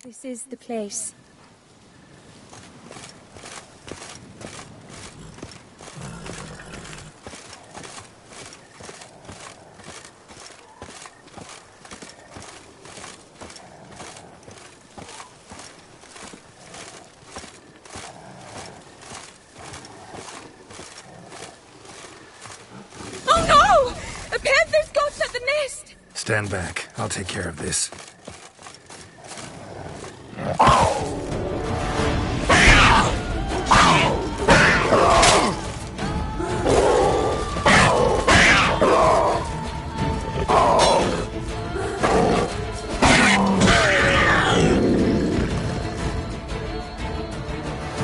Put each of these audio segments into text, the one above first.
This is the place. Oh no! A panther's got at the nest! Stand back. I'll take care of this.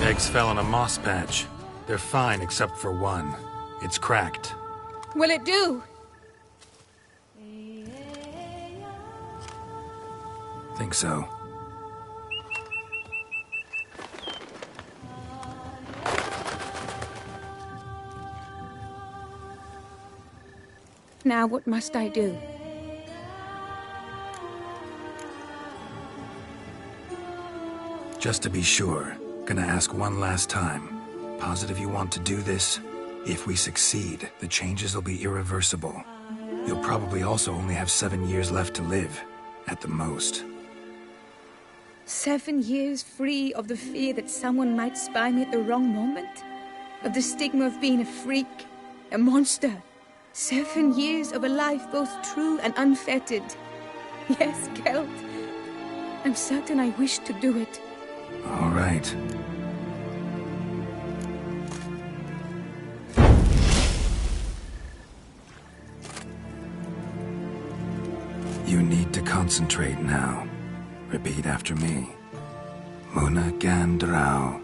Eggs fell on a moss patch. They're fine except for one. It's cracked. Will it do? Think so. Now what must I do? Just to be sure, gonna ask one last time. Positive you want to do this? If we succeed, the changes will be irreversible. You'll probably also only have 7 years left to live, at the most. 7 years free of the fear that someone might spy me at the wrong moment? Of the stigma of being a freak, a monster? 7 years of a life both true and unfettered. Yes, Kelt. I'm certain I wish to do it. All right. You need to concentrate now. Repeat after me. Muna Gandrau,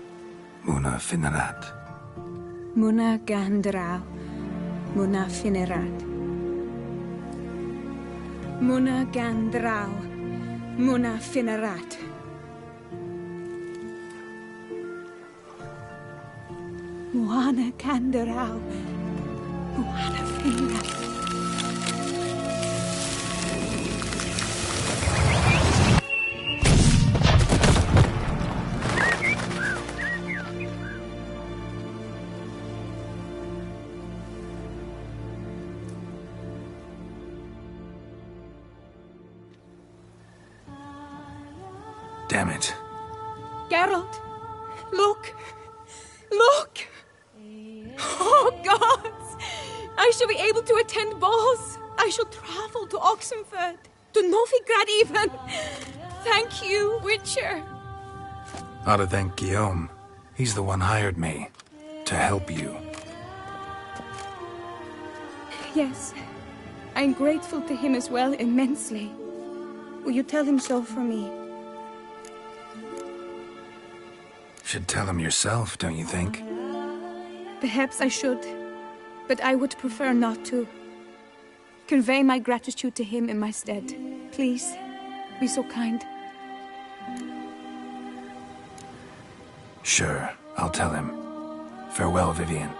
Muna Finerat. Muna Gandrau, Muna Finerat. Muna Gandrau, Muna Finerat. Muana Gandrau, Muana Finerat. Damn it. Geralt, look! Look! Oh, gods! I shall be able to attend balls. I shall travel to Oxenford, to Novigrad even. Thank you, Witcher. Ought to thank Guillaume. He's the one hired me. To help you. Yes, I'm grateful to him as well, immensely. Will you tell him so for me? Should tell him yourself, don't you think? Perhaps I should, but I would prefer not to. Convey my gratitude to him in my stead. Please, be so kind. Sure, I'll tell him. Farewell, Vivian.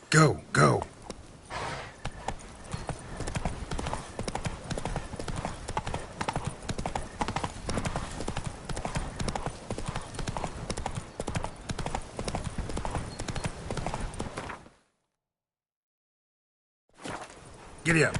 Go, go. Giddy up.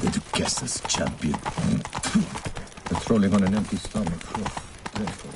The guesses, champion. Patrolling on an empty stomach. Dreadful.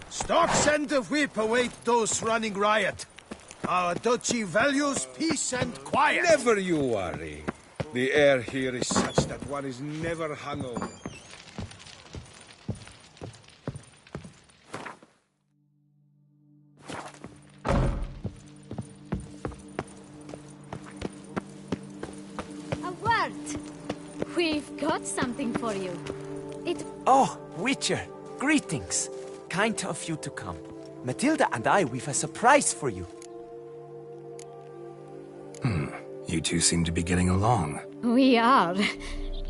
Stocks and the whip await those running riot. Our duchy values peace and quiet. Never you worry. The air here is such that one is never hungover. A word! We've got something for you. Oh, Witcher, greetings. Kind of you to come. Matilda and we've a surprise for you. You two seem to be getting along. We are.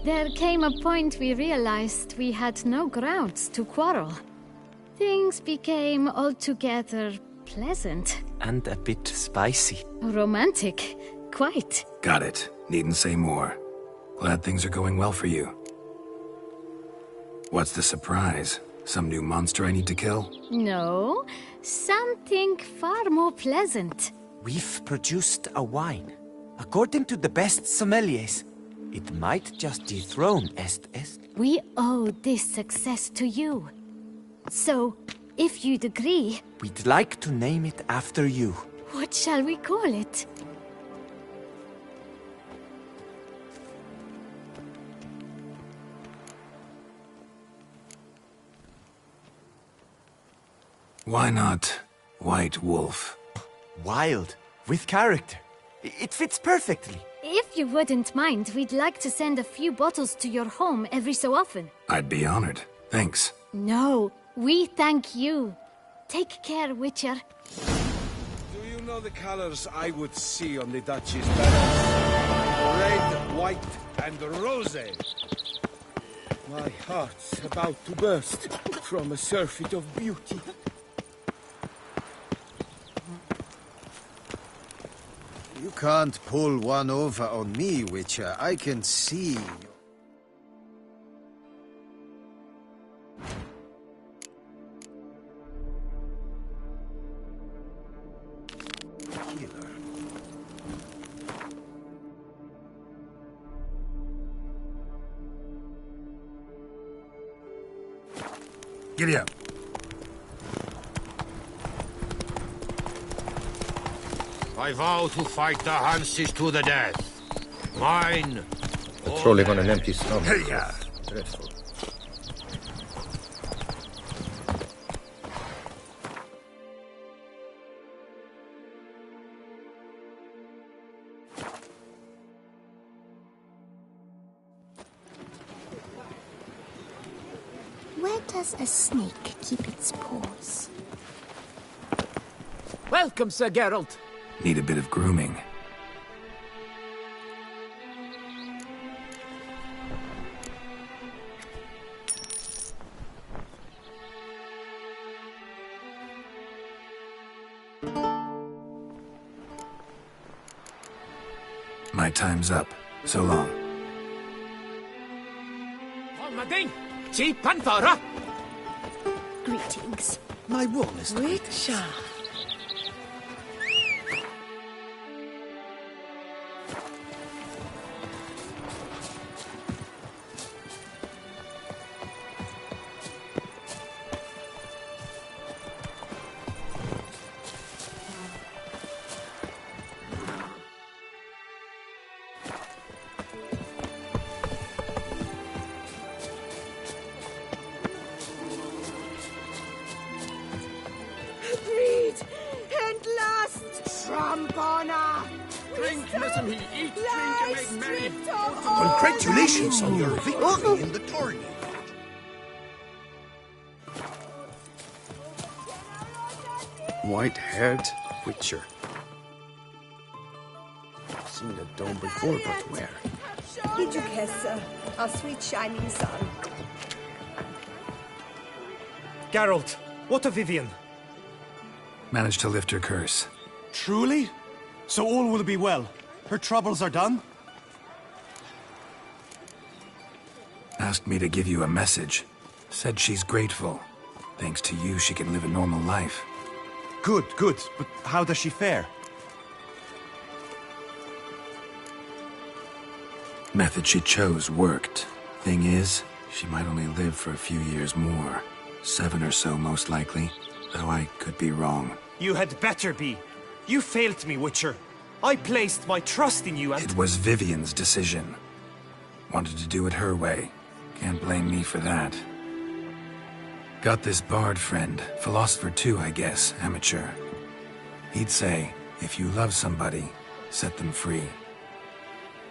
There came a point we realized we had no grounds to quarrel. Things became altogether pleasant. And a bit spicy. Romantic. Quite. Got it. Needn't say more. Glad things are going well for you. What's the surprise? Some new monster I need to kill? No, something far more pleasant. We've produced a wine. According to the best sommeliers, it might just dethrone Est Est. We owe this success to you. So, if you'd agree... We'd like to name it after you. What shall we call it? Why not White Wolf? Wild, with character. It fits perfectly. If you wouldn't mind, we'd like to send a few bottles to your home every so often. I'd be honored. Thanks. No, we thank you. Take care, Witcher. Do you know the colors I would see on the Duchy's banners? Red, white, and rose. My heart's about to burst from a surfeit of beauty. You can't pull one over on me, Witcher. I can see. Healer. Giddy up. I vow to fight the Hanses to the death. Mine. Patrolling on an empty stomach. Hey-ya! Dreadful. Where does a snake keep its paws? Welcome, Sir Geralt. Need a bit of grooming. My time's up. So long. Greetings. My warmest Witcher. Breed! And last! Trampana! Drink, listen, he eat, drink, and make merry. Congratulations on your victory in the tourney. White-haired Witcher. I've seen the dome before, but where? Idukessa, our sweet shining sun. Geralt, what of Vivian? Managed to lift her curse. Truly? So all will be well. Her troubles are done? Asked me to give you a message. Said she's grateful. Thanks to you, she can live a normal life. Good, good. But how does she fare? Method she chose worked. Thing is, she might only live for a few years more. 7 or so, most likely. Though I could be wrong. You had better be. You failed me, Witcher. I placed my trust in you and— It was Vivian's decision. Wanted to do it her way. Can't blame me for that. Got this bard friend. Philosopher too, I guess. Amateur. He'd say, if you love somebody, set them free.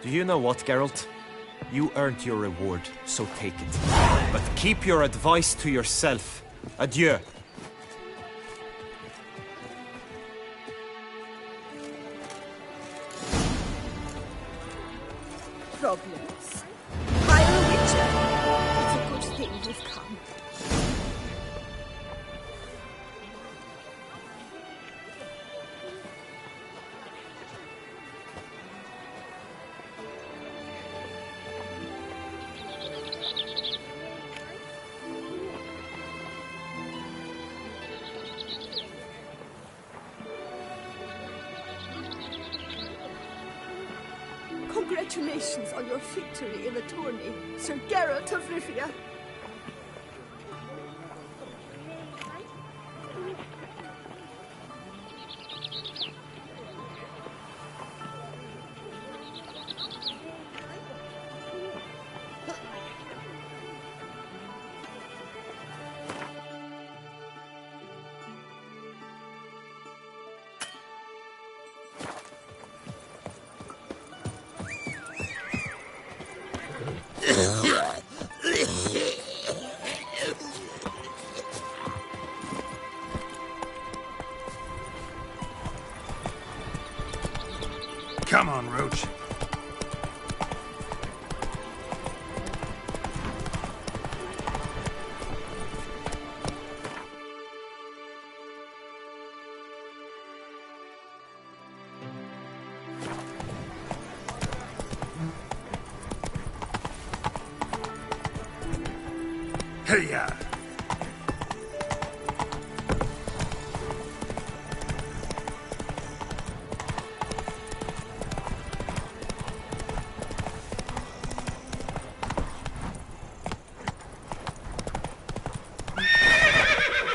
Do you know what, Geralt? You earned your reward, so take it. But keep your advice to yourself. Adieu. Problems. Hire a Witcher. It's a good thing you've come. Congratulations on your victory in the tourney, Sir Geralt of Rivia. Come on, Roach. Hey-ya!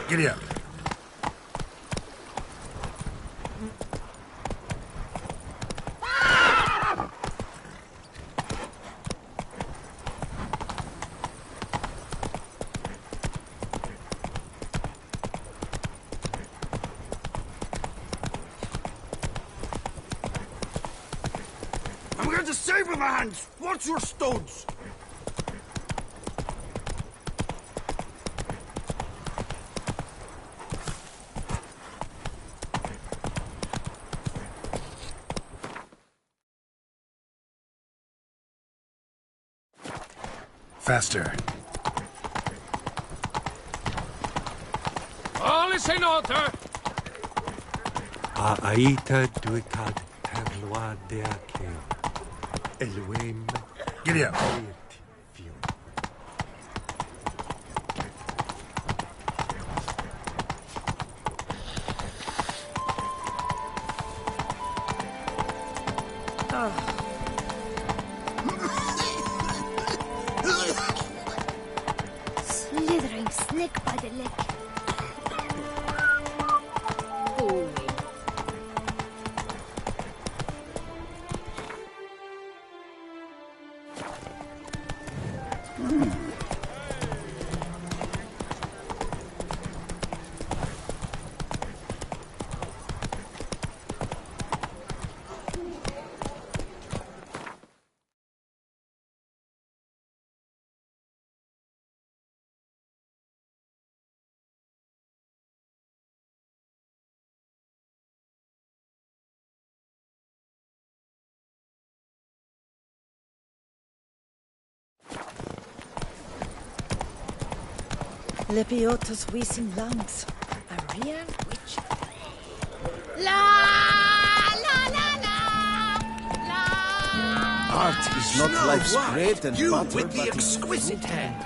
Giddy up. I'm going to save my hands. Watch your stones. Faster. All is in order. Aita duikad terloa deake. Giddy up. Slithering snake by the leg. Lepiotus Weasing Lungs. A real witch. La la la la la. Art is not life's bread and You butter, with the but exquisite hand.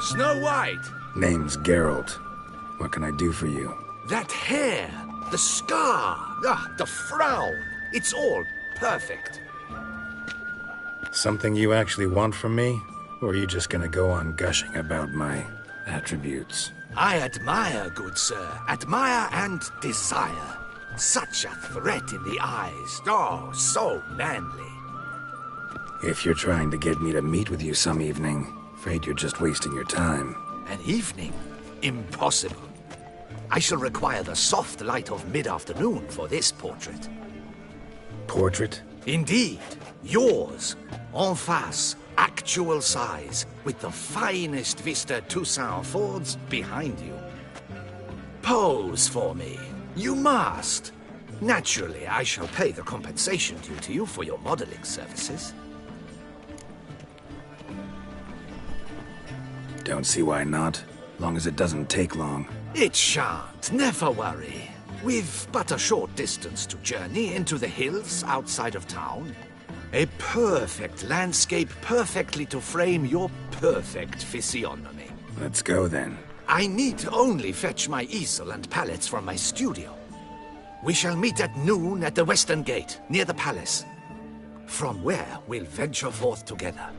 Snow White! Name's Geralt. What can I do for you? That hair, the scar, the frown. It's all perfect. Something you actually want from me? Or are you just gonna go on gushing about my attributes? I admire, good sir. Admire and desire. Such a threat in the eyes. Oh, so manly. If you're trying to get me to meet with you some evening, afraid you're just wasting your time. An evening? Impossible. I shall require the soft light of mid-afternoon for this portrait. Portrait? Indeed. Yours. En face. Actual size. With the finest Vista Toussaint Fords behind you. Pose for me. You must. Naturally, I shall pay the compensation due to you for your modeling services. Don't see why not. Long as it doesn't take long. It shan't. Never worry. We've but a short distance to journey into the hills outside of town. A perfect landscape perfectly to frame your perfect physiognomy. Let's go then. I need only fetch my easel and palettes from my studio. We shall meet at noon at the western gate, near the palace. From where we'll venture forth together.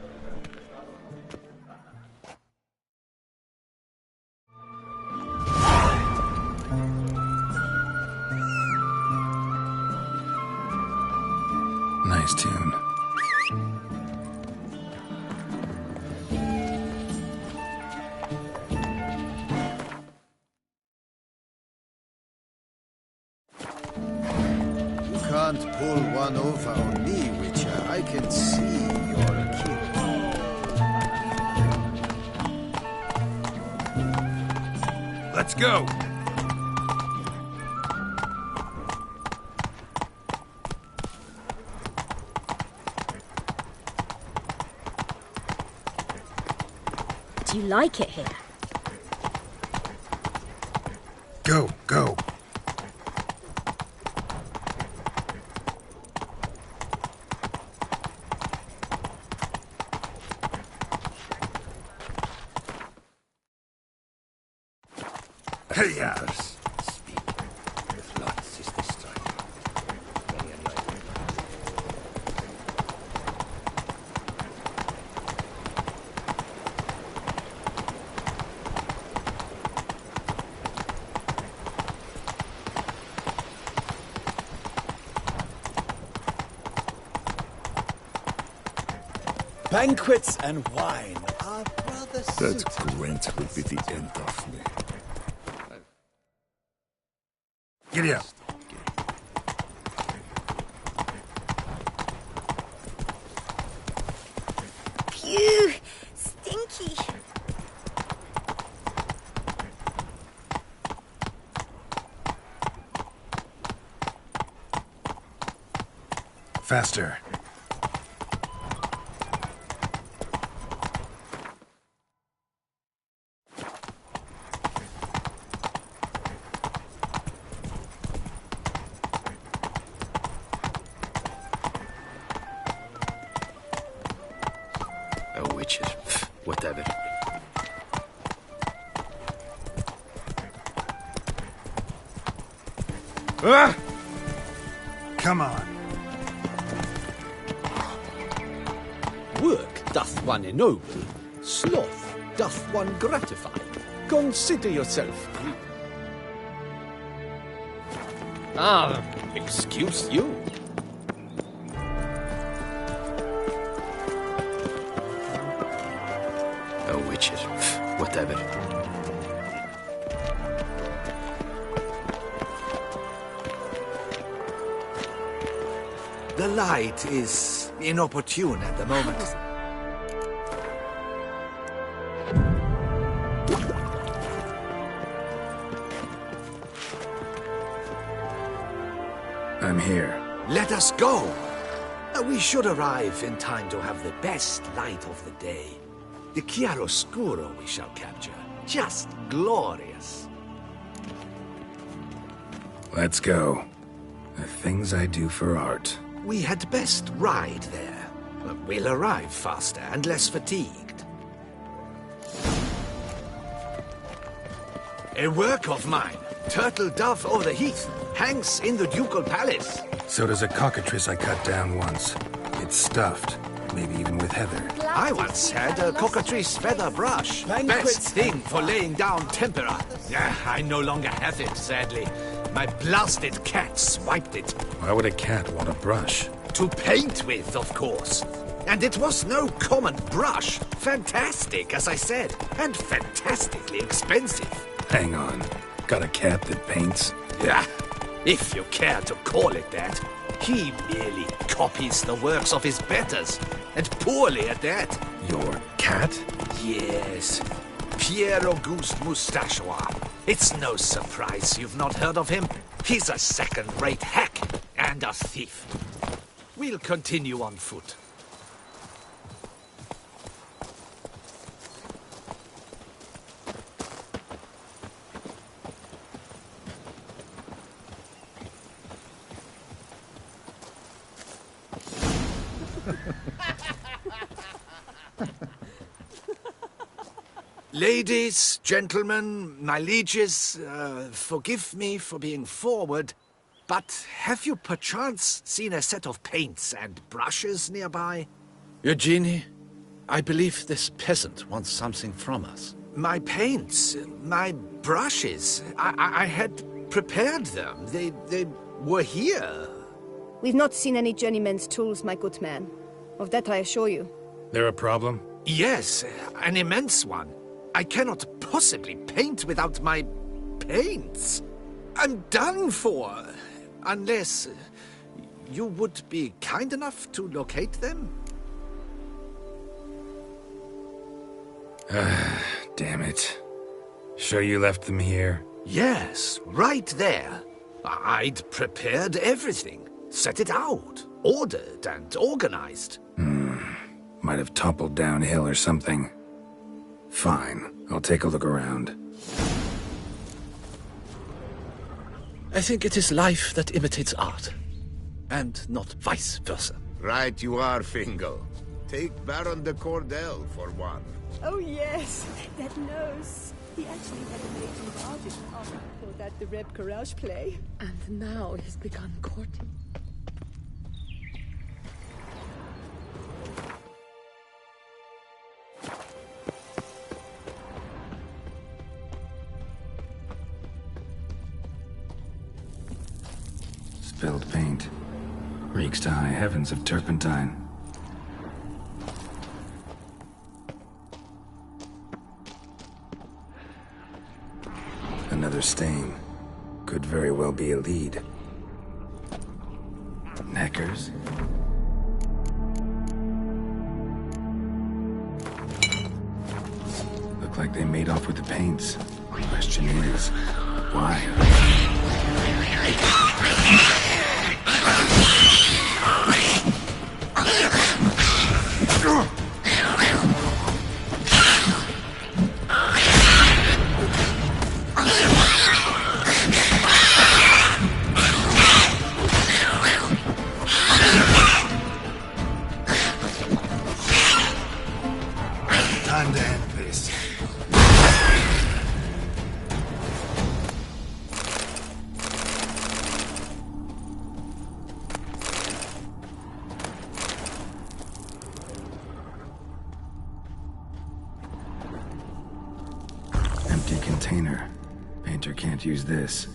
Nice tune. you can't pull one over on me, Witcher. I can see you're a kid. Let's go! Do you like it here? Go, go! Hey, yeah! Banquets and wine are rather That Gwent will be the end of me. Giddy up. Phew! Stinky! Faster. whatever. Ah! Come on. Work doth one ennoble, sloth doth one gratify. Consider yourself free. Excuse you. A witcher, whatever. The light is inopportune at the moment. I'm here. Let us go. We should arrive in time to have the best light of the day. The chiaroscuro we shall capture. Just glorious. Let's go. The things I do for art. We had best ride there. We'll arrive faster and less fatigued. A work of mine, Turtle Dove O'er the Heath, hangs in the ducal palace. So does a cockatrice I cut down once. It's stuffed, maybe even with heather. I once had a cockatrice feather brush. Best thing for laying down tempera. I no longer have it, sadly. My blasted cat swiped it. Why would a cat want a brush? To paint with, of course. And it was no common brush. Fantastic, as I said, and fantastically expensive. Hang on. Got a cat that paints? Yeah, if you care to call it that. He merely copies the works of his betters, and poorly at that. Your cat? Yes. Pierre Auguste Moustachois. It's no surprise you've not heard of him. He's a second-rate hack and a thief. We'll continue on foot. Ladies, gentlemen, my lieges, forgive me for being forward, but have you perchance seen a set of paints and brushes nearby? Eugenie, I believe this peasant wants something from us. My paints, my brushes, I had prepared them. They were here. We've not seen any journeyman's tools, my good man. Of that I assure you. There a problem? Yes, an immense one. I cannot possibly paint without my paints. I'm done for. Unless you would be kind enough to locate them? Damn it. Sure you left them here? Yes, right there. I'd prepared everything. Set it out. Ordered and organized. Might have toppled downhill or something. Fine. I'll take a look around. I think it is life that imitates art, and not vice versa. Right you are, Fingal. Take Baron de Cordel for one. Oh yes, that nose. He actually had a native artist for that the Reb Courage play. And now he's begun courting. Spilled paint. Reeks to high heavens of turpentine. Another stain. Could very well be a lead. Knackers? Look like they made off with the paints. Question is, why? Time to end this. Empty container. Painter can't use this.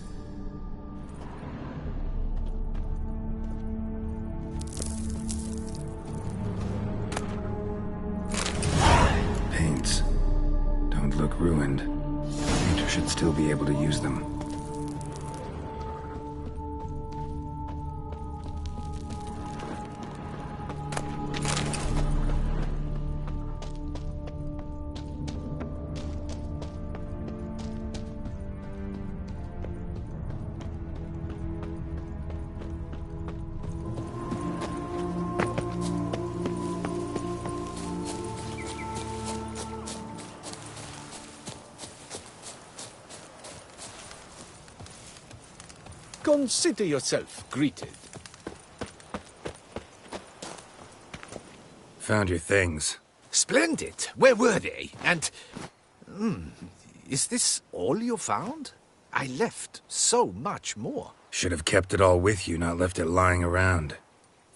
Paints. Don't look ruined. Painter should still be able to use them. Consider yourself greeted. Found your things. Splendid. Where were they? And... is this all you found? I left so much more. Should have kept it all with you, not left it lying around.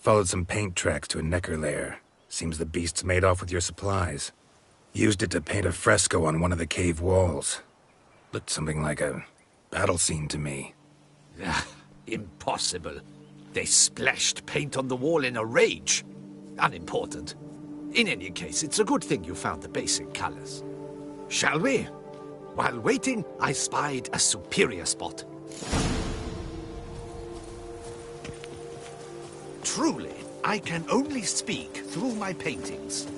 Followed some paint tracks to a Necker lair. Seems the beast's made off with your supplies. Used it to paint a fresco on one of the cave walls. Looked something like a battle scene to me. Impossible. They splashed paint on the wall in a rage. Unimportant. In any case, it's a good thing you found the basic colors. Shall we? While waiting, I spied a superior spot. Truly, I can only speak through my paintings.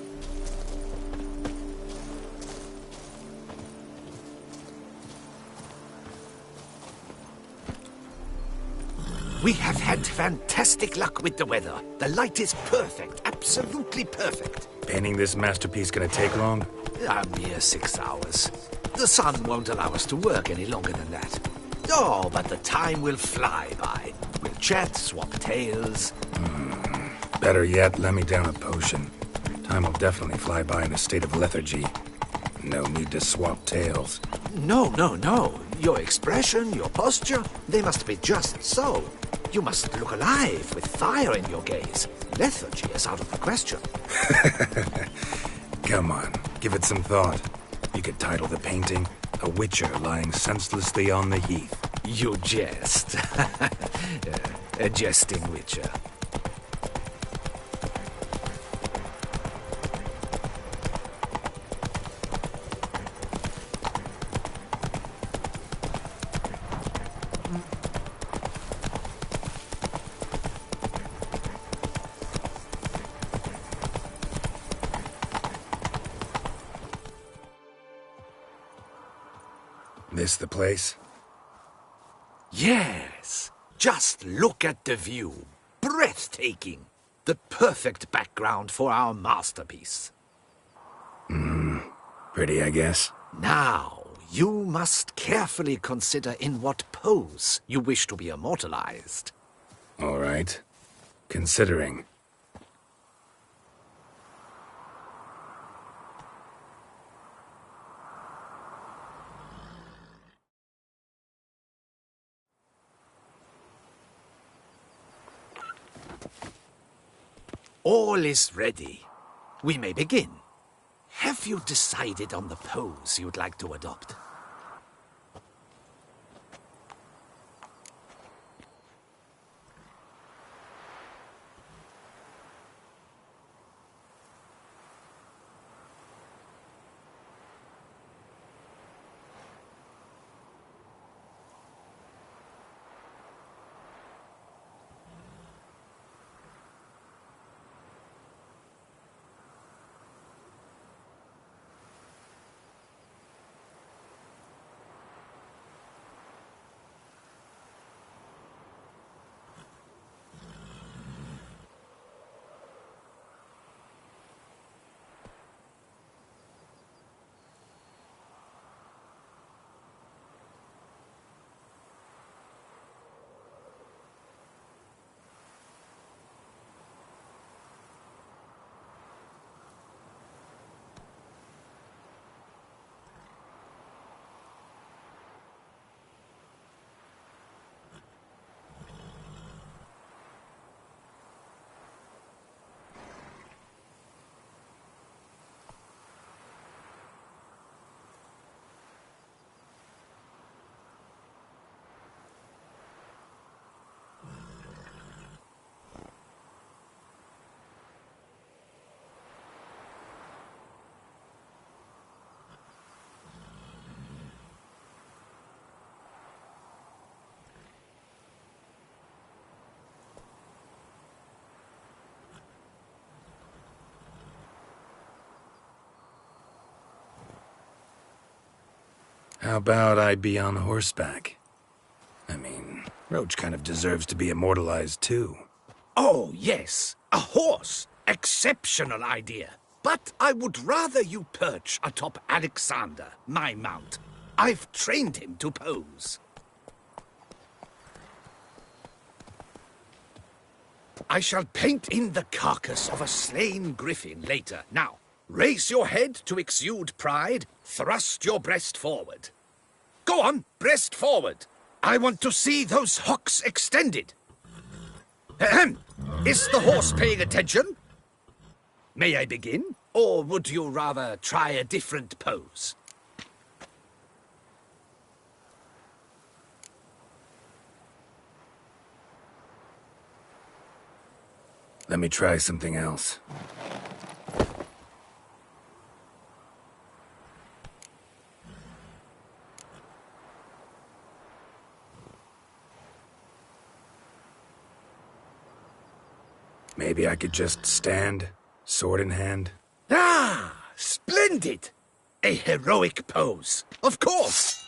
We have had fantastic luck with the weather. The light is perfect, absolutely perfect. Painting this masterpiece gonna take long? A mere 6 hours. The sun won't allow us to work any longer than that. Oh, but the time will fly by. We'll chat, swap tales. Better yet, let me down a potion. Time will definitely fly by in a state of lethargy. No need to swap tales. No, no, no. Your expression, your posture, they must be just so. You must look alive with fire in your gaze. Lethargy is out of the question. Come on, give it some thought. You could title the painting, A Witcher Lying Senselessly on the Heath. You jest. A jesting witcher. This the place? Yes. Just look at the view. Breathtaking. The perfect background for our masterpiece. Pretty, I guess. Now, you must carefully consider in what pose you wish to be immortalized. All right. Considering. All is ready. We may begin. Have you decided on the pose you'd like to adopt? How about I be on horseback? I mean, Roach kind of deserves to be immortalized too. Oh, yes. A horse. Exceptional idea. But I would rather you perch atop Alexander, my mount. I've trained him to pose. I shall paint in the carcass of a slain griffin later. Now, raise your head to exude pride. Thrust your breast forward. Go on, breast forward. I want to see those hocks extended. Ahem. Is the horse paying attention? May I begin? Or would you rather try a different pose? Let me try something else. Maybe I could just stand, sword in hand. Ah, splendid! A heroic pose, of course.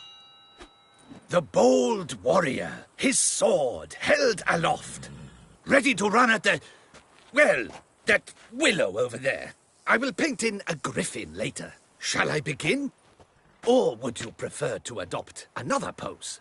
The bold warrior, his sword held aloft, ready to run at the... well, that willow over there. I will paint in a griffin later. Shall I begin? Or would you prefer to adopt another pose?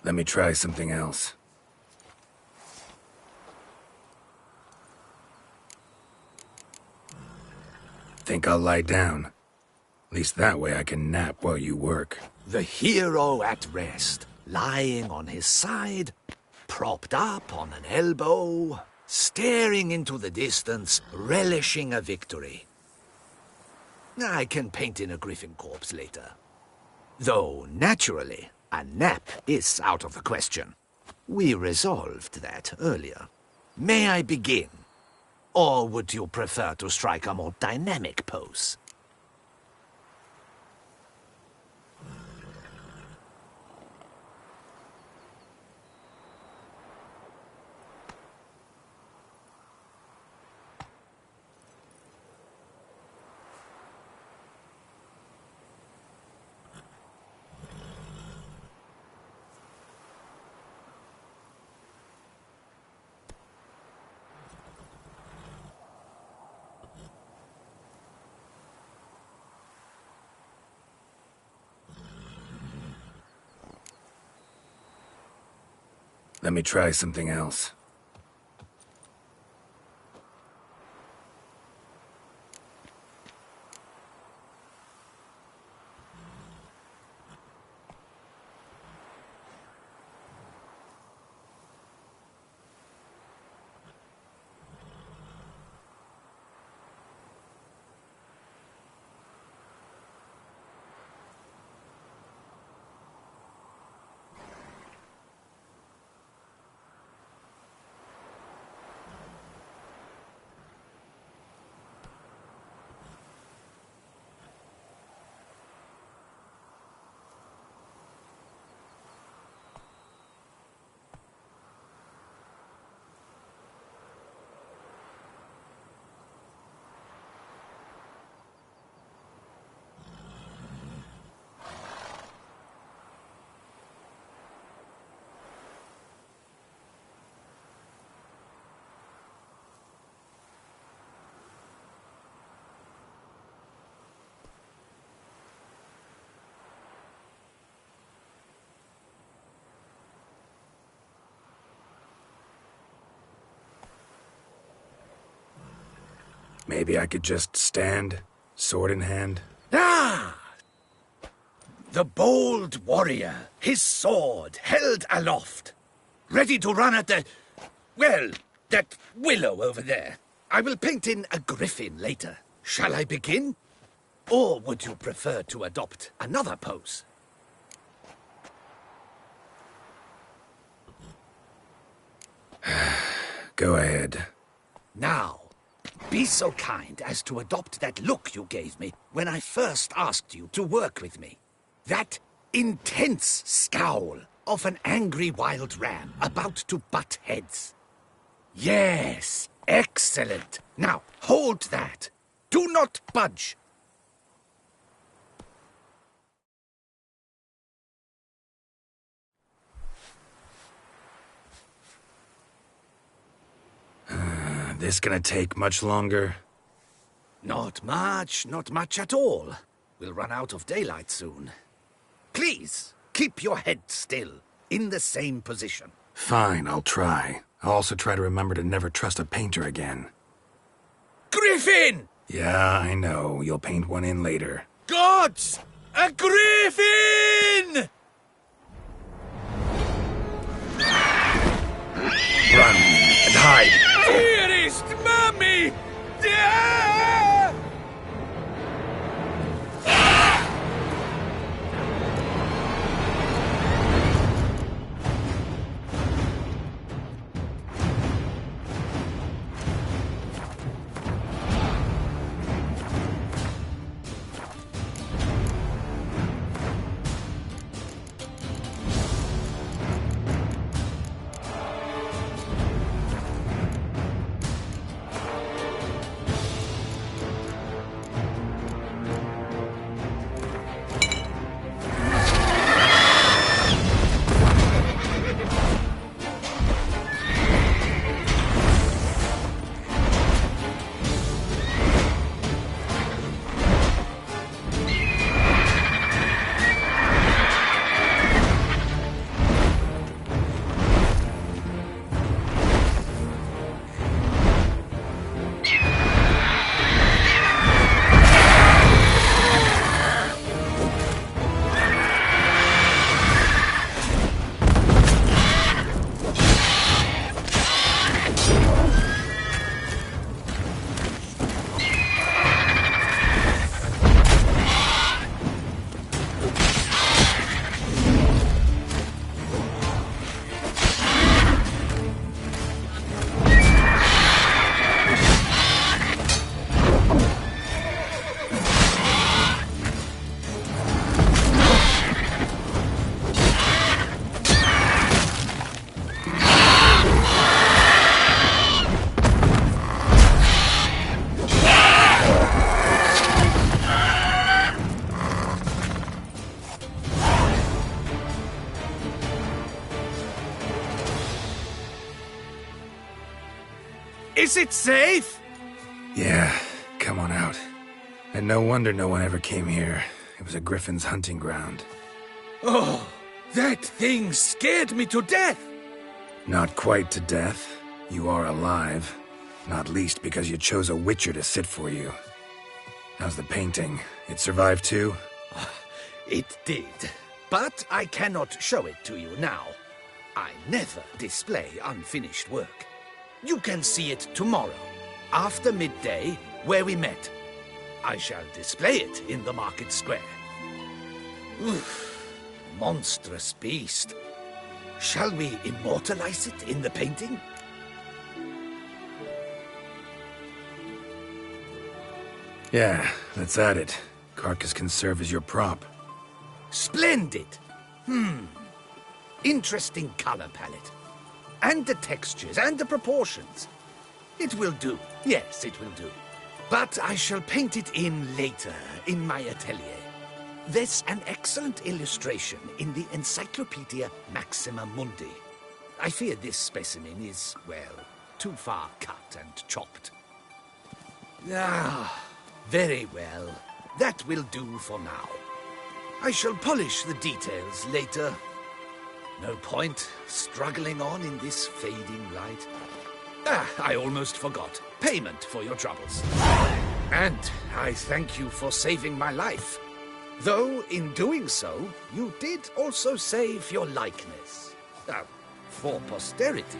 Let me try something else. Think I'll lie down. At least that way I can nap while you work. The hero at rest, lying on his side, propped up on an elbow, staring into the distance, relishing a victory. I can paint in a griffin corpse later. Though, naturally, a nap is out of the question. We resolved that earlier. May I begin? Or would you prefer to strike a more dynamic pose? Let me try something else. Maybe I could just stand, sword in hand. Ah! The bold warrior, his sword held aloft, ready to run at the... well, that willow over there. I will paint in a griffin later. Shall I begin? Or would you prefer to adopt another pose? Go ahead. Now, be so kind as to adopt that look you gave me when I first asked you to work with me. That intense scowl of an angry wild ram about to butt heads. Yes, excellent. Now, hold that. Do not budge. This gonna take much longer? Not much at all. We'll run out of daylight soon. Please, keep your head still, in the same position. Fine, I'll try. I'll also try to remember to never trust a painter again. Griffin! Yeah, I know. You'll paint one in later. Gods! A griffin! Run and hide! Dearest Mummy! Ah! Is it safe? Yeah, come on out. And no wonder no one ever came here. It was a griffin's hunting ground. Oh, that thing scared me to death! Not quite to death. You are alive. Not least because you chose a witcher to sit for you. How's the painting? It survived too? It did. But I cannot show it to you now. I never display unfinished work. You can see it tomorrow, after midday, where we met. I shall display it in the market square. Oof, monstrous beast. Shall we immortalize it in the painting? Yeah, let's add it. Carcass can serve as your prop. Splendid! Interesting color palette. And the textures, and the proportions. It will do. Yes, it will do. But I shall paint it in later, in my atelier. There's an excellent illustration in the Encyclopedia Maxima Mundi. I fear this specimen is, well, too far cut and chopped. Ah, very well. That will do for now. I shall polish the details later. No point struggling on in this fading light. I almost forgot. Payment for your troubles. And I thank you for saving my life. Though, in doing so, you did also save your likeness. For posterity.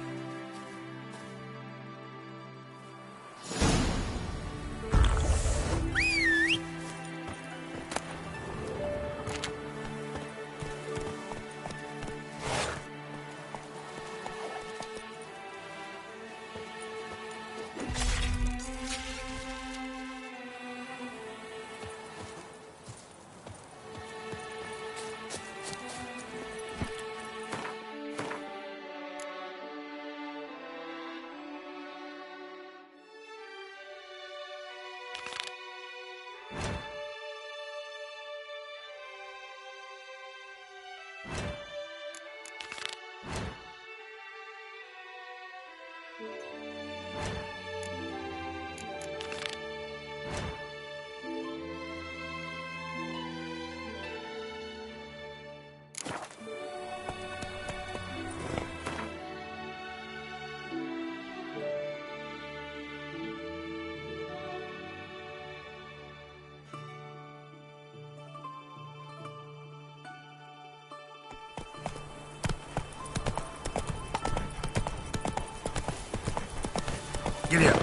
Giddy up.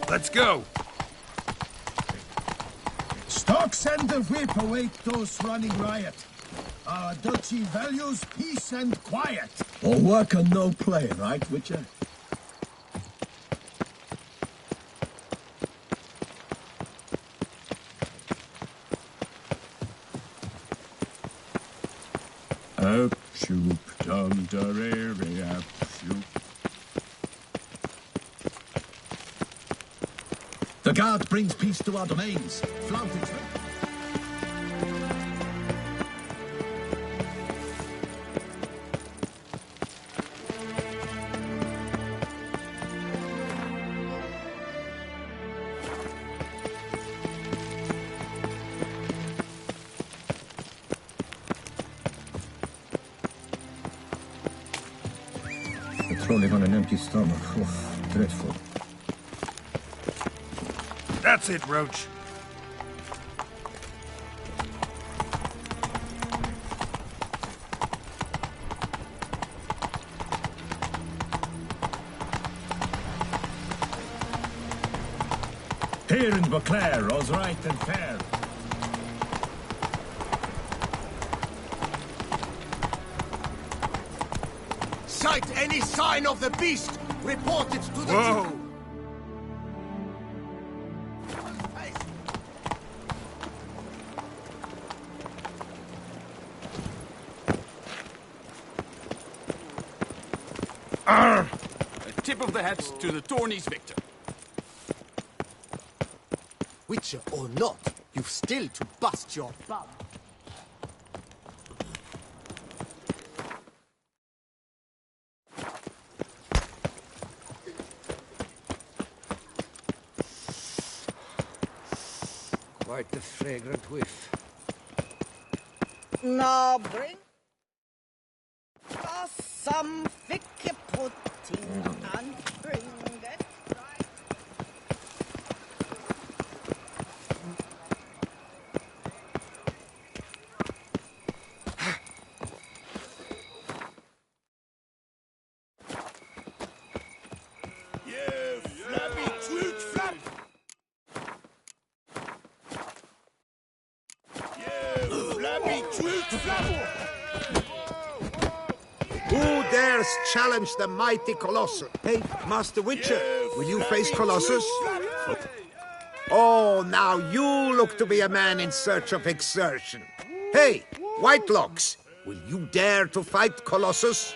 Let's go! Stocks and the whip await those running riot. Our duchy values peace and quiet. All work and no play, right, Witcher? Up, shoop, dum, darere, up, shoop. The guard brings peace to our domains. Flaunt its whip. Patrolling on an empty stomach. Oof, dreadful. That's it, Roach. Here in Beauclair, all's right and fair. Sight any sign of the beast! Report it to the... Whoa! A tip of the hat to the Tourneys victor. Witcher or not, you've still to bust your bum. Quite the fragrant whiff. Now bring us some thick pudding and bring it right. You flabby tweet flap! You flabby tweet flap! Who dares challenge the mighty Colossus? Hey, Master Witcher, will you face Colossus? Oh, now you look to be a man in search of exertion. Hey, Whitelocks, will you dare to fight Colossus?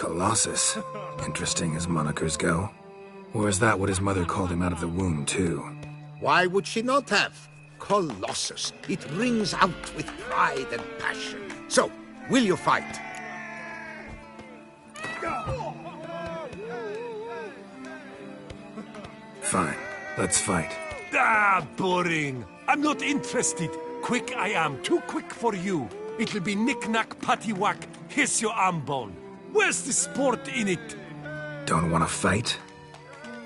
Colossus. Interesting as monikers go. Or is that what his mother called him out of the womb, too? Why would she not have? Colossus. It rings out with pride and passion. So, will you fight? Fine. Let's fight. Ah, boring. I'm not interested. Quick I am. Too quick for you. It'll be knick-knack, paddywhack. Here's your arm bone. Where's the sport in it? Don't want to fight?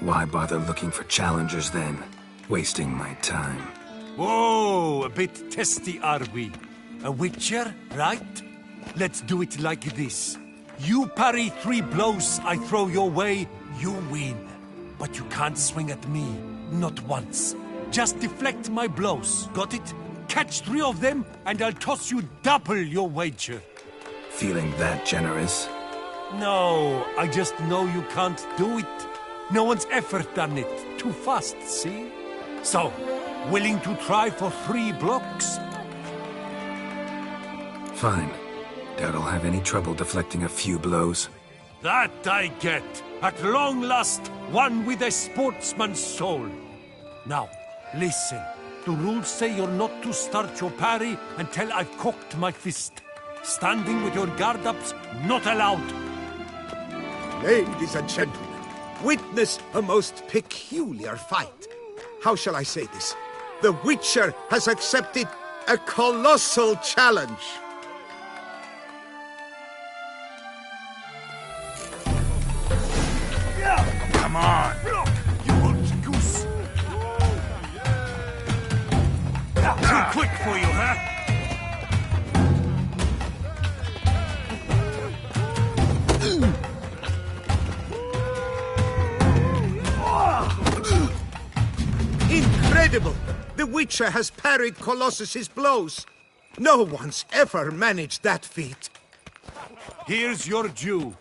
Why bother looking for challengers then? Wasting my time. Whoa, a bit testy are we? A witcher, right? Let's do it like this. You parry 3 blows I throw your way, you win. But you can't swing at me, not once. Just deflect my blows, got it? Catch 3 of them, and I'll toss you double your wager. Feeling that generous? No, I just know you can't do it. No one's ever done it. Too fast, see? So, willing to try for 3 blocks? Fine. Doubt I'll have any trouble deflecting a few blows. That I get. At long last, one with a sportsman's soul. Now, listen. The rules say you're not to start your parry until I've cocked my fist. Standing with your guard-ups, not allowed. Ladies and gentlemen, witness a most peculiar fight. How shall I say this? The Witcher has accepted a colossal challenge. Come on! You old goose! Too quick for you, huh? Incredible! The Witcher has parried Colossus's blows. No one's ever managed that feat. Here's your due.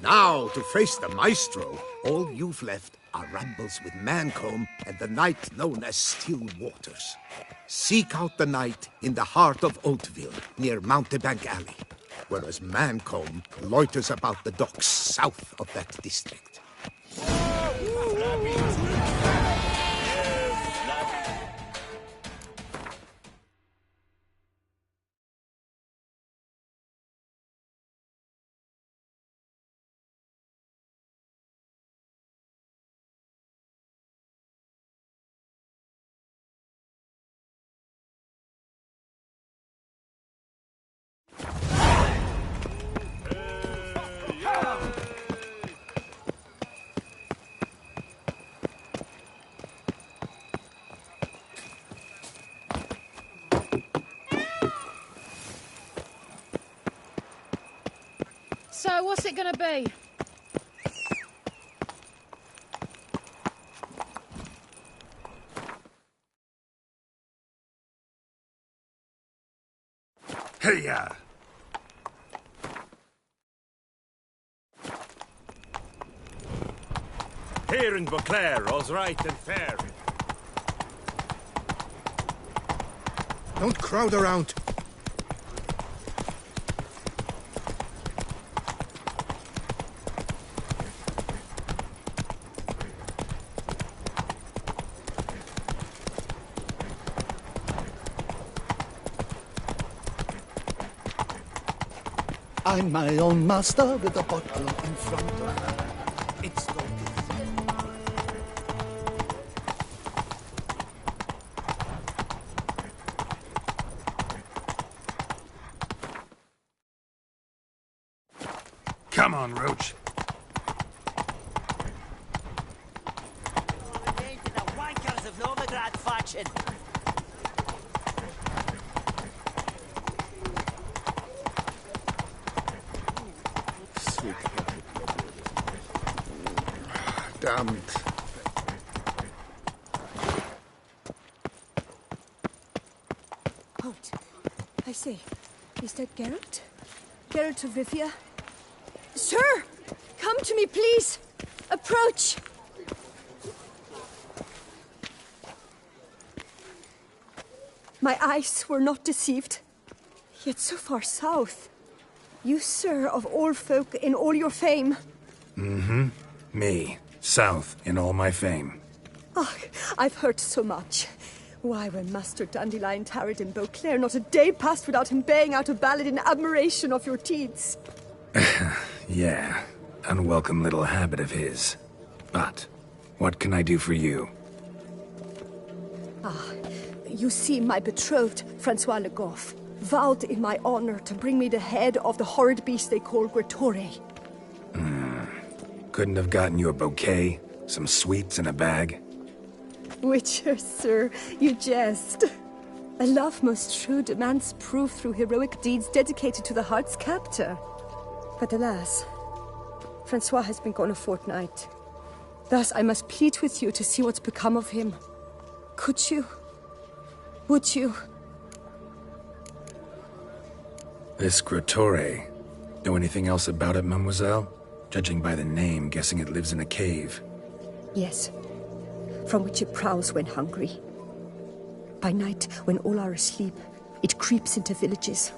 Now, to face the Maestro, all you've left are rambles with Mancomb and the knight known as Still Waters. Seek out the knight in the heart of Oatville, near Mountebank Alley, whereas Mancomb loiters about the docks south of that district. So, what's it gonna be? Hey-ya! Here in Beauclair, all's right and fair. Don't crowd around. I'm my own master with a bottle in front of me. It's no Come on, Roach. The wankers of Novigrad faction. Damned. Halt. I say, is that Geralt? Geralt of Rivia? Sir! Come to me, please! Approach! My eyes were not deceived. Yet so far south. You, sir, of all folk in all your fame. Mm-hmm. Me. South in all my fame. Oh, I've heard so much. Why, when Master Dandelion tarried in Beauclair, not a day passed without him baying out a ballad in admiration of your deeds. Yeah, unwelcome little habit of his. But, what can I do for you? Ah, you see, my betrothed, Francois Le Goff, vowed in my honor to bring me the head of the horrid beast they call Grattore. Couldn't have gotten you a bouquet, some sweets in a bag? Witcher, sir, you jest. A love most true demands proof through heroic deeds dedicated to the heart's captor. But alas, Francois has been gone a fortnight. Thus I must plead with you to see what's become of him. Could you? Would you? This Grattore. Know anything else about it, mademoiselle? Judging by the name, guessing it lives in a cave. Yes. From which it prowls when hungry. By night, when all are asleep, it creeps into villages.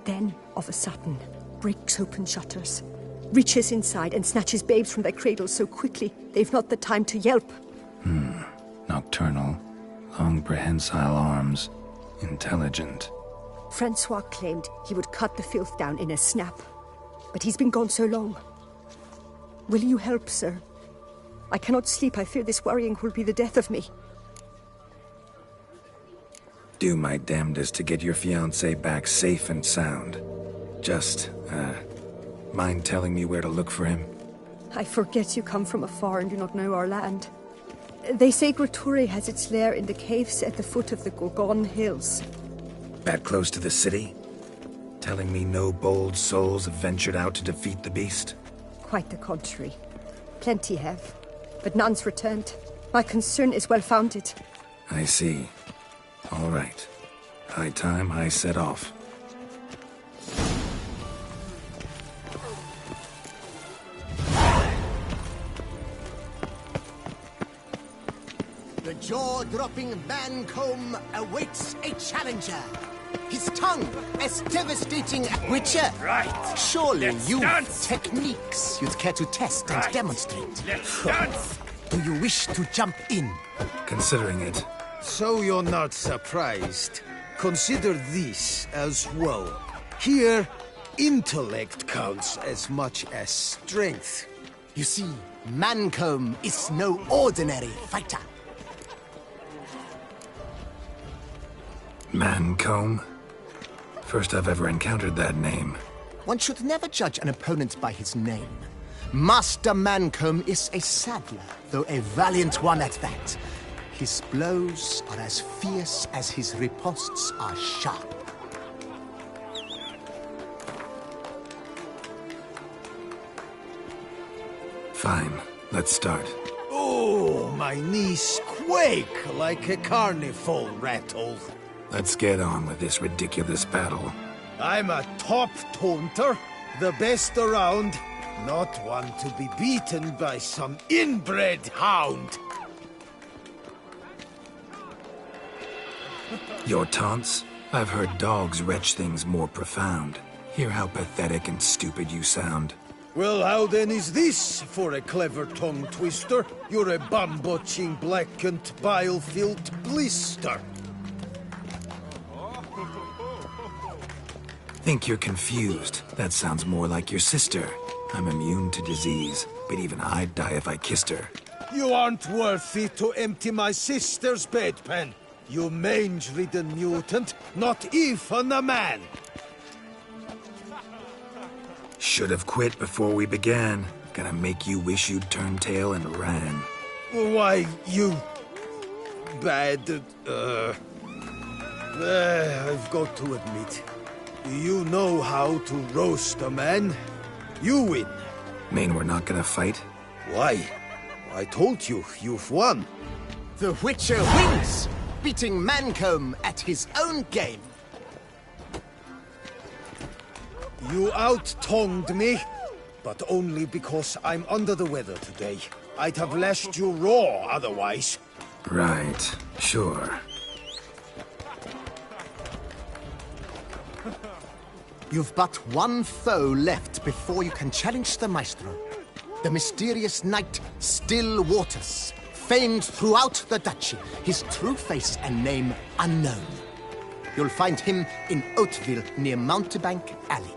Then, of a sudden, breaks open shutters, reaches inside and snatches babes from their cradles so quickly they've not the time to yelp. Nocturnal, long prehensile arms, intelligent. Francois claimed he would cut the filth down in a snap, but he's been gone so long. Will you help, sir? I cannot sleep. I fear this worrying will be the death of me. Do my damnedest to get your fiancé back safe and sound. Just, mind telling me where to look for him? I forget you come from afar and do not know our land. They say Grattore has its lair in the caves at the foot of the Gorgon Hills. That close to the city? Telling me no bold souls have ventured out to defeat the beast? Quite the contrary. Plenty have, but none's returned. My concern is well-founded. I see. All right. High time I set off. The jaw-dropping Mancomb awaits a challenger. His tongue as devastating as Witcher. Right. Surely Let's you've dance. techniques you'd care to test and demonstrate. Let's dance. Do you wish to jump in? Considering it. So you're not surprised. Consider this as well. Here, intellect counts as much as strength. You see, Mancomb is no ordinary fighter. Mancomb? First I've ever encountered that name. One should never judge an opponent by his name. Master Mancomb is a saddler, though a valiant one at that. His blows are as fierce as his riposts are sharp. Fine, let's start. Oh, my knees quake like a carnival rattle. Let's get on with this ridiculous battle. I'm a top taunter, the best around, not one to be beaten by some inbred hound. Your taunts? I've heard dogs retch things more profound. Hear how pathetic and stupid you sound. Well, how then is this for a clever tongue twister? You're a bum-botching, blackened, bile-filled blister. Think you're confused. That sounds more like your sister. I'm immune to disease, but even I'd die if I kissed her. You aren't worthy to empty my sister's bedpan. You mange-ridden mutant, not even a man. Should have quit before we began. Gonna make you wish you'd turned tail and ran. Why, you... bad... I've got to admit, you know how to roast a man. You win. Mean we're not gonna fight? Why? I told you, you've won. The Witcher wins, beating Mancomb at his own game. You out-tongued me, but only because I'm under the weather today. I'd have lashed you raw otherwise. Right, sure. You've but one foe left before you can challenge the Maestro. The mysterious knight, Still Waters, famed throughout the duchy, his true face and name unknown. You'll find him in Oatville near Mountebank Alley.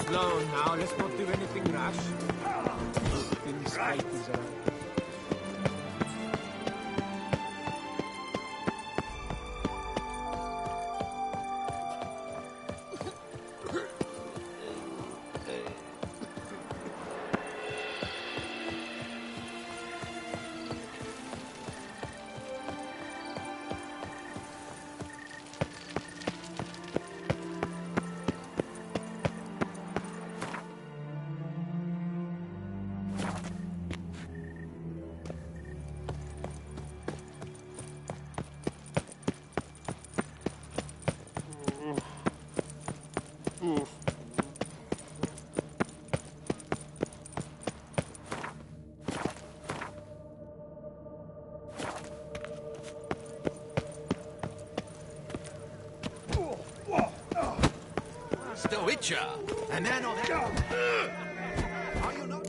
Slow now, let's not do anything rash. Things tightens around. The Witcher, a man of... Are you not?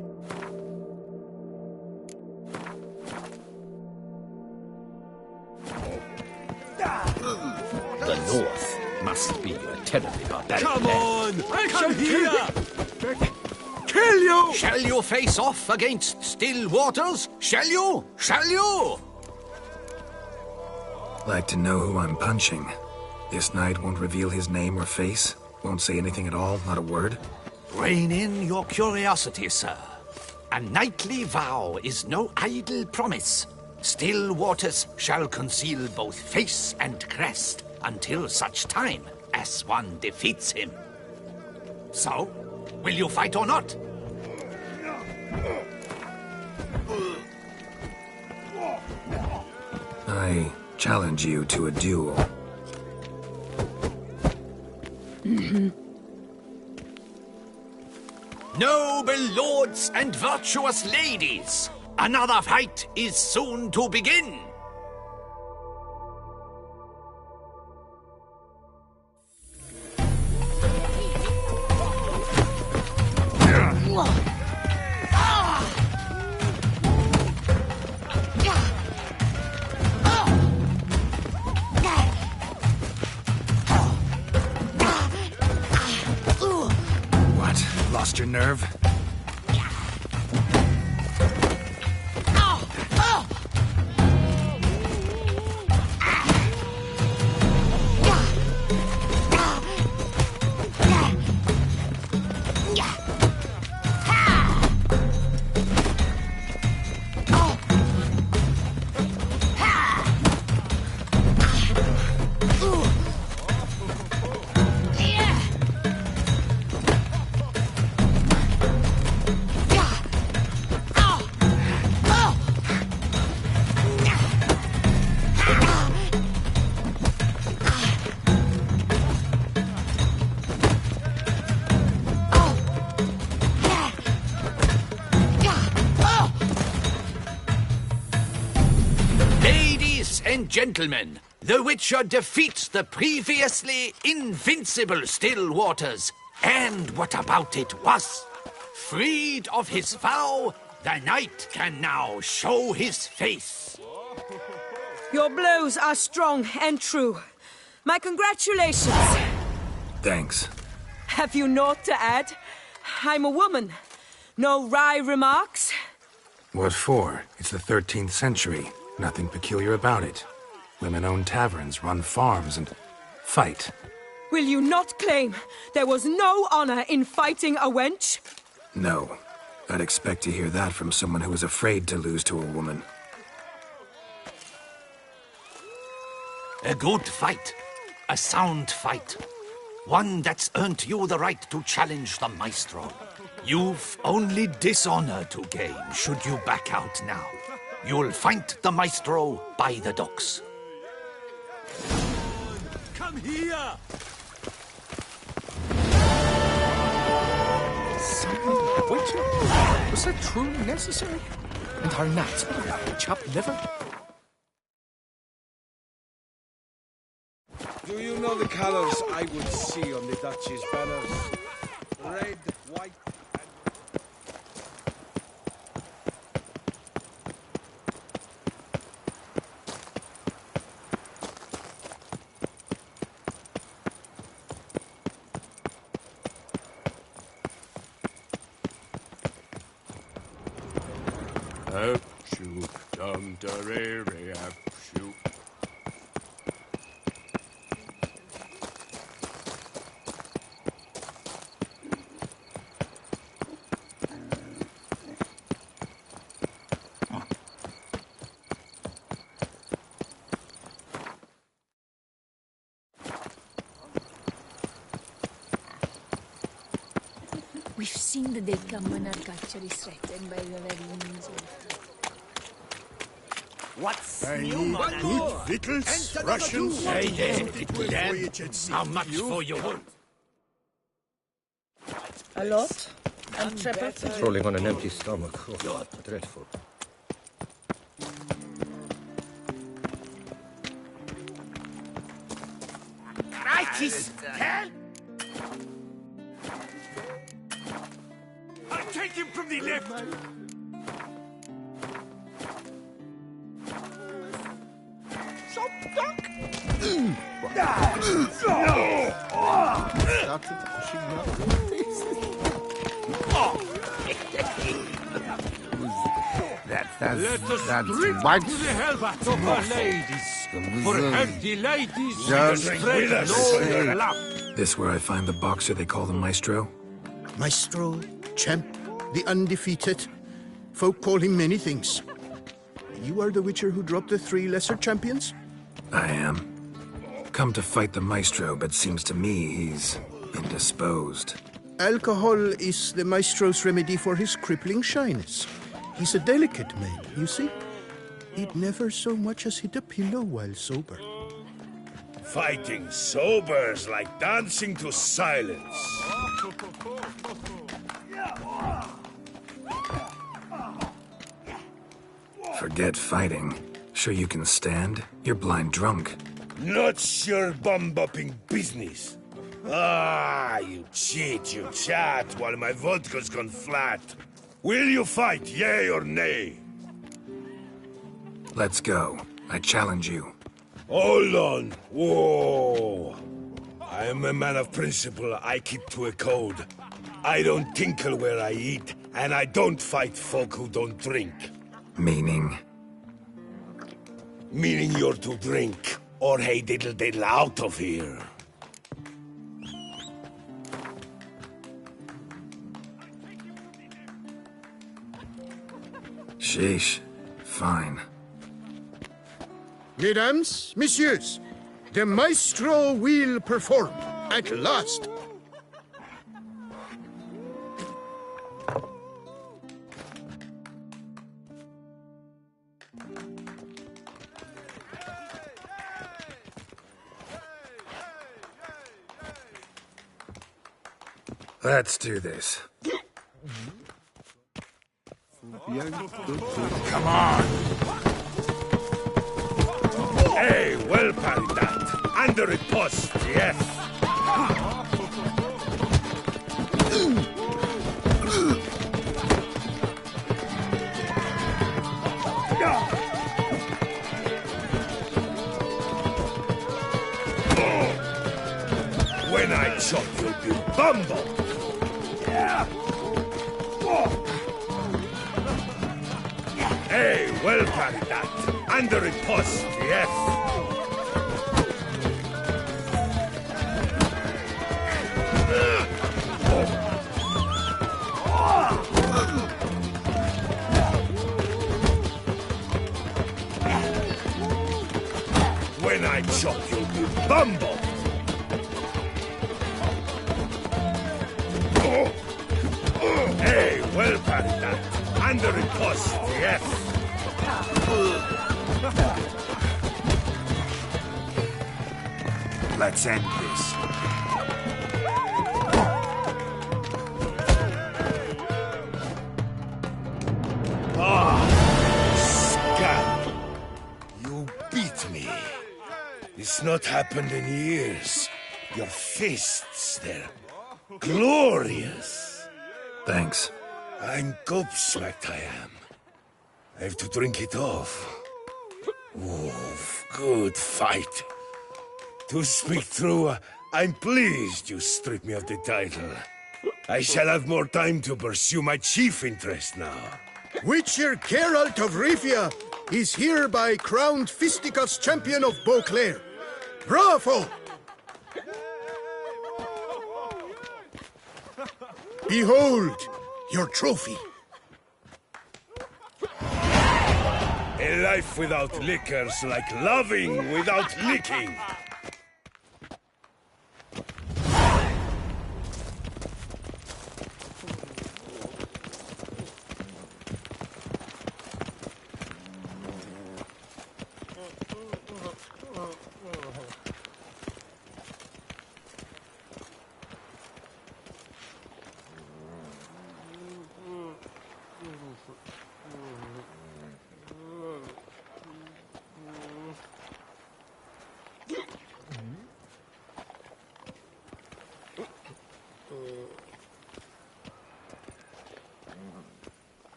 The North must be a terribly barbaric Come land. on! Come here! Kill you! Shall you face off against Still Waters? Shall you? Shall you? Like to know who I'm punching. This knight won't reveal his name or face? Won't say anything at all, not a word? Rein in your curiosity, sir. A knightly vow is no idle promise. Still Waters shall conceal both face and crest until such time as one defeats him. So, will you fight or not? I challenge you to a duel. Noble lords and virtuous ladies, another fight is soon to begin. Lost your nerve? And gentlemen, the Witcher defeats the previously invincible Still Waters. And what about it was? Freed of his vow, the knight can now show his face. Your blows are strong and true. My congratulations. Thanks. Have you naught to add? I'm a woman. No wry remarks? What for? It's the 13th century. Nothing peculiar about it. Women own taverns, run farms, and fight. Will you not claim there was no honor in fighting a wench? No. I'd expect to hear that from someone who was afraid to lose to a woman. A good fight. A sound fight. One that's earned you the right to challenge the Maestro. You've only dishonor to gain should you back out now. You'll find the maestro by the docks. Come here! Witcher? Was that truly necessary? And her nuts, chopped liver? Do you know the colors I would see on the Duchy's banners? Red, white, Apshoot, dum darere, apshoot. We've seen the day come when our culture is threatened by the very means of... What's I new, need Mother? good victuals, rations. How much for you? A lot? And triple? Strolling on an empty stomach. Oh, dreadful. Righties! Hell! I'll take him from the left! Let us drink white. to the health of our ladies. For healthy ladies, Just spread no luck. This where I find the boxer they call the Maestro? Maestro, champ, the undefeated. Folk call him many things. You are the Witcher who dropped the 3 lesser champions? I am. Come to fight the Maestro, but seems to me he's indisposed. Alcohol is the Maestro's remedy for his crippling shyness. He's a delicate man, you see. He'd never so much as hit a pillow while sober. fighting sober's like dancing to silence. Forget fighting. Sure you can stand? You're blind drunk. Not your bum-bopping business. Ah, you cheat, you chat, while my vodka's gone flat. Will you fight, yay or nay? Let's go. I challenge you. Hold on. Whoa. I am a man of principle. I keep to a code. I don't tinkle where I eat, and I don't fight folk who don't drink. Meaning? Meaning you're to drink, or hey diddle diddle out of here. Sheesh. Fine. Mesdames, messieurs, the maestro will perform at last. Let's do this. Come on! Hey, well parried that. Under a post, yes. When I chop, you'll be bumble. Hey, well parried that. Under a post, yes. When I chop, you'll be bumble. Hey, well parried that. Under a post, yes. Let's end this. Scab! You beat me. It's not happened in years. Your fists, they're glorious. Thanks. I'm gobsmacked, I am. I have to drink it off. Oh, good fight. To speak true, I'm pleased you stripped me of the title. I shall have more time to pursue my chief interest now. Witcher Geralt of Rivia is hereby crowned Fisticuffs champion of Beauclair. Bravo! Behold your trophy. A life without liquor's like loving without licking.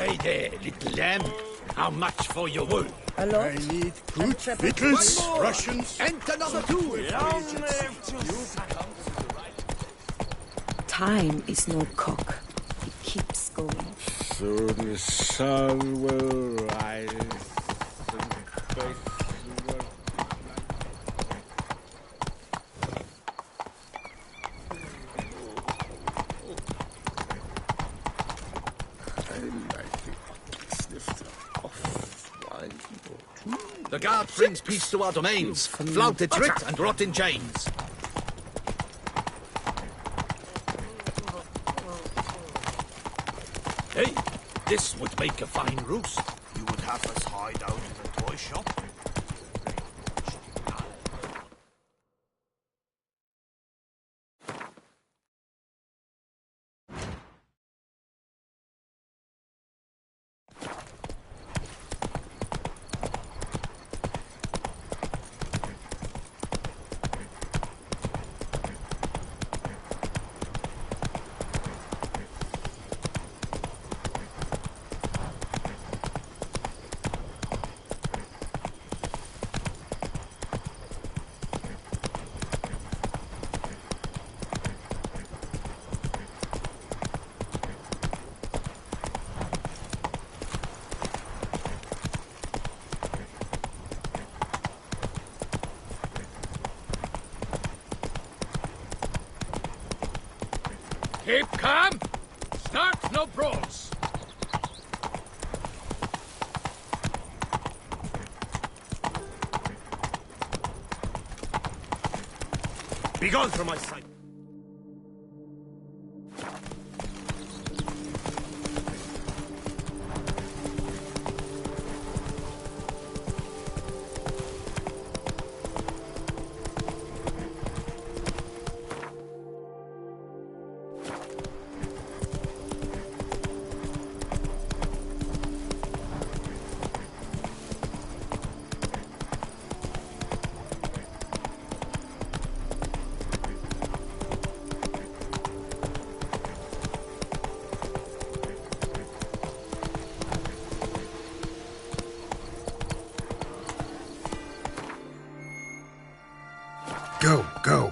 Hey there, little lamb. How much for your wool? I need good victuals, Russians, and another two. Time is no cock. It keeps going. So the sun will rise. The guard brings peace to our domains. Flout its writ and rot in chains. Hey, this would make a fine roost. You would have us hide out in a toy shop? Keep calm. Start no brawls. Begone from my sight. Go, go.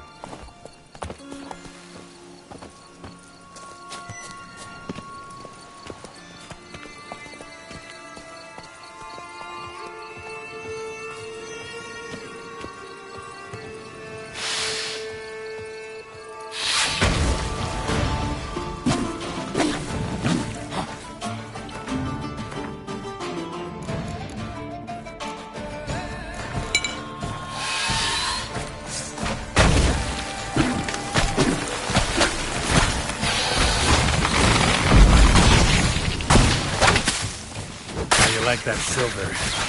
Like that silver.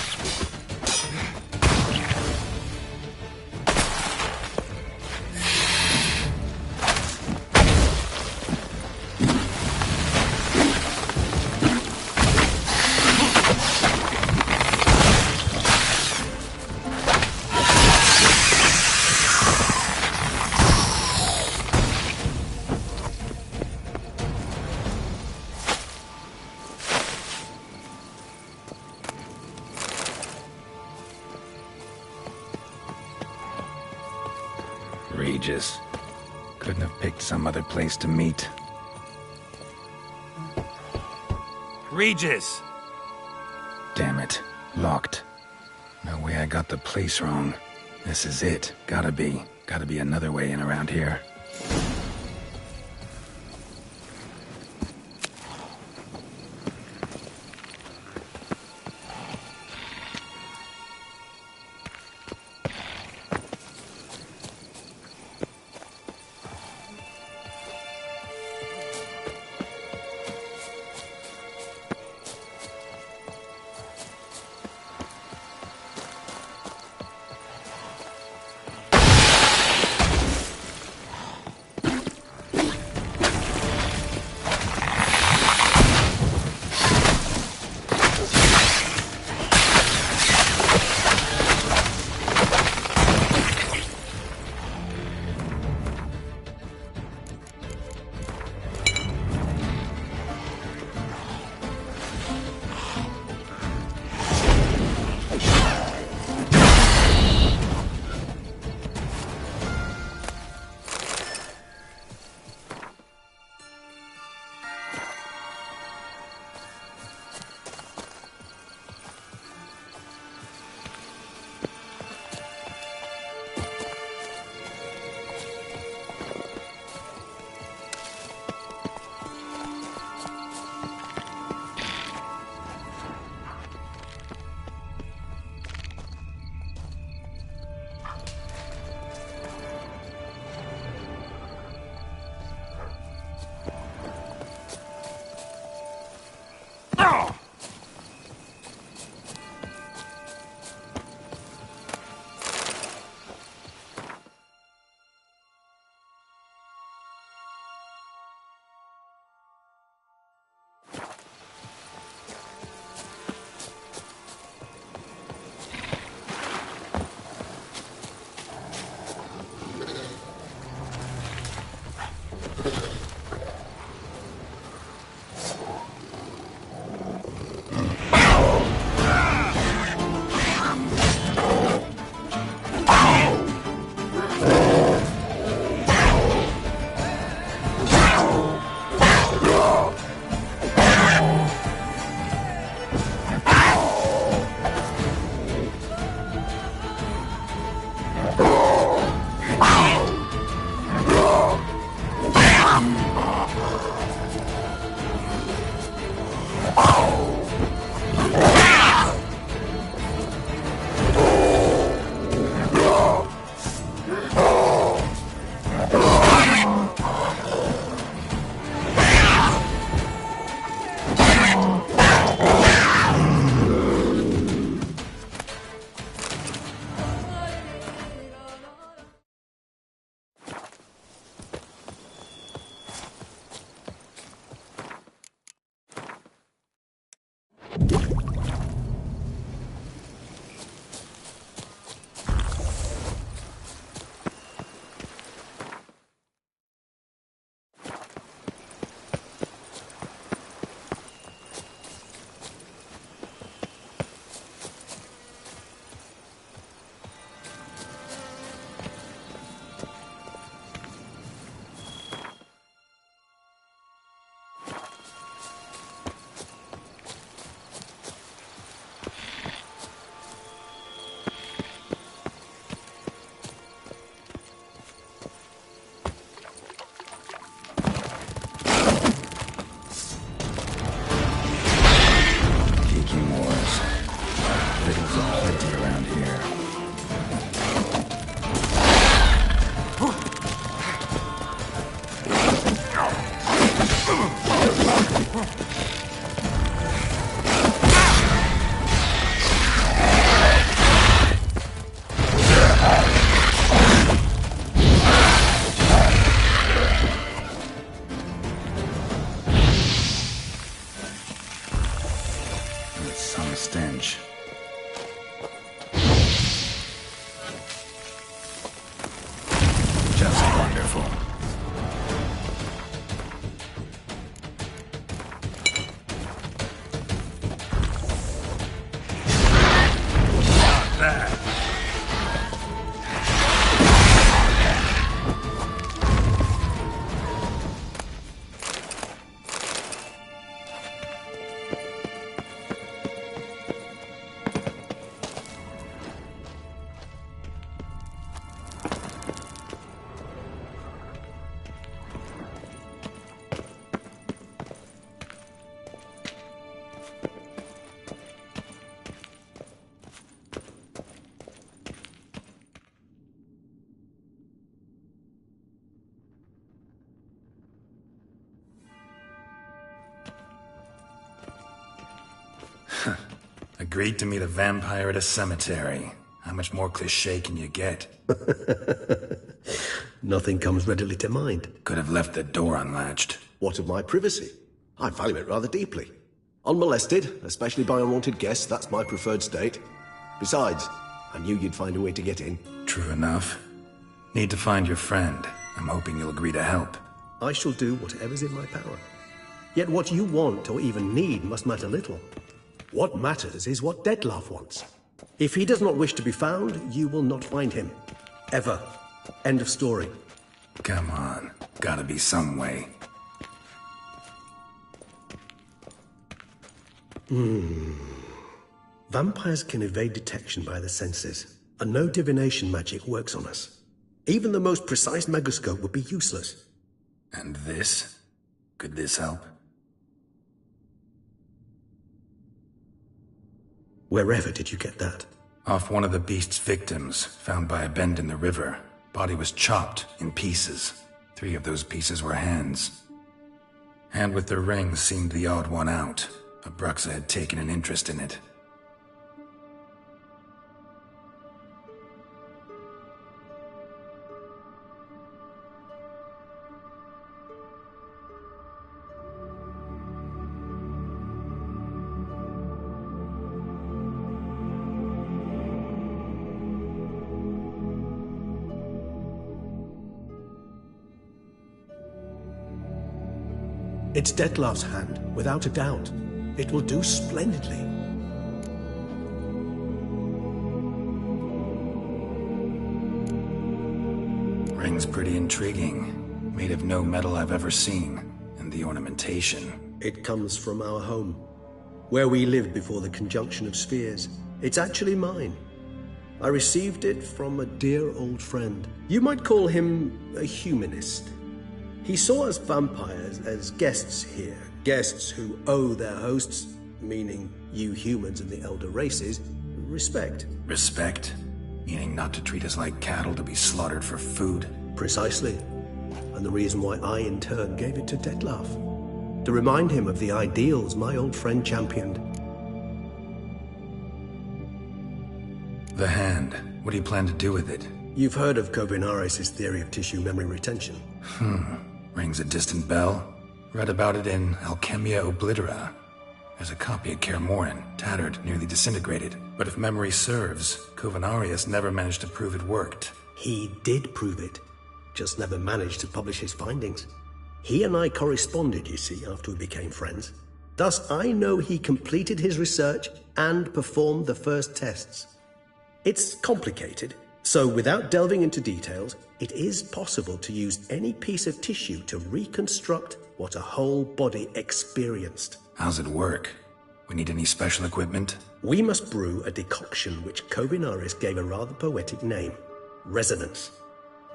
Regis. Couldn't have picked some other place to meet. Regis! Damn it. Locked. No way I got the place wrong. This is it. Gotta be. Gotta be another way in around here. Some stench. Just wonderful. Not bad. Agreed to meet a vampire at a cemetery. How much more cliché can you get? Nothing comes readily to mind. Could have left the door unlatched. What of my privacy? I value it rather deeply. Unmolested, especially by unwanted guests, that's my preferred state. Besides, I knew you'd find a way to get in. True enough. Need to find your friend. I'm hoping you'll agree to help. I shall do whatever's in my power. Yet what you want or even need must matter little. What matters is what Dettlaff wants. If he does not wish to be found, you will not find him. Ever. End of story. Come on. Gotta be some way. Vampires can evade detection by the senses, and no divination magic works on us. Even the most precise megoscope would be useless. And this? Could this help? Wherever did you get that? Off one of the beast's victims, found by a bend in the river. Body was chopped in pieces. 3 of those pieces were hands. Hand with the ring seemed the odd one out. Abruxa had taken an interest in it. It's Dettlaff's hand, without a doubt. It will do splendidly. Ring's pretty intriguing. Made of no metal I've ever seen. And the ornamentation. It comes from our home, where we lived before the conjunction of spheres. It's actually mine. I received it from a dear old friend. You might call him a humanist. He saw us vampires as guests here, guests who owe their hosts, meaning you humans and the elder races, respect. Respect? Meaning not to treat us like cattle to be slaughtered for food? Precisely. And the reason why I, in turn, gave it to Dettlaff. To remind him of the ideals my old friend championed. The hand. What do you plan to do with it? You've heard of Kovinaris' theory of tissue memory retention. Rings a distant bell. Read about it in Alchemia Oblitera. There's a copy at Kaer Morhen, tattered, nearly disintegrated. But if memory serves, Kovinaris never managed to prove it worked. He did prove it, just never managed to publish his findings. He and I corresponded, you see, after we became friends. Thus, I know he completed his research and performed the first tests. It's complicated, so without delving into details, it is possible to use any piece of tissue to reconstruct what a whole body experienced. How's it work? We need any special equipment? We must brew a decoction which Kovinaris gave a rather poetic name, resonance.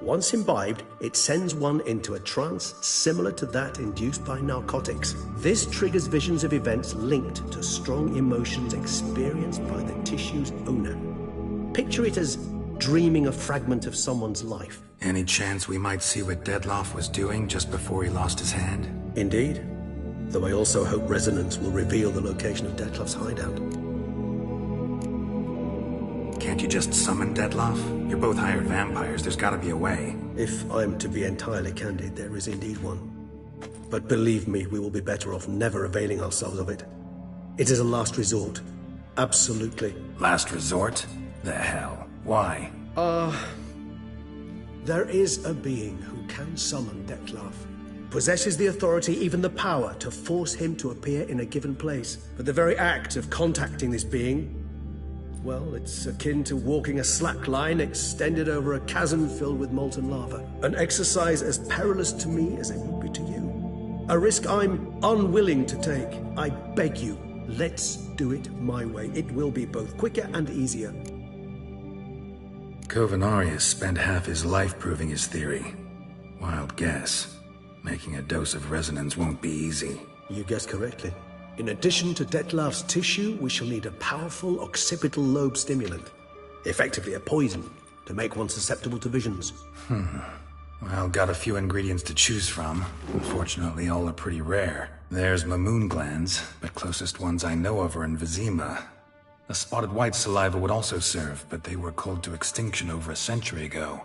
Once imbibed, it sends one into a trance similar to that induced by narcotics. This triggers visions of events linked to strong emotions experienced by the tissue's owner. Picture it as dreaming a fragment of someone's life. Any chance we might see what Dettlaff was doing just before he lost his hand? Indeed. Though I also hope resonance will reveal the location of Dettlaff's hideout. Can't you just summon Dettlaff? You're both hired vampires. There's gotta be a way. If I'm to be entirely candid, there is indeed one. But believe me, we will be better off never availing ourselves of it. It is a last resort. Absolutely. Last resort? The hell? Why? There is a being who can summon Dettlaff. Possesses the authority, even the power, to force him to appear in a given place. But the very act of contacting this being, well, it's akin to walking a slack line extended over a chasm filled with molten lava. An exercise as perilous to me as it would be to you. A risk I'm unwilling to take. I beg you, let's do it my way. It will be both quicker and easier. Covenarius spent half his life proving his theory. Wild guess. Making a dose of resonance won't be easy. You guessed correctly. In addition to Dettlaff's tissue, we shall need a powerful occipital lobe stimulant. Effectively a poison, to make one susceptible to visions. Well, got a few ingredients to choose from. Unfortunately, all are pretty rare. There's Mamoon glands, but closest ones I know of are in Vizima. A spotted white saliva would also serve, but they were cold to extinction over a century ago.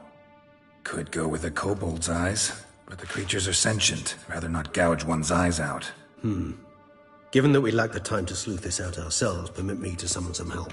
Could go with a kobold's eyes, but the creatures are sentient. Rather not gouge one's eyes out. Given that we lack the time to sleuth this out ourselves, permit me to summon some help.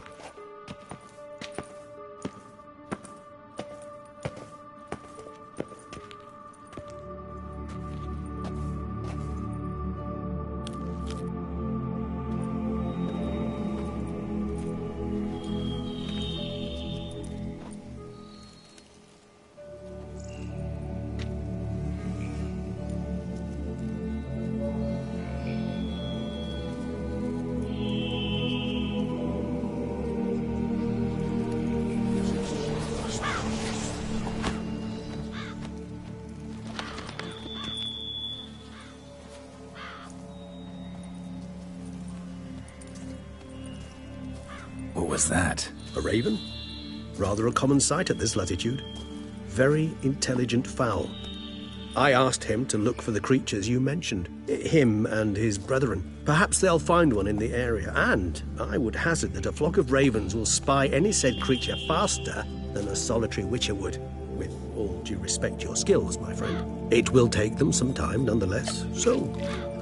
What was that? A raven? Rather a common sight at this latitude. Very intelligent fowl. I asked him to look for the creatures you mentioned. Him and his brethren. Perhaps they'll find one in the area, and I would hazard that a flock of ravens will spy any said creature faster than a solitary witcher would. With all due respect to your skills, my friend. It will take them some time, nonetheless, so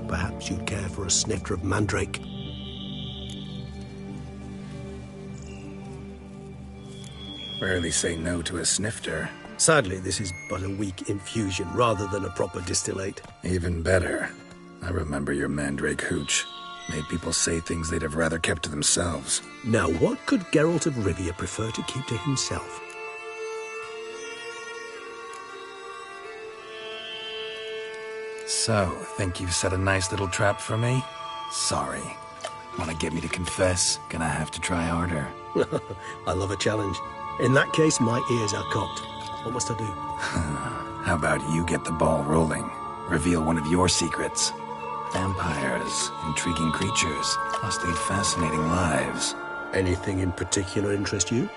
perhaps you'd care for a snifter of mandrake. Rarely say no to a snifter. Sadly, this is but a weak infusion rather than a proper distillate. Even better. I remember your mandrake hooch. Made people say things they'd have rather kept to themselves. Now, what could Geralt of Rivia prefer to keep to himself? So, think you've set a nice little trap for me? Sorry. Want to get me to confess? Gonna have to try harder. I love a challenge. In that case, my ears are cocked. What must I do? How about you get the ball rolling? Reveal one of your secrets. Vampires, intriguing creatures, must lead fascinating lives. Anything in particular interest you?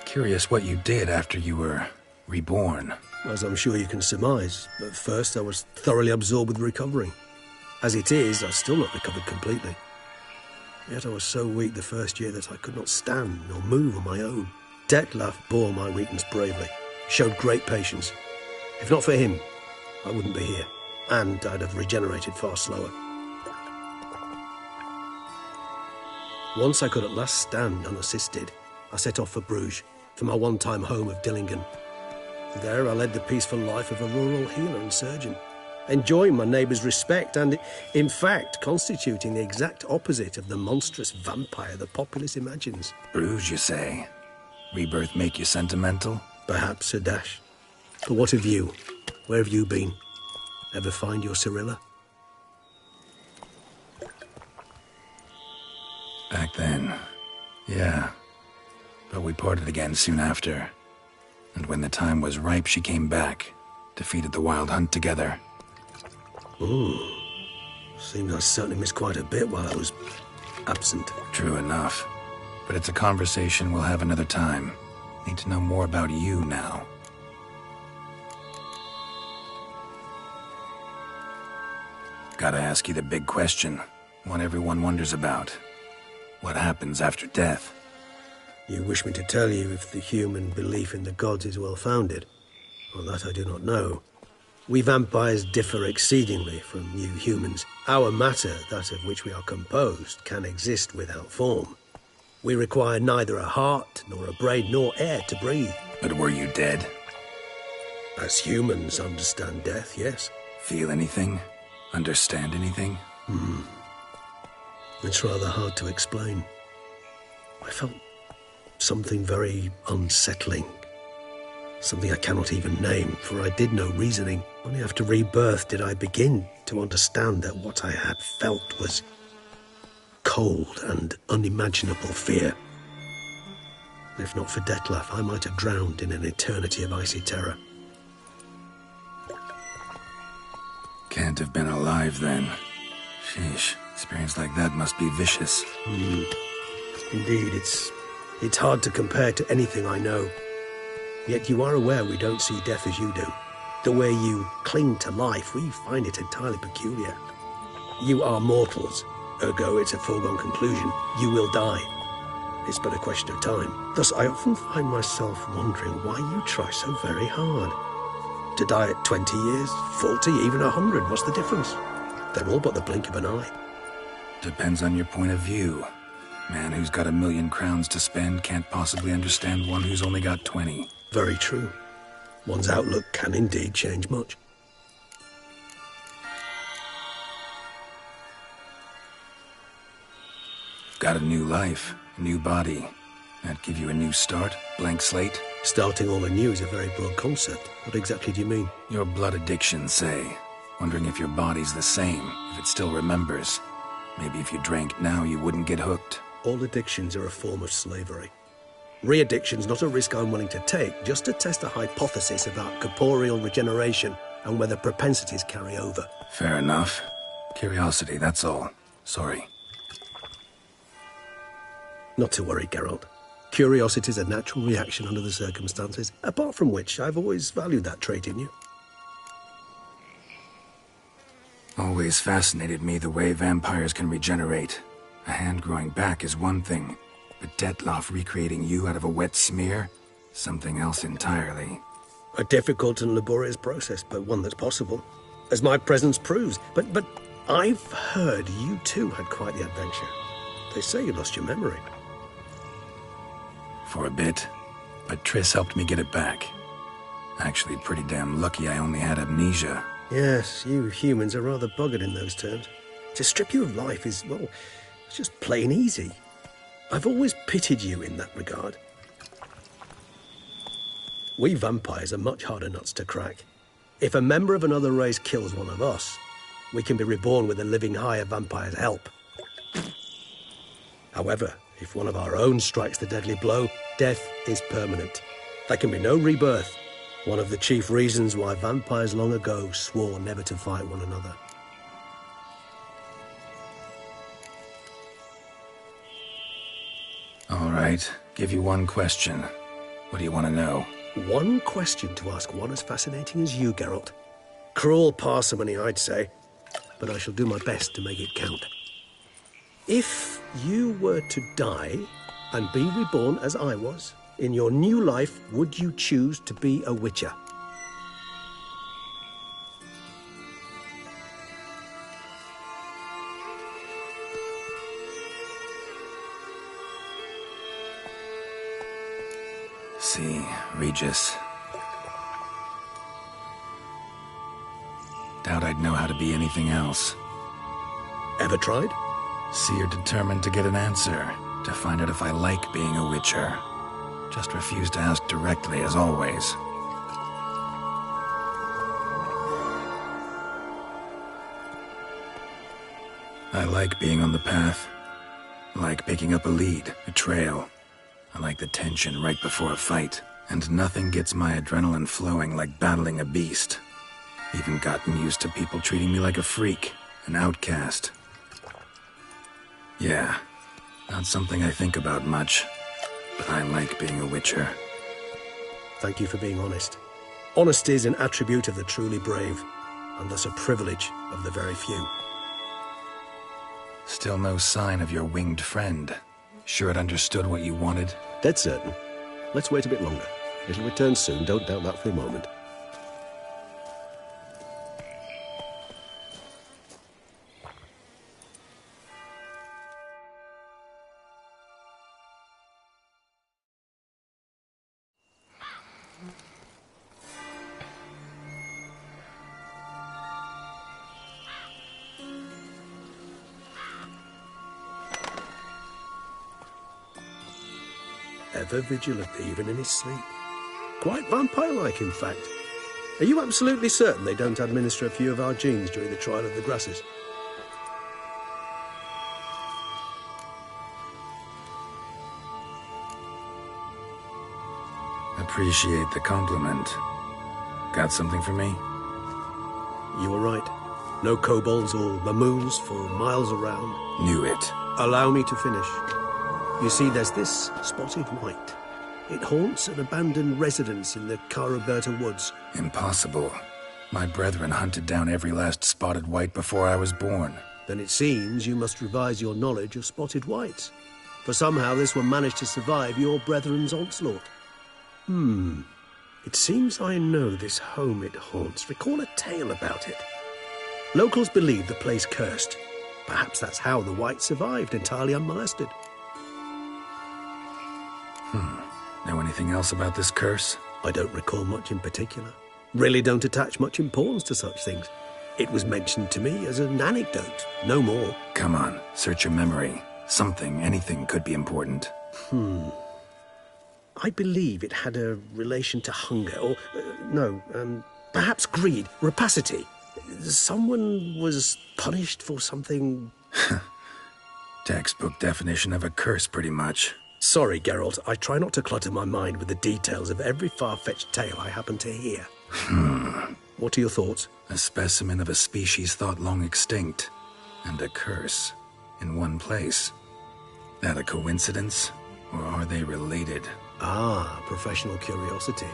Curious what you did after you were reborn. As I'm sure you can surmise, at first I was thoroughly absorbed with recovering. As it is, I've still not recovered completely. Yet I was so weak the first year that I could not stand nor move on my own. Dettlaff bore my weakness bravely, showed great patience. If not for him, I wouldn't be here, and I'd have regenerated far slower. Once I could at last stand unassisted, I set off for Bruges, for my one-time home of Dillingen. There I led the peaceful life of a rural healer and surgeon, enjoying my neighbours' respect and, in fact, constituting the exact opposite of the monstrous vampire the populace imagines. Bruges, you say? Rebirth make you sentimental? Perhaps a dash. But what of you? Where have you been? Ever find your Cirilla? Back then, yeah. But we parted again soon after. And when the time was ripe, she came back. Defeated the Wild Hunt together. Ooh. Seems I certainly missed quite a bit while I was absent. True enough. But it's a conversation we'll have another time. Need to know more about you now. Gotta ask you the big question. One everyone wonders about. What happens after death? You wish me to tell you if the human belief in the gods is well-founded? Well, that I do not know. We vampires differ exceedingly from you humans. Our matter, that of which we are composed, can exist without form. We require neither a heart, nor a brain, nor air to breathe. But were you dead? As humans understand death, yes. Feel anything? Understand anything? It's rather hard to explain. I felt something very unsettling. Something I cannot even name, for I did no reasoning. Only after rebirth did I begin to understand that what I had felt was cold and unimaginable fear. If not for Dettlaff, I might have drowned in an eternity of icy terror. Can't have been alive then. Sheesh, experience like that must be vicious. Indeed, it's hard to compare to anything I know. Yet you are aware we don't see death as you do. The way you cling to life, we find it entirely peculiar. You are mortals, ergo it's a foregone conclusion. You will die. It's but a question of time. Thus, I often find myself wondering why you try so very hard. To die at 20 years, 40, even 100, what's the difference? They're all but the blink of an eye. Depends on your point of view. Man who's got 1,000,000 crowns to spend can't possibly understand one who's only got 20. Very true. One's outlook can indeed change much. Got a new life, a new body. That give you a new start? Blank slate? Starting all anew is a very broad concept. What exactly do you mean? Your blood addiction, say. Wondering if your body's the same, if it still remembers. Maybe if you drank now, you wouldn't get hooked. All addictions are a form of slavery. Re-addiction's not a risk I'm willing to take, just to test a hypothesis about corporeal regeneration and whether propensities carry over. Fair enough. Curiosity, that's all. Sorry. Not to worry, Geralt. Curiosity is a natural reaction under the circumstances, apart from which I've always valued that trait in you. Always fascinated me the way vampires can regenerate. A hand growing back is one thing, but Dettlaff recreating you out of a wet smear? Something else entirely. A difficult and laborious process, but one that's possible, as my presence proves. But I've heard you too had quite the adventure. They say you lost your memory. For a bit, but Triss helped me get it back. Actually, pretty damn lucky I only had amnesia. Yes, you humans are rather buggered in those terms. To strip you of life is, well, it's just plain easy. I've always pitied you in that regard. We vampires are much harder nuts to crack. If a member of another race kills one of us, we can be reborn with a living higher vampire's help. However, if one of our own strikes the deadly blow, death is permanent. There can be no rebirth. One of the chief reasons why vampires long ago swore never to fight one another. All right, give you one question. What do you want to know? One question to ask one as fascinating as you, Geralt. Cruel parsimony, I'd say, but I shall do my best to make it count. If you were to die and be reborn as I was, in your new life, would you choose to be a Witcher? See, Regis. Doubt I'd know how to be anything else. Ever tried? See, you're determined to get an answer, to find out if I like being a Witcher. Just refuse to ask directly, as always. I like being on the path. I like picking up a lead, a trail. I like the tension right before a fight. And nothing gets my adrenaline flowing like battling a beast. Even gotten used to people treating me like a freak, an outcast. Yeah, not something I think about much. But I like being a Witcher. Thank you for being honest. Honesty is an attribute of the truly brave, and thus a privilege of the very few. Still no sign of your winged friend. Sure it understood what you wanted? Dead certain. Let's wait a bit longer. It'll return soon, don't doubt that for a moment. Ever vigilant, even in his sleep. Quite vampire-like, in fact. Are you absolutely certain they don't administer a few of our genes during the trial of the grasses? Appreciate the compliment. Got something for me? You were right. No kobolds or mamoons for miles around. Knew it. Allow me to finish. You see, there's this spotted white. It haunts an abandoned residence in the Caraberta woods. Impossible. My brethren hunted down every last spotted white before I was born. Then it seems you must revise your knowledge of spotted whites. For somehow this one managed to survive your brethren's onslaught. It seems I know this home it haunts. Recall a tale about it. Locals believe the place cursed. Perhaps that's how the whites survived, entirely unmolested. Know anything else about this curse? I don't recall much in particular. Really don't attach much importance to such things. It was mentioned to me as an anecdote, no more. Come on, search your memory. Something, anything could be important. I believe it had a relation to hunger, or, perhaps greed, rapacity. Someone was punished for something... Textbook definition of a curse, pretty much. Sorry, Geralt. I try not to clutter my mind with the details of every far-fetched tale I happen to hear. What are your thoughts? A specimen of a species thought long extinct, and a curse in one place. That a coincidence, or are they related? Ah, professional curiosity.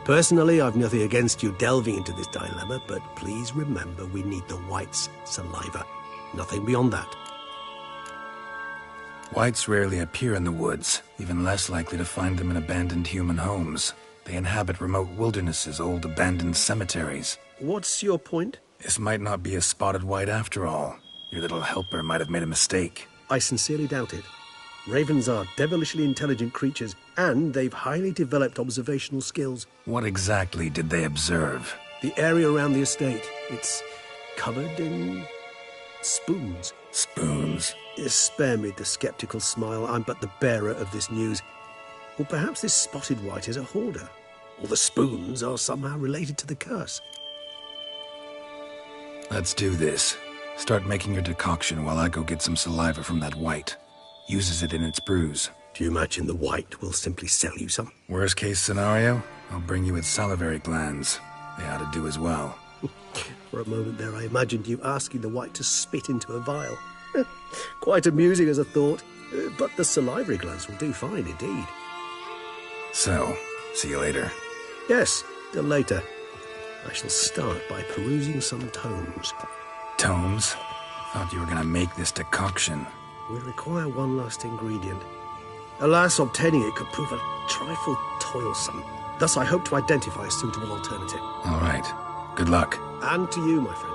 Personally, I've nothing against you delving into this dilemma, but please remember we need the whites' saliva. Nothing beyond that. Whites rarely appear in the woods, even less likely to find them in abandoned human homes. They inhabit remote wildernesses, old abandoned cemeteries. What's your point? This might not be a spotted white after all. Your little helper might have made a mistake. I sincerely doubt it. Ravens are devilishly intelligent creatures, and they've highly developed observational skills. What exactly did they observe? The area around the estate. It's covered in... spoons. Spoons? Spare me the skeptical smile. I'm but the bearer of this news. Or perhaps this spotted white is a hoarder. Or the spoons are somehow related to the curse. Let's do this. Start making your decoction while I go get some saliva from that white. Uses it in its brews. Do you imagine the white will simply sell you some? Worst case scenario, I'll bring you its salivary glands. They ought to do as well. For a moment there, I imagined you asking the white to spit into a vial. Quite amusing as a thought, but the salivary glands will do fine indeed. So, see you later. Yes, till later. I shall start by perusing some tomes. Tomes? Thought you were gonna make this decoction. We require one last ingredient. Alas, obtaining it could prove a trifle toilsome. Thus, I hope to identify a suitable alternative. All right. Good luck. And to you, my friend.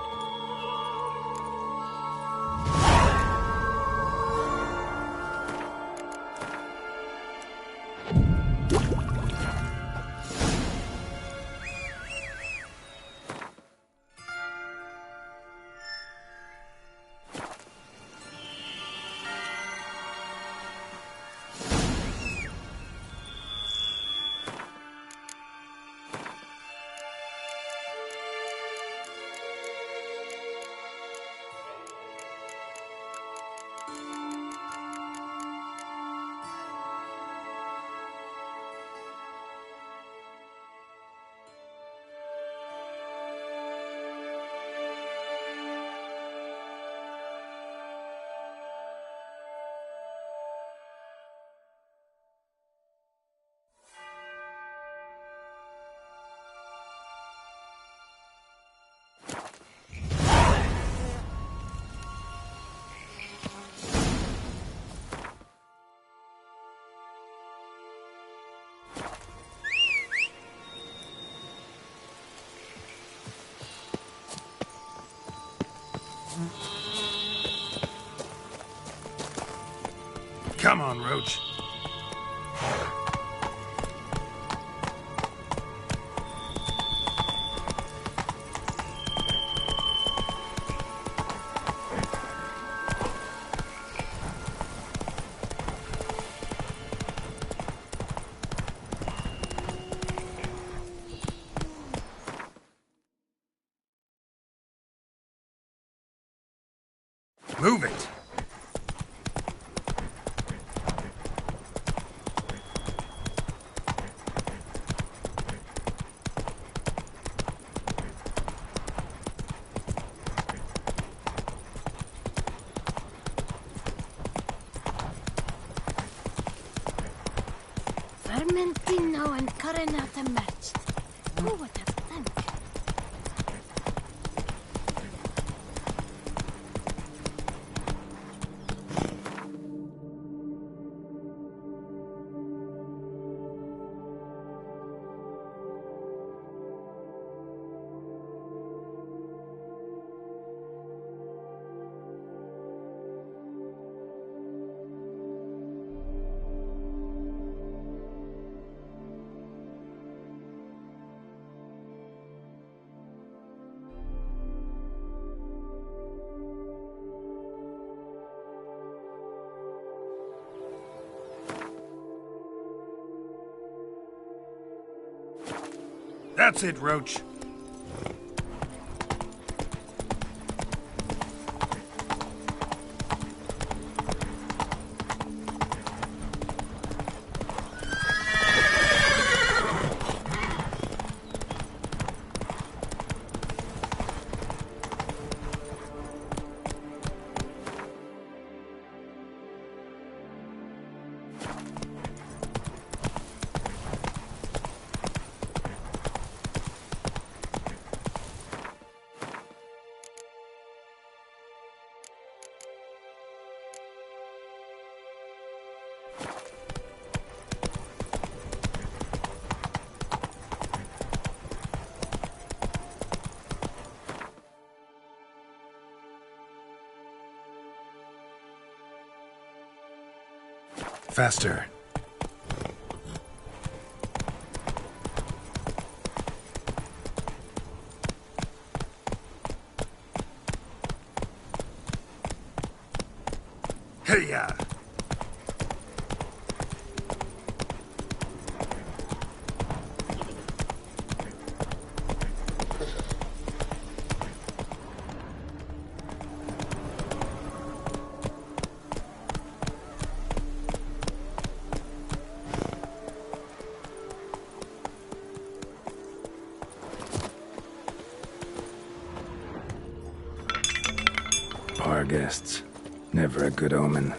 Come on, Roach. Move it! Vermentino and Carinata matched. Who would have thunk? That's it, Roach. Faster. Hey-ya! Our guests. Never a good omen.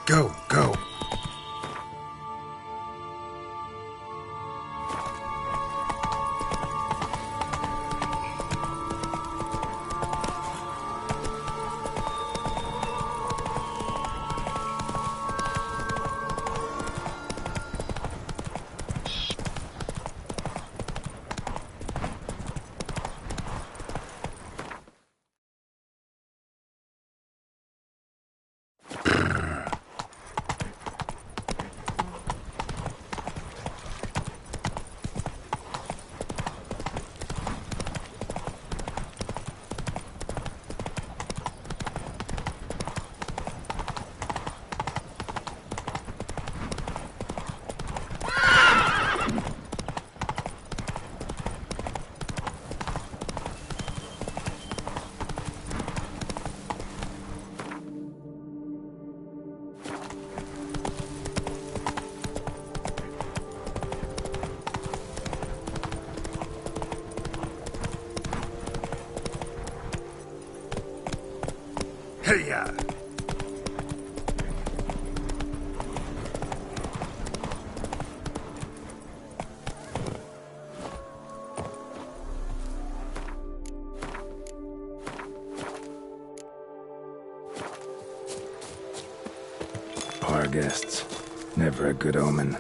Go, go. Hey-ya! Our guests. Never a good omen.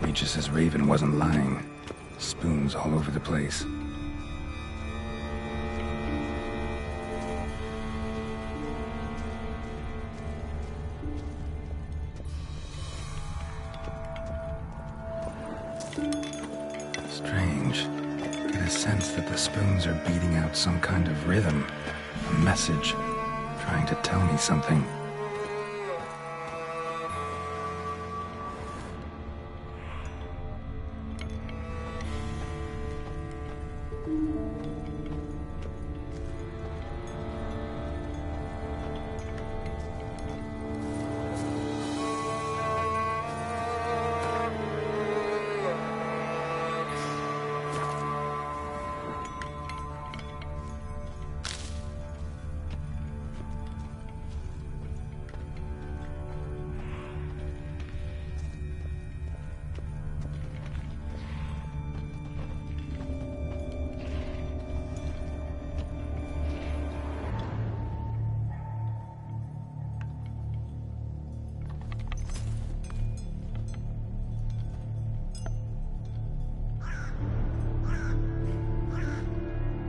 Regis' raven wasn't lying. Spoons all over the place. Strange. Get a sense that the spoons are beating out some kind of rhythm. A message. Trying to tell me something.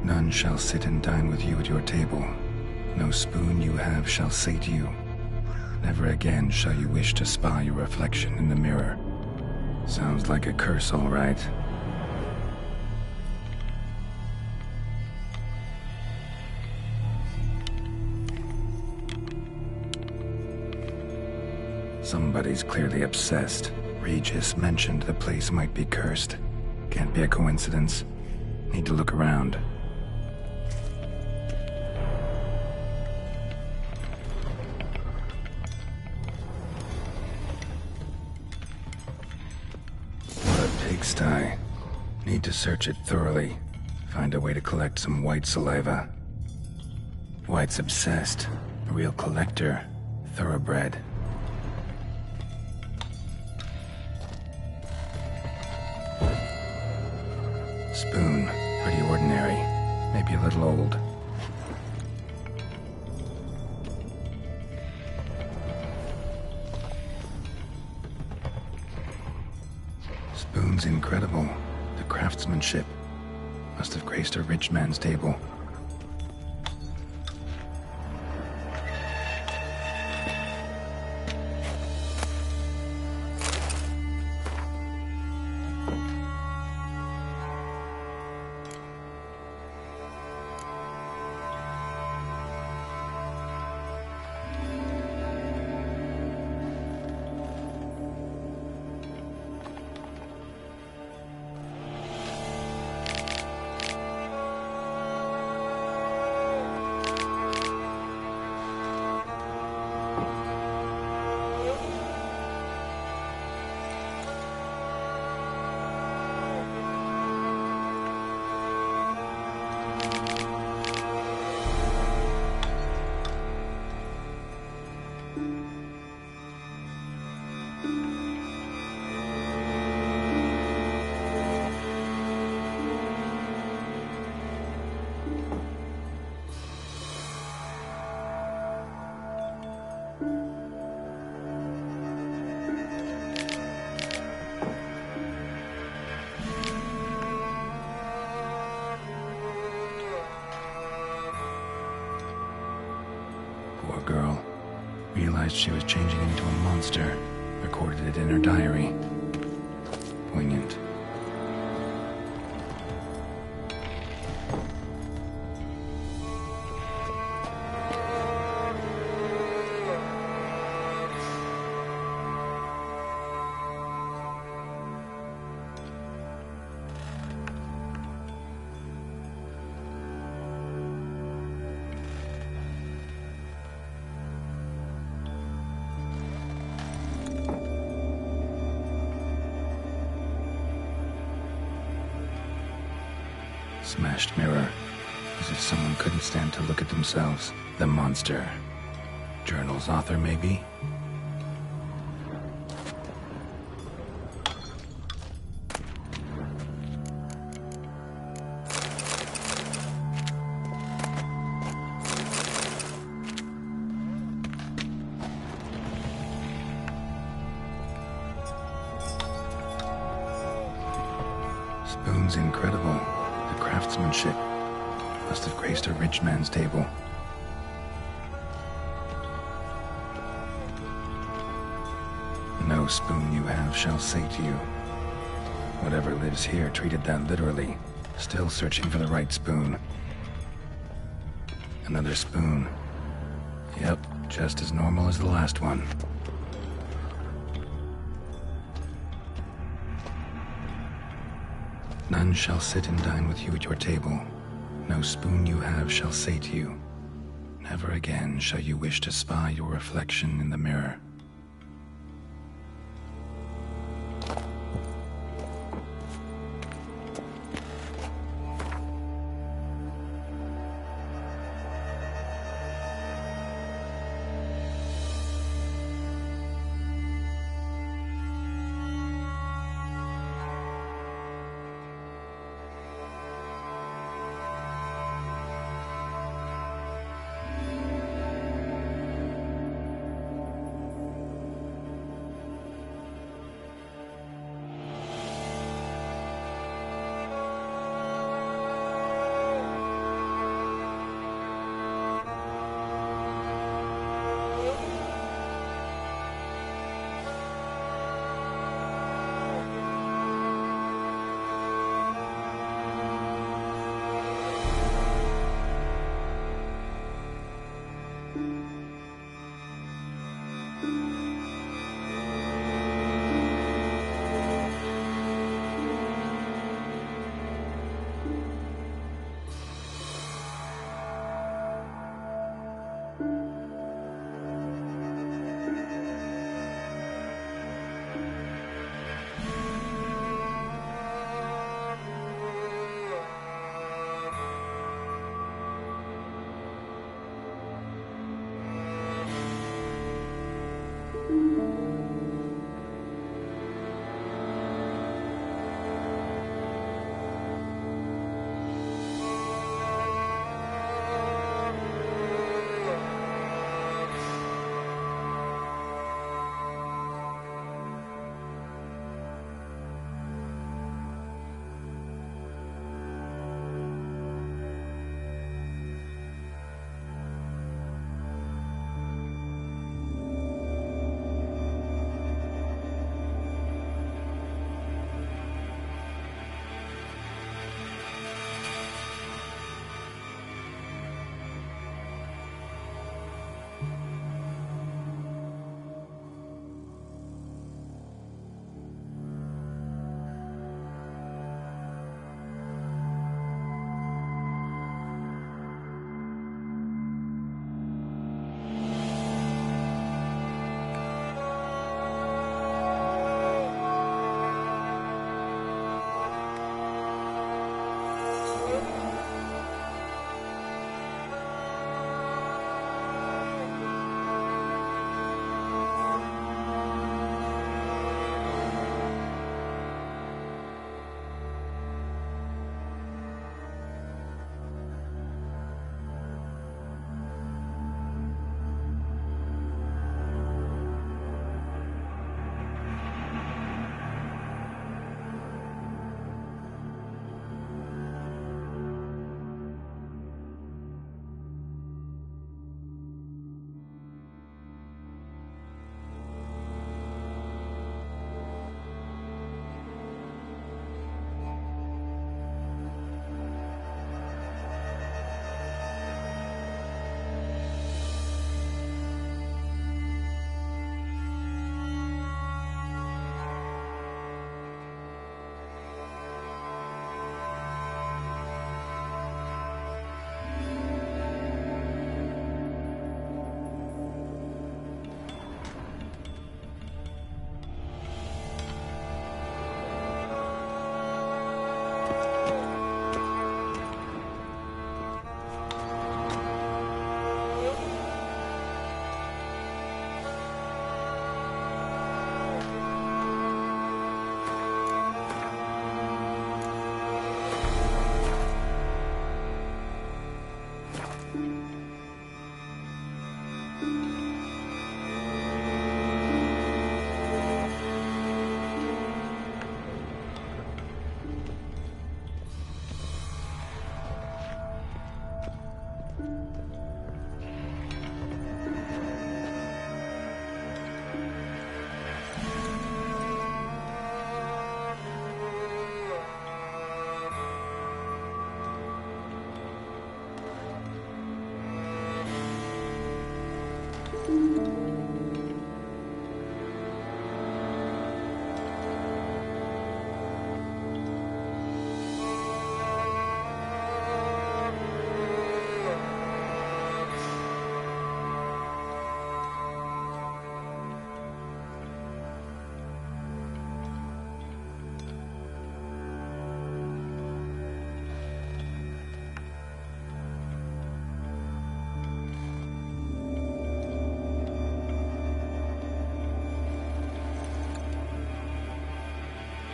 None shall sit and dine with you at your table. No spoon you have shall sate you. Never again shall you wish to spy your reflection in the mirror. Sounds like a curse, all right. Somebody's clearly obsessed. Regis mentioned the place might be cursed. Can't be a coincidence. Need to look around. What a pigsty. Need to search it thoroughly. Find a way to collect some white saliva. White's obsessed. A real collector. Thoroughbred. Spoon. Pretty ordinary. Maybe a little old. Spoon's incredible. The craftsmanship. Must have graced a rich man's table. Poor girl. Realized she was changing into a monster. Recorded it in her diary. Poignant. Smashed mirror. As if someone couldn't stand to look at themselves. The monster. Journal's author, maybe? Spoon's incredible. Craftsmanship. Must have graced a rich man's table. No spoon you have shall sate you. Whatever lives here treated that literally. Still searching for the right spoon. Another spoon. Yep, just as normal as the last one. None shall sit and dine with you at your table. No spoon you have shall sate you. Never again shall you wish to spy your reflection in the mirror.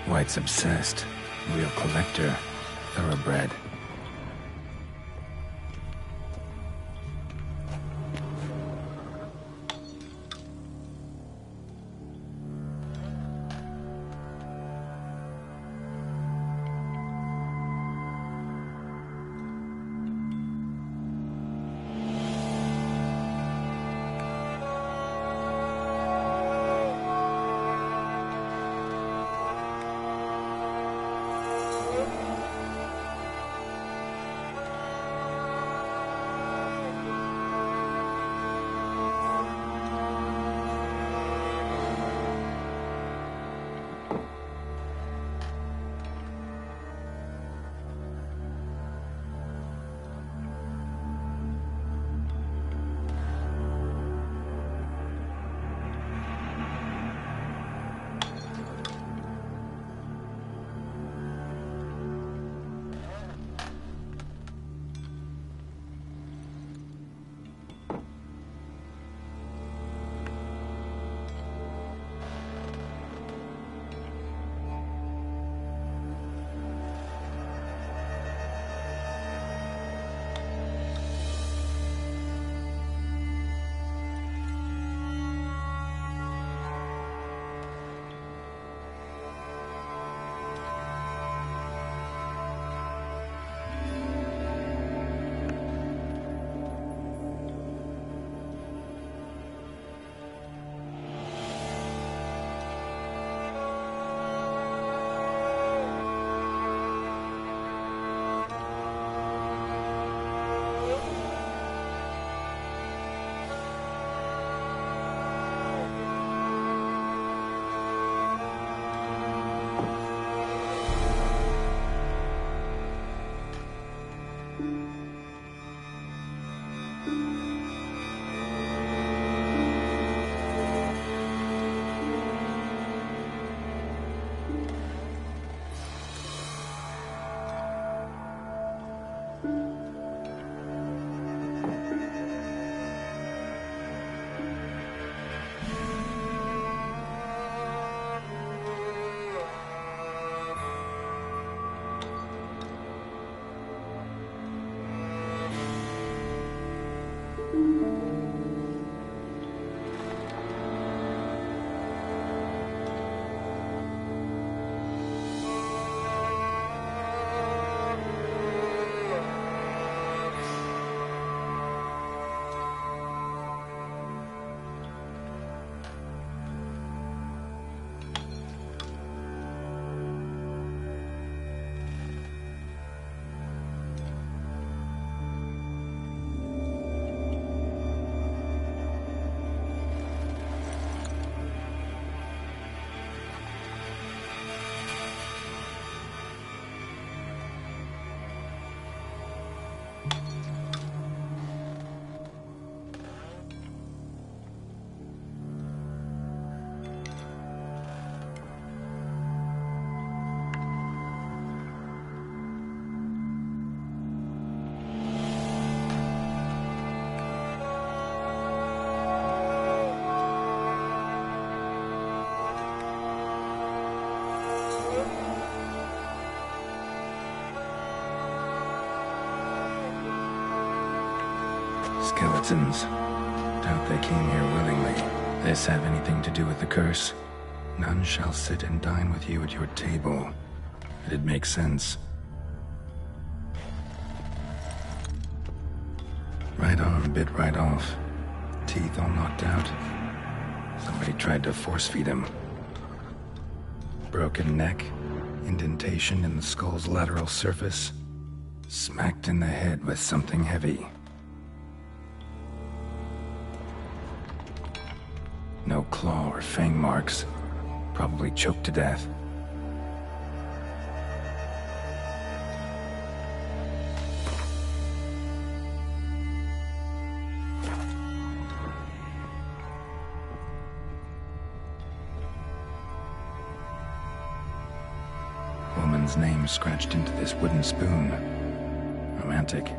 White's obsessed. Real collector. Thoroughbred. Skeletons. Doubt they came here willingly. This have anything to do with the curse? None shall sit and dine with you at your table. It'd make sense. Right arm bit right off. Teeth all knocked out. Somebody tried to force feed him. Broken neck. Indentation in the skull's lateral surface. Smacked in the head with something heavy. No claw or fang marks. Probably choked to death. Woman's name scratched into this wooden spoon. Romantic.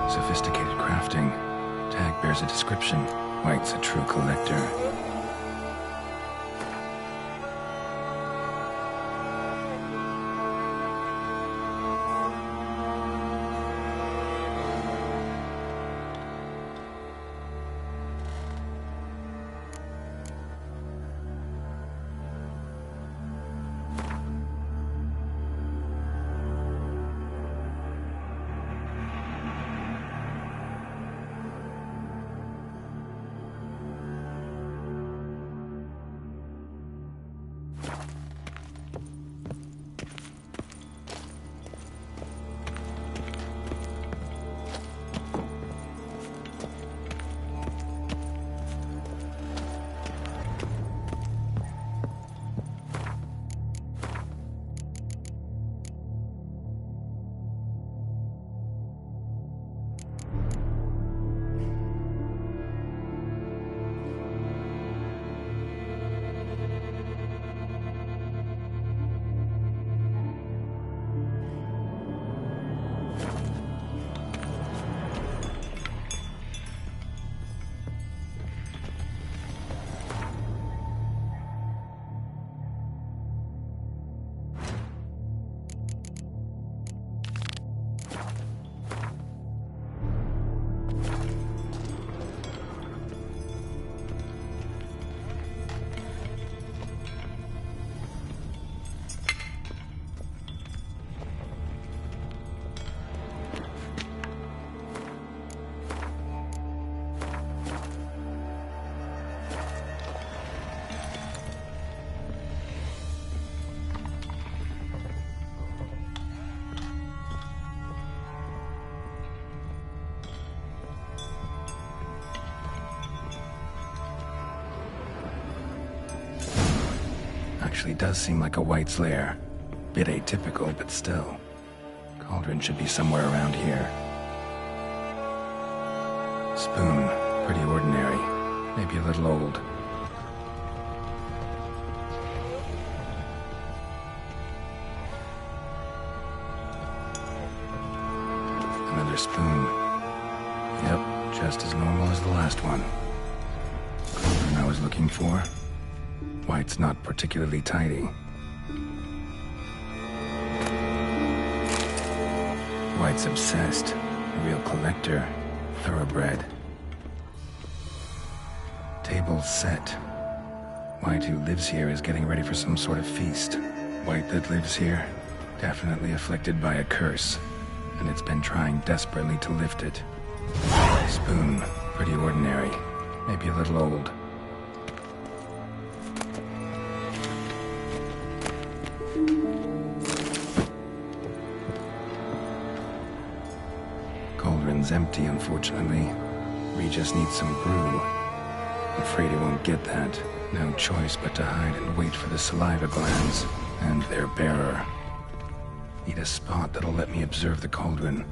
Sophisticated crafting. Tag bears a description. White's a true collector. Actually does seem like a White's lair. Bit atypical, but still. Cauldron should be somewhere around here. Spoon, pretty ordinary. Maybe a little old. Another spoon. Yep, just as normal as the last one. Cauldron I was looking for. White's not particularly tidy. White's obsessed. A real collector. Thoroughbred. Table set. White, who lives here, is getting ready for some sort of feast. White that lives here, definitely afflicted by a curse, and it's been trying desperately to lift it. Spoon, pretty ordinary, maybe a little old. Cauldron's empty, unfortunately. Regis needs some brew. Afraid he won't get that. No choice but to hide and wait for the saliva glands and their bearer. Need a spot that'll let me observe the cauldron.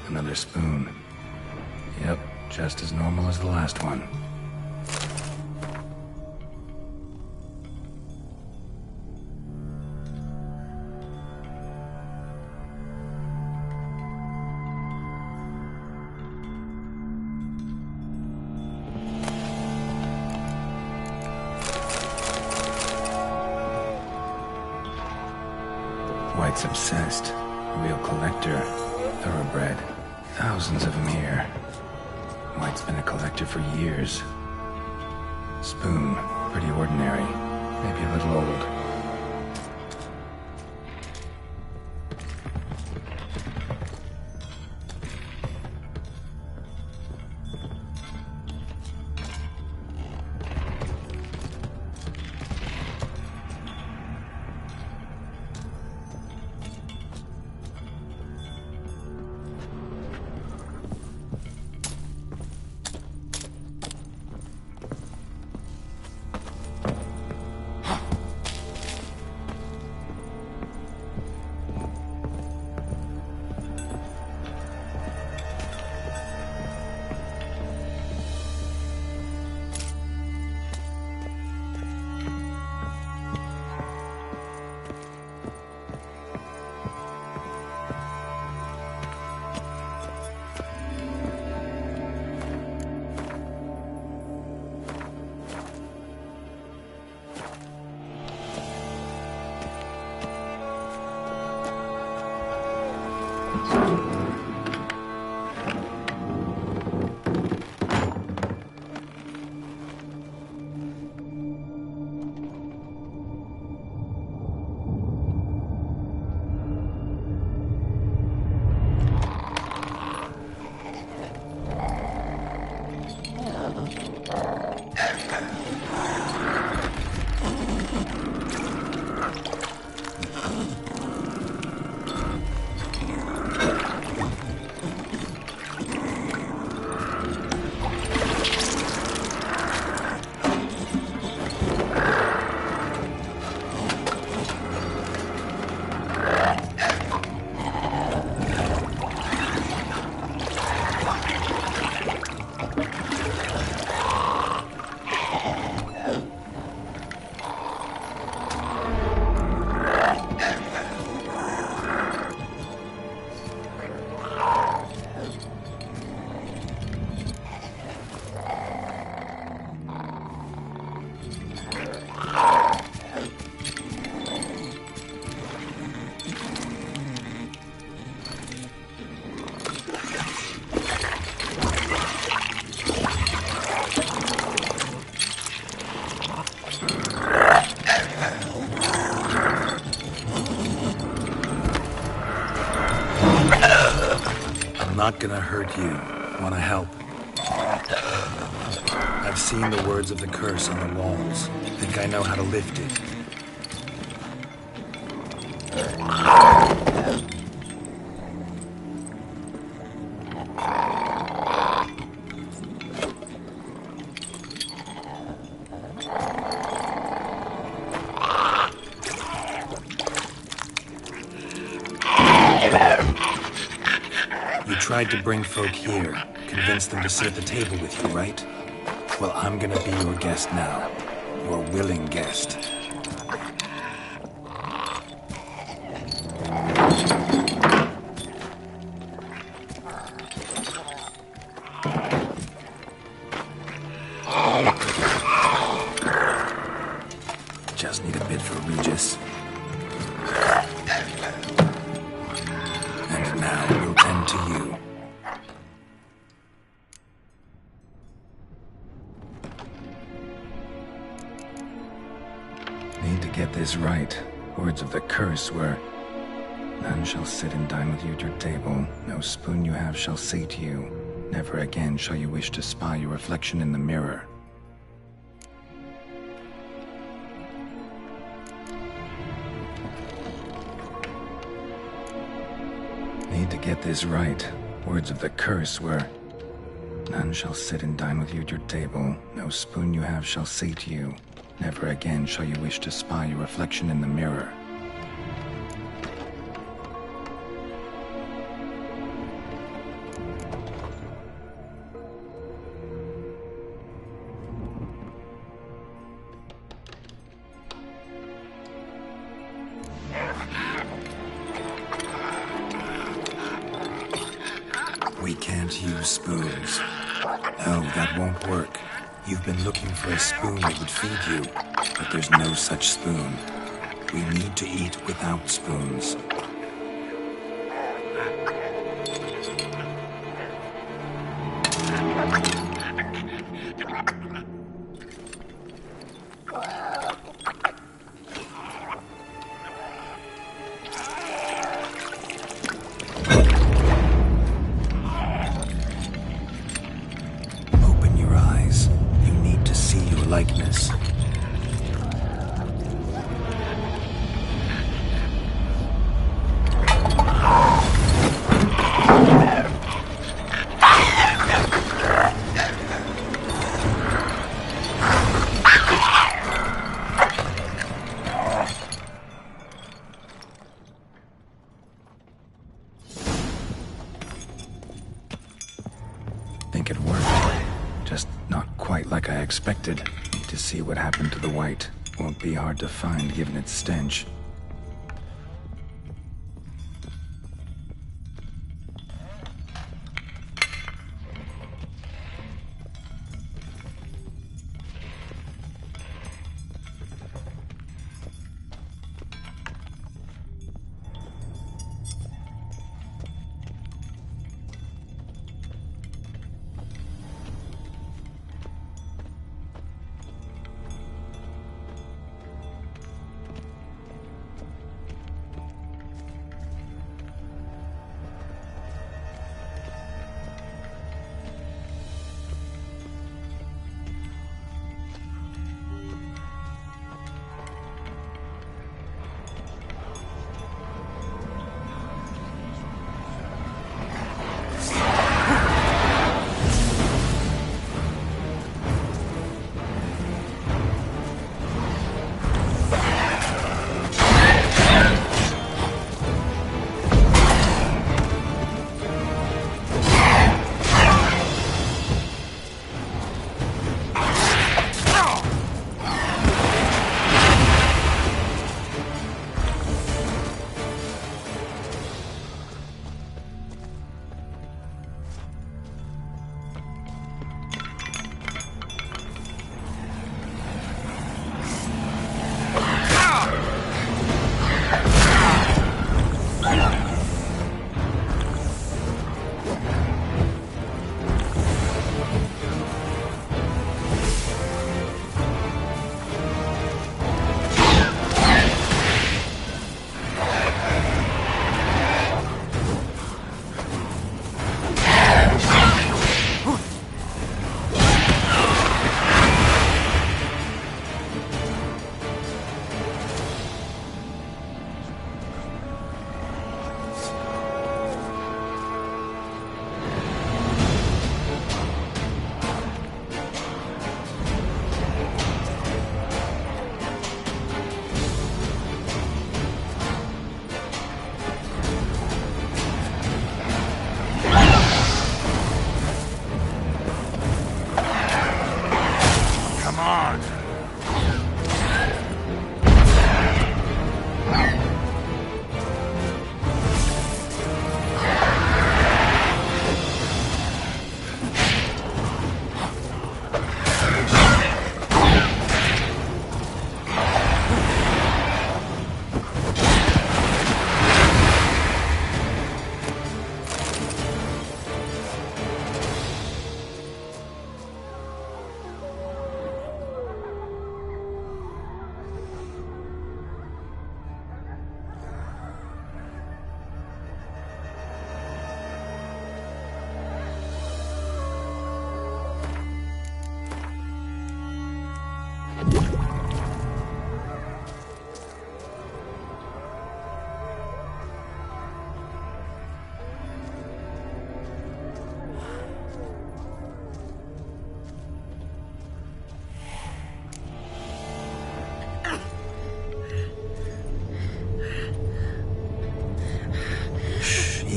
Another spoon. Yep, just as normal as the last one. White's obsessed. A real collector. Thoroughbred. Thousands of them here. White's been a collector for years. Spoon, pretty ordinary. Maybe a little old. Not gonna hurt you. Wanna help? I've seen the words of the curse on the walls. Think I know how to lift it. tried to bring folk here, convince them to sit at the table with you, right? Well, I'm gonna be your guest now. Your willing guest. Just need a bit for Regis. And now we'll tend to you. Need to get this right. Words of the curse were, none shall sit and dine with you at your table. No spoon you have shall sate you. Never again shall you wish to spy your reflection in the mirror. Need to get this right. Words of the curse were, none shall sit and dine with you at your table. No spoon you have shall sate you. Never again shall you wish to spy your reflection in the mirror. We can't use spoons. No, that won't work. You've been looking for a spoon that would feed you, but there's no such spoon. We need to eat without spoons. Likeness. Think it worked. Just not quite like I expected. To see what happened to the white. Won't be hard to find given its stench.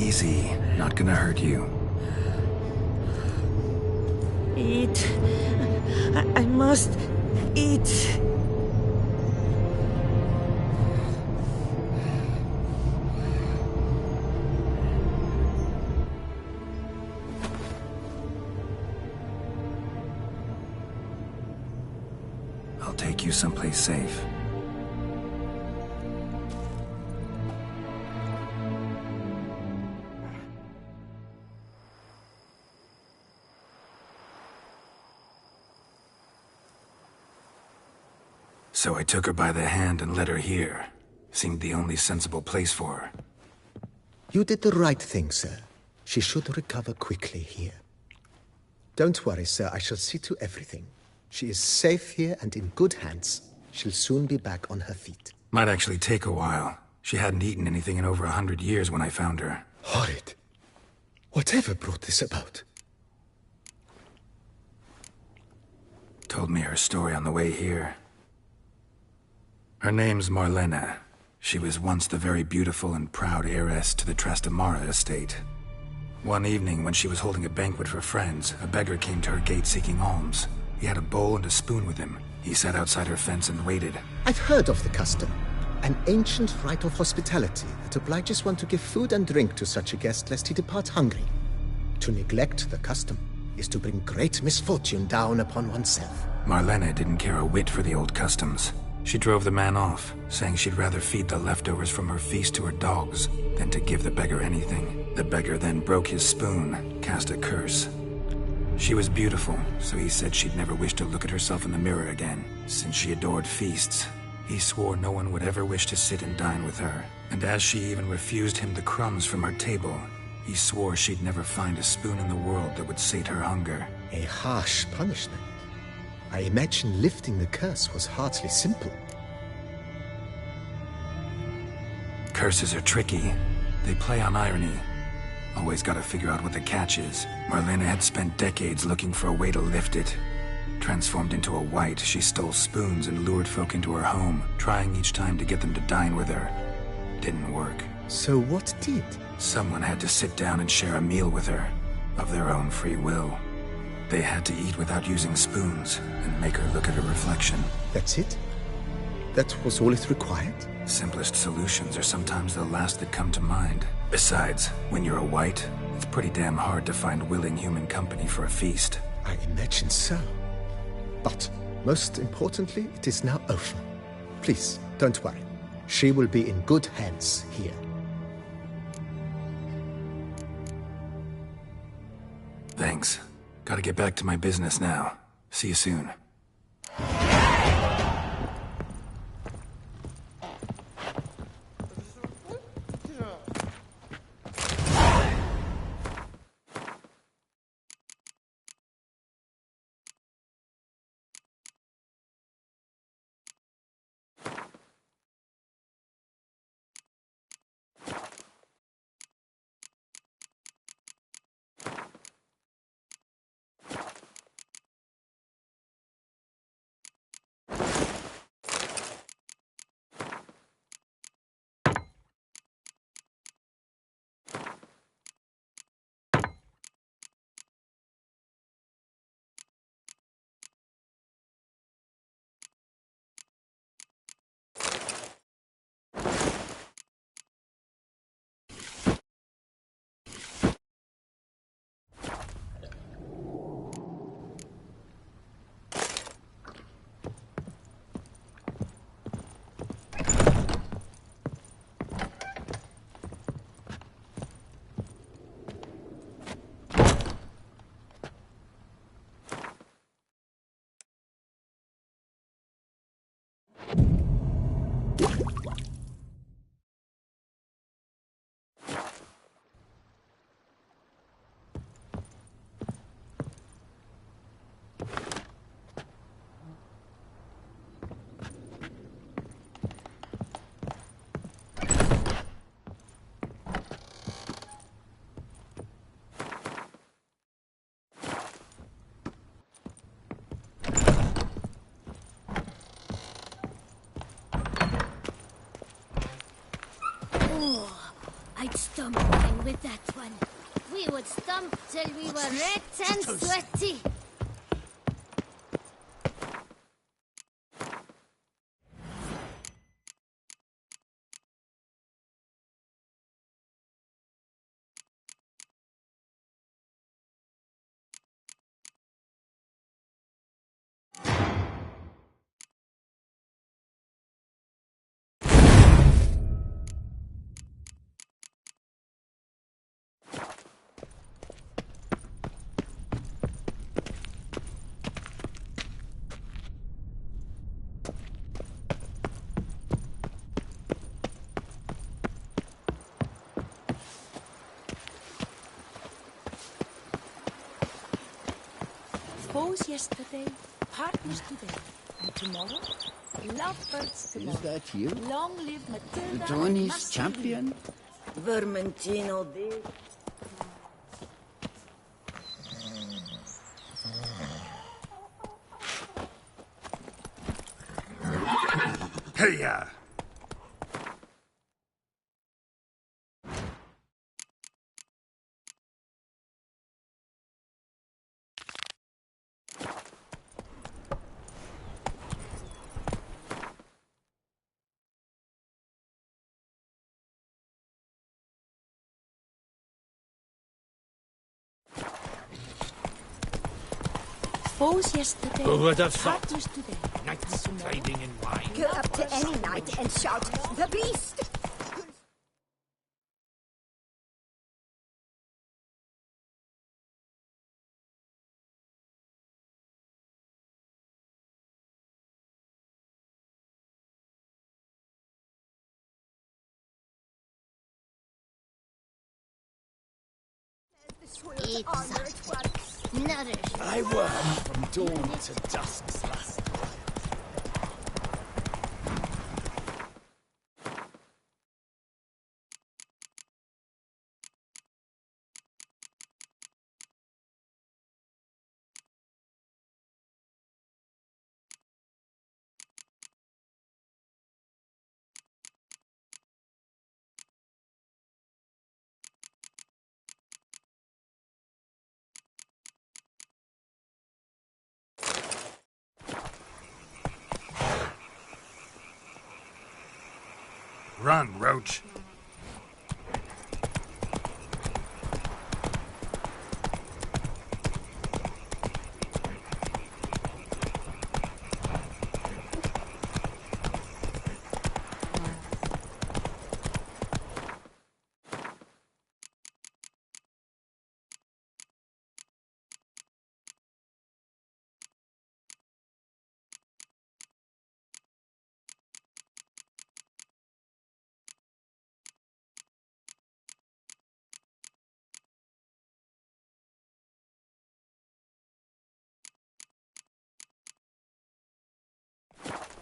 Easy. Not gonna hurt you. Eat. I must eat. I'll take you someplace safe. So I took her by the hand and led her here. Seemed the only sensible place for her. You did the right thing, sir. She should recover quickly here. Don't worry, sir. I shall see to everything. She is safe here and in good hands. She'll soon be back on her feet. Might actually take a while. She hadn't eaten anything in over 100 years when I found her. Horrid. Whatever brought this about? Told me her story on the way here. Her name's Marlena. She was once the very beautiful and proud heiress to the Trastamara estate. One evening, when she was holding a banquet for friends, a beggar came to her gate seeking alms. He had a bowl and a spoon with him. He sat outside her fence and waited. I've heard of the custom. An ancient rite of hospitality that obliges one to give food and drink to such a guest lest he depart hungry. To neglect the custom is to bring great misfortune down upon oneself. Marlena didn't care a whit for the old customs. She drove the man off, saying she'd rather feed the leftovers from her feast to her dogs than to give the beggar anything. The beggar then broke his spoon, cast a curse. She was beautiful, so he said she'd never wish to look at herself in the mirror again. Since she adored feasts, he swore no one would ever wish to sit and dine with her. And as she even refused him the crumbs from her table, he swore she'd never find a spoon in the world that would sate her hunger. A harsh punishment. I imagine lifting the curse was hardly simple. Curses are tricky. They play on irony. Always gotta figure out what the catch is. Marlena had spent decades looking for a way to lift it. Transformed into a wight, she stole spoons and lured folk into her home, trying each time to get them to dine with her. Didn't work. So what did? Someone had to sit down and share a meal with her, of their own free will. They had to eat without using spoons, and make her look at her reflection. That's it? That was all it required? Simplest solutions are sometimes the last that come to mind. Besides, when you're a wight, it's pretty damn hard to find willing human company for a feast. I imagine so. But, most importantly, it is now over. Please, don't worry. She will be in good hands here. Thanks. Gotta get back to my business now. See you soon. I'd stomp mine with that one. We would stomp till we were wrecked and sweaty. Foes yesterday, partners today, and tomorrow, lovebirds tomorrow. Is that you? Long live Matilda. The Tony's champion? Vermentino did. Hey-ya! Foes yesterday, Who would have thought? partners today. Knights trading in wine. Go up to any knight and shout, "The beast!" Eat that. Nourish. I work from dawn to dusk, last. Run, Roach.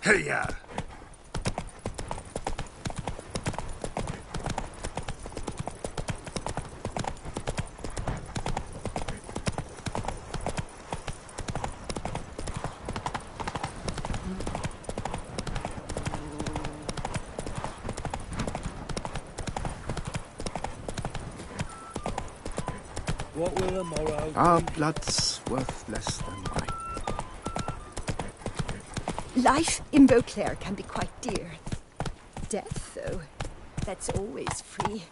Hey-ya! What will the morrow? Our blood's worth less than mine. Life in Beauclair can be quite dear. Death, though, that's always free.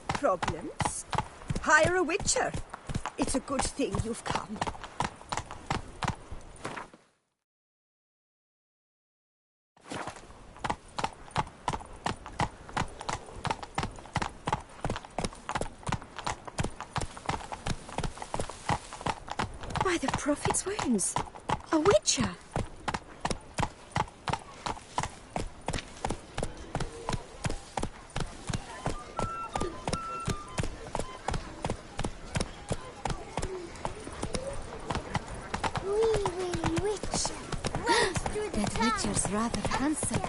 Problems? Hire a witcher. It's a good thing you've come. By the prophet's wounds, a witcher. That witcher's rather handsome.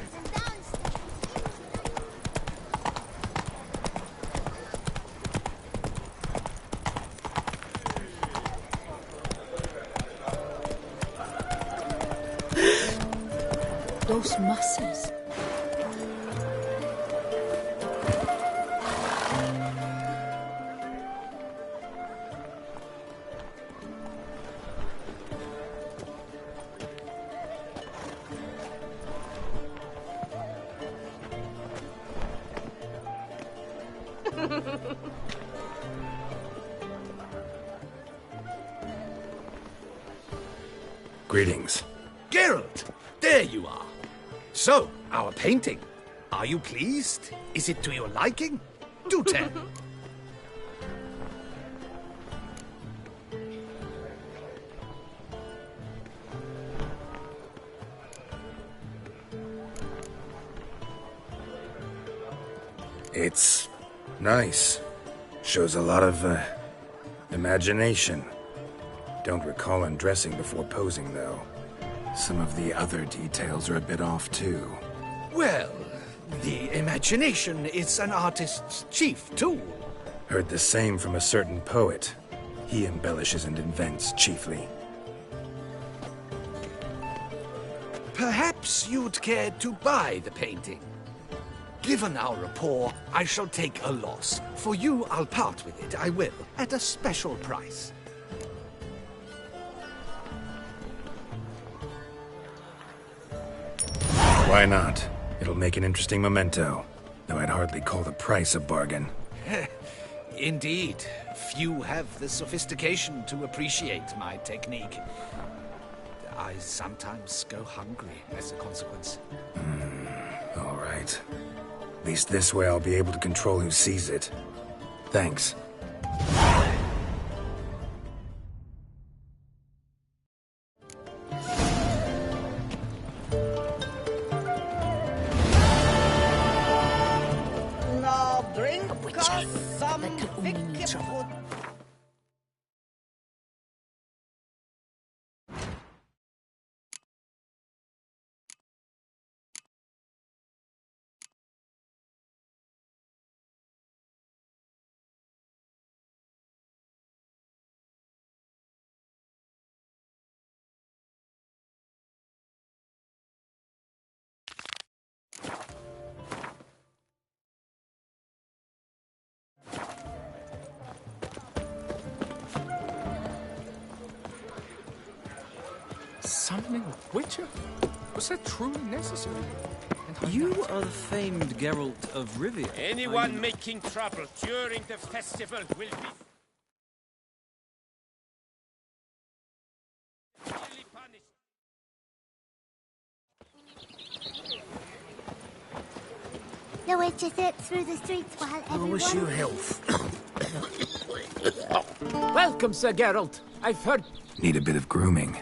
Those muscles. Greetings. Geralt, there you are. So, our painting. Are you pleased? Is it to your liking? Do tell. It's nice. Shows a lot of, imagination. Don't recall undressing before posing, though. Some of the other details are a bit off, too. Well, the imagination is an artist's chief tool. Heard the same from a certain poet. He embellishes and invents, chiefly. Perhaps you'd care to buy the painting. Given our rapport, I shall take a loss. For you, I'll part with it, I will, at a special price. Why not? It'll make an interesting memento, though I'd hardly call the price a bargain. Indeed. Few have the sophistication to appreciate my technique. I sometimes go hungry as a consequence. All right. At least this way I'll be able to control who sees it. Thanks. Now drink us some Vickiput. Summoning a Witcher? Was that truly necessary? You are the famed Geralt of Rivia. Anyone making trouble during the festival will be severely punished. The witches sit through the streets while everyone... I wish you health. Welcome, Sir Geralt. I've heard... Need a bit of grooming.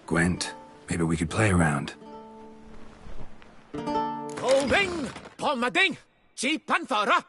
Gwent, maybe we could play around. Ring! Pommading! Panfara!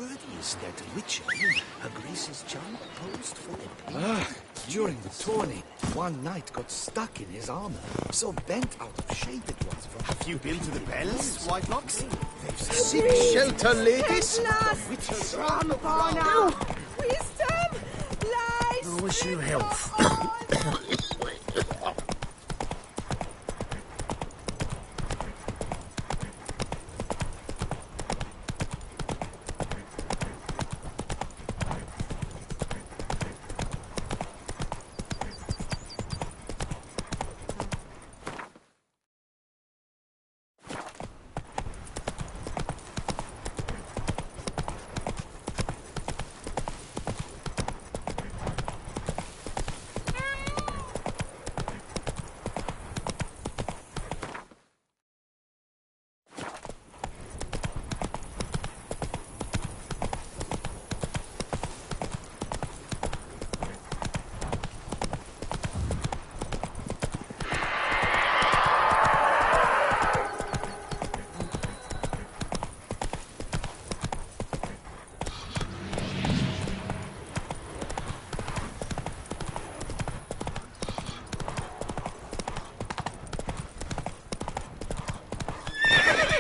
word is that Witcher agrees his charm posed for a painting. During the tourney, one knight got stuck in his armor, so bent out of shape it was from... Have you been to the bells, Whitelocks? Seek shelter, ladies. Witcher's armor gone No! out. Wisdom! Lies! I wish you health.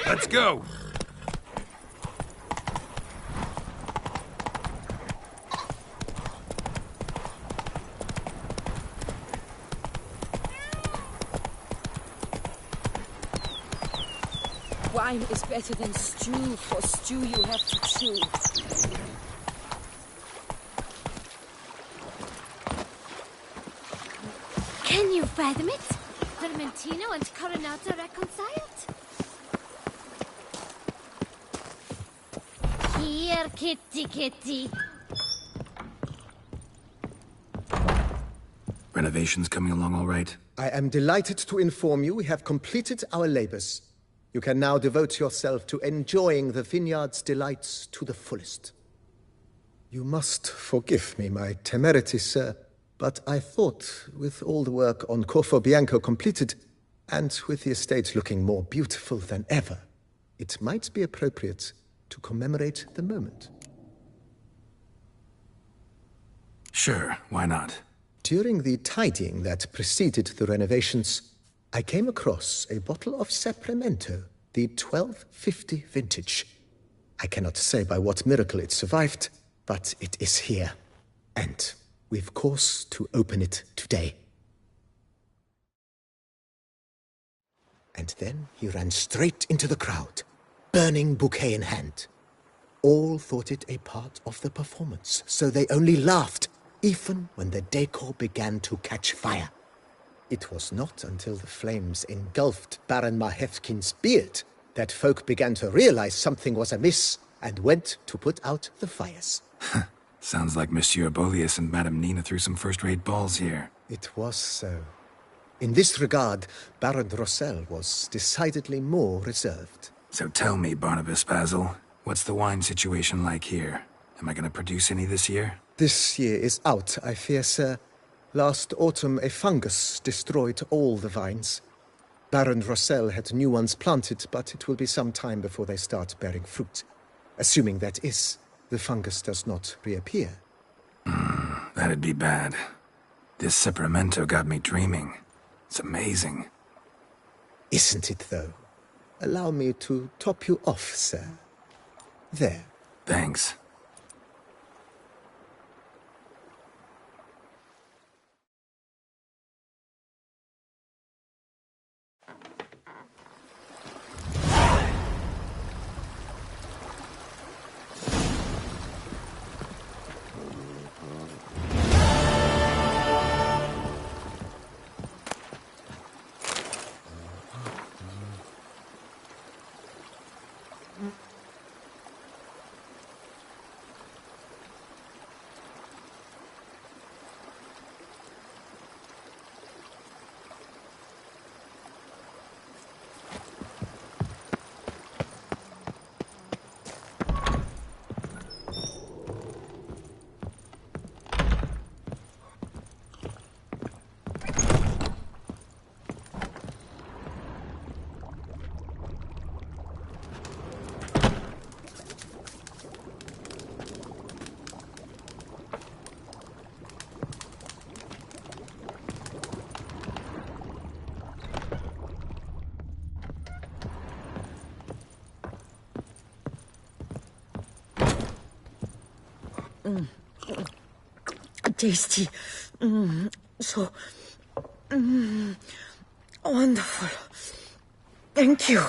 Let's go! Wine is better than stew, for stew you have to chew. Can you fathom it? Vermentino and Coronata reconciled? Here, kitty kitty. Renovations coming along all right? I am delighted to inform you we have completed our labors. You can now devote yourself to enjoying the vineyard's delights to the fullest. You must forgive me my temerity, sir, but I thought, with all the work on Corvo Bianco completed, and with the estate looking more beautiful than ever, it might be appropriate to commemorate the moment. Sure, why not? During the tidying that preceded the renovations, I came across a bottle of Sapramento, the 1250 vintage. I cannot say by what miracle it survived, but it is here. And we've cause to open it today. And then he ran straight into the crowd, burning bouquet in hand. All thought it a part of the performance, so they only laughed, even when the decor began to catch fire. It was not until the flames engulfed Baron Mahevkin's beard that folk began to realize something was amiss and went to put out the fires. Sounds like Monsieur Bolius and Madame Nina threw some first-rate balls here. It was so. In this regard, Baron Rossel was decidedly more reserved. So tell me, Barnabas Basil, what's the wine situation like here? Am I going to produce any this year? This year is out, I fear, sir. Last autumn, a fungus destroyed all the vines. Baron Rossel had new ones planted, but it will be some time before they start bearing fruit. Assuming, that is, the fungus does not reappear. That'd be bad. This Sapramento got me dreaming. It's amazing. Isn't it, though? Allow me to top you off, sir. There. Thanks. Tasty. So wonderful. Thank you.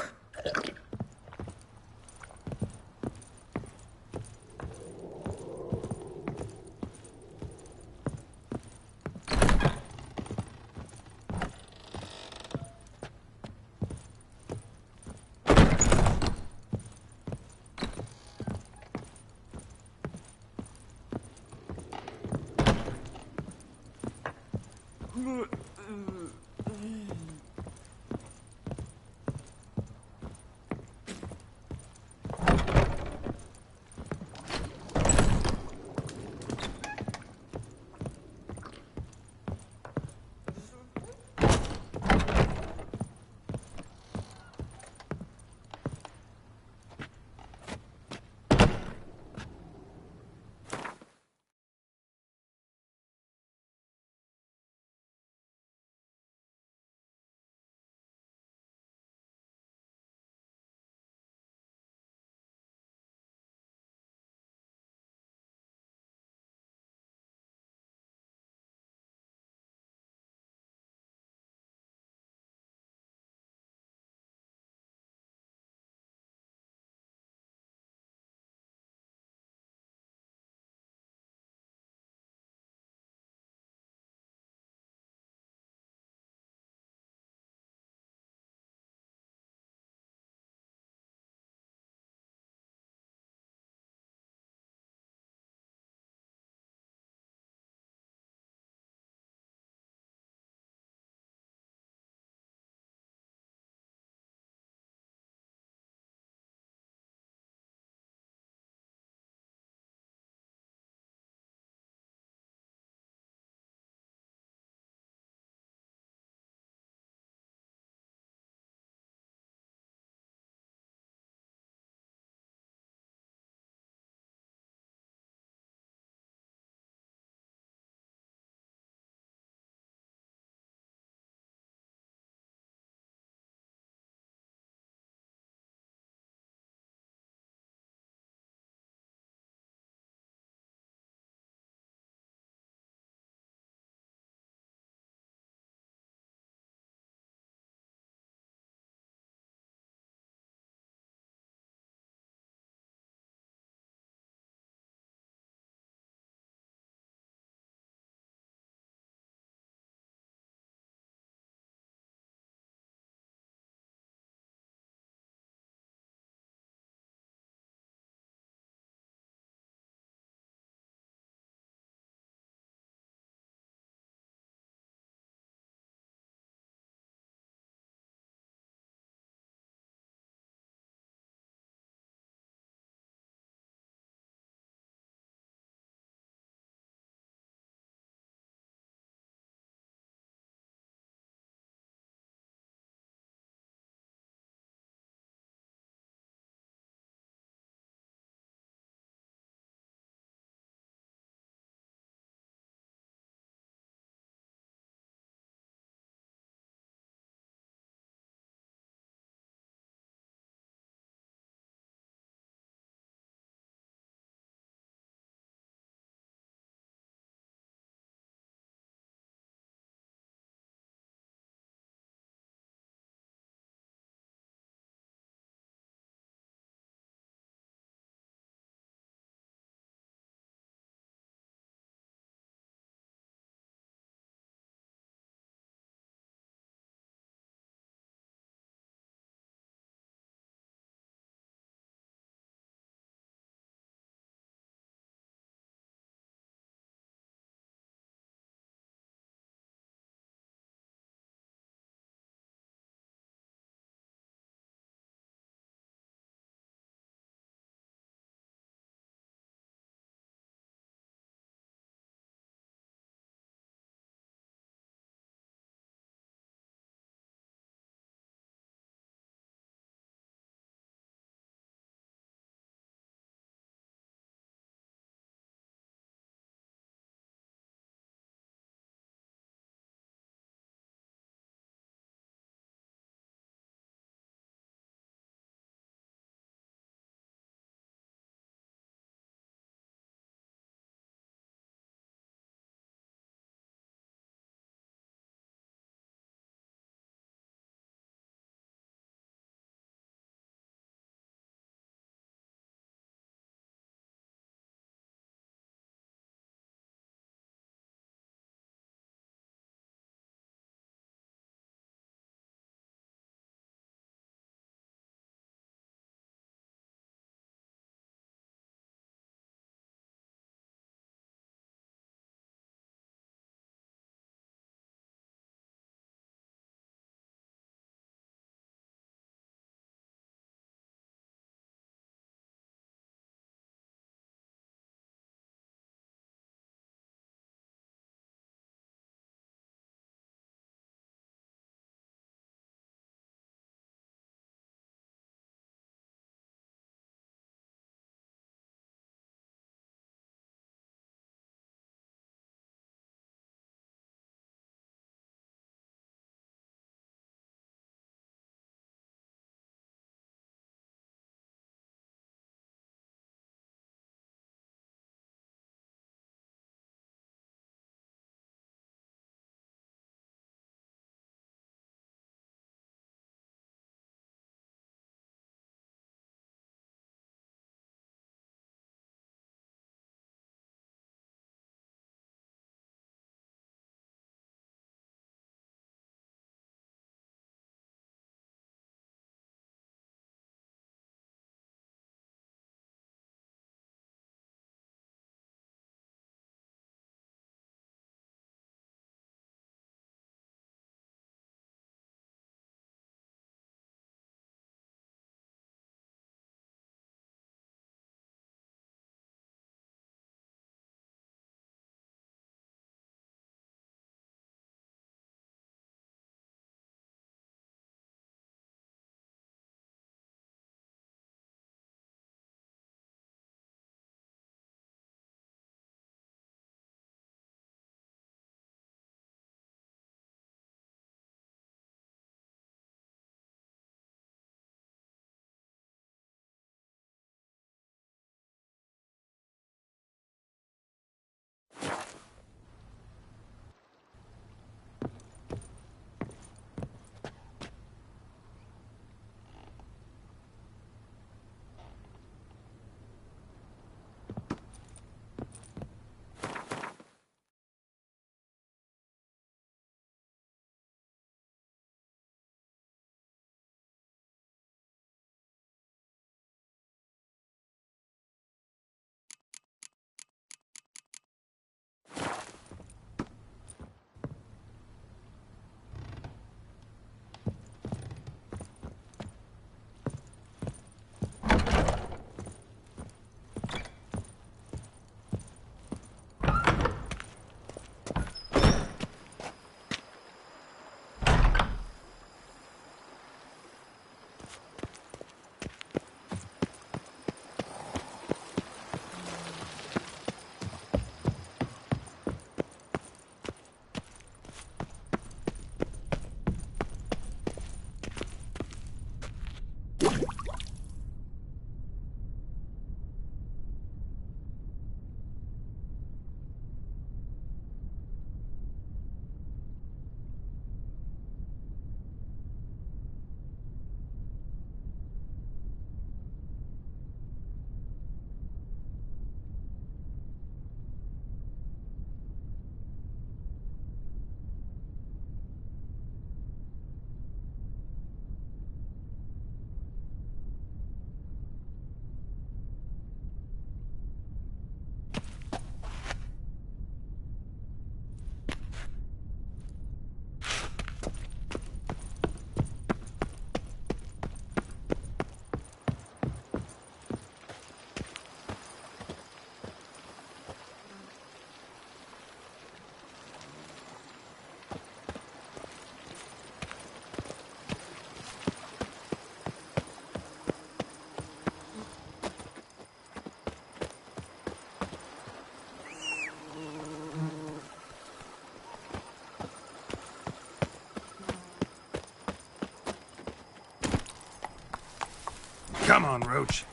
Come on, Roach.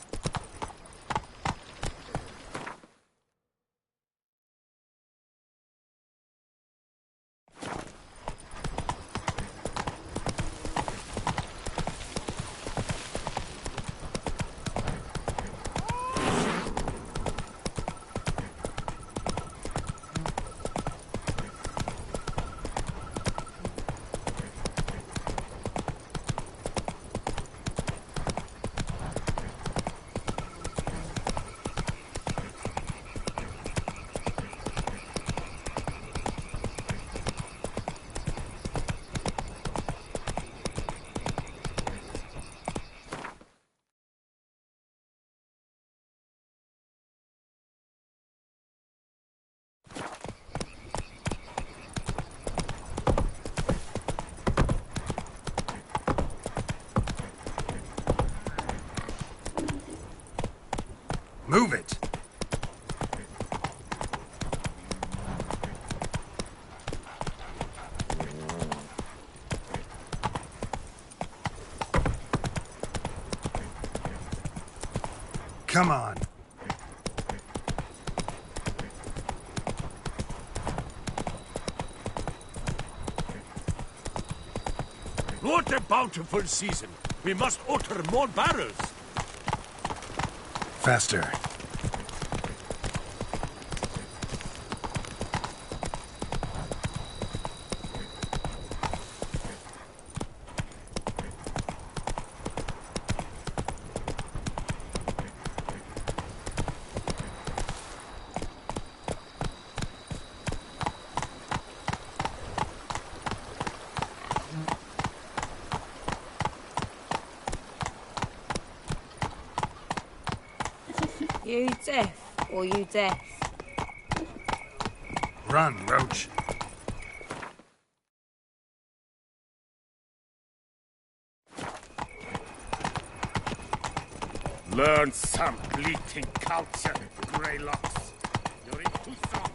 Move it! Come on. What a bountiful season! We must utter more barrels! Faster. You deaf or you deaf? Run, Roach. Learn some bleating culture, Greylocks. You're in too strong.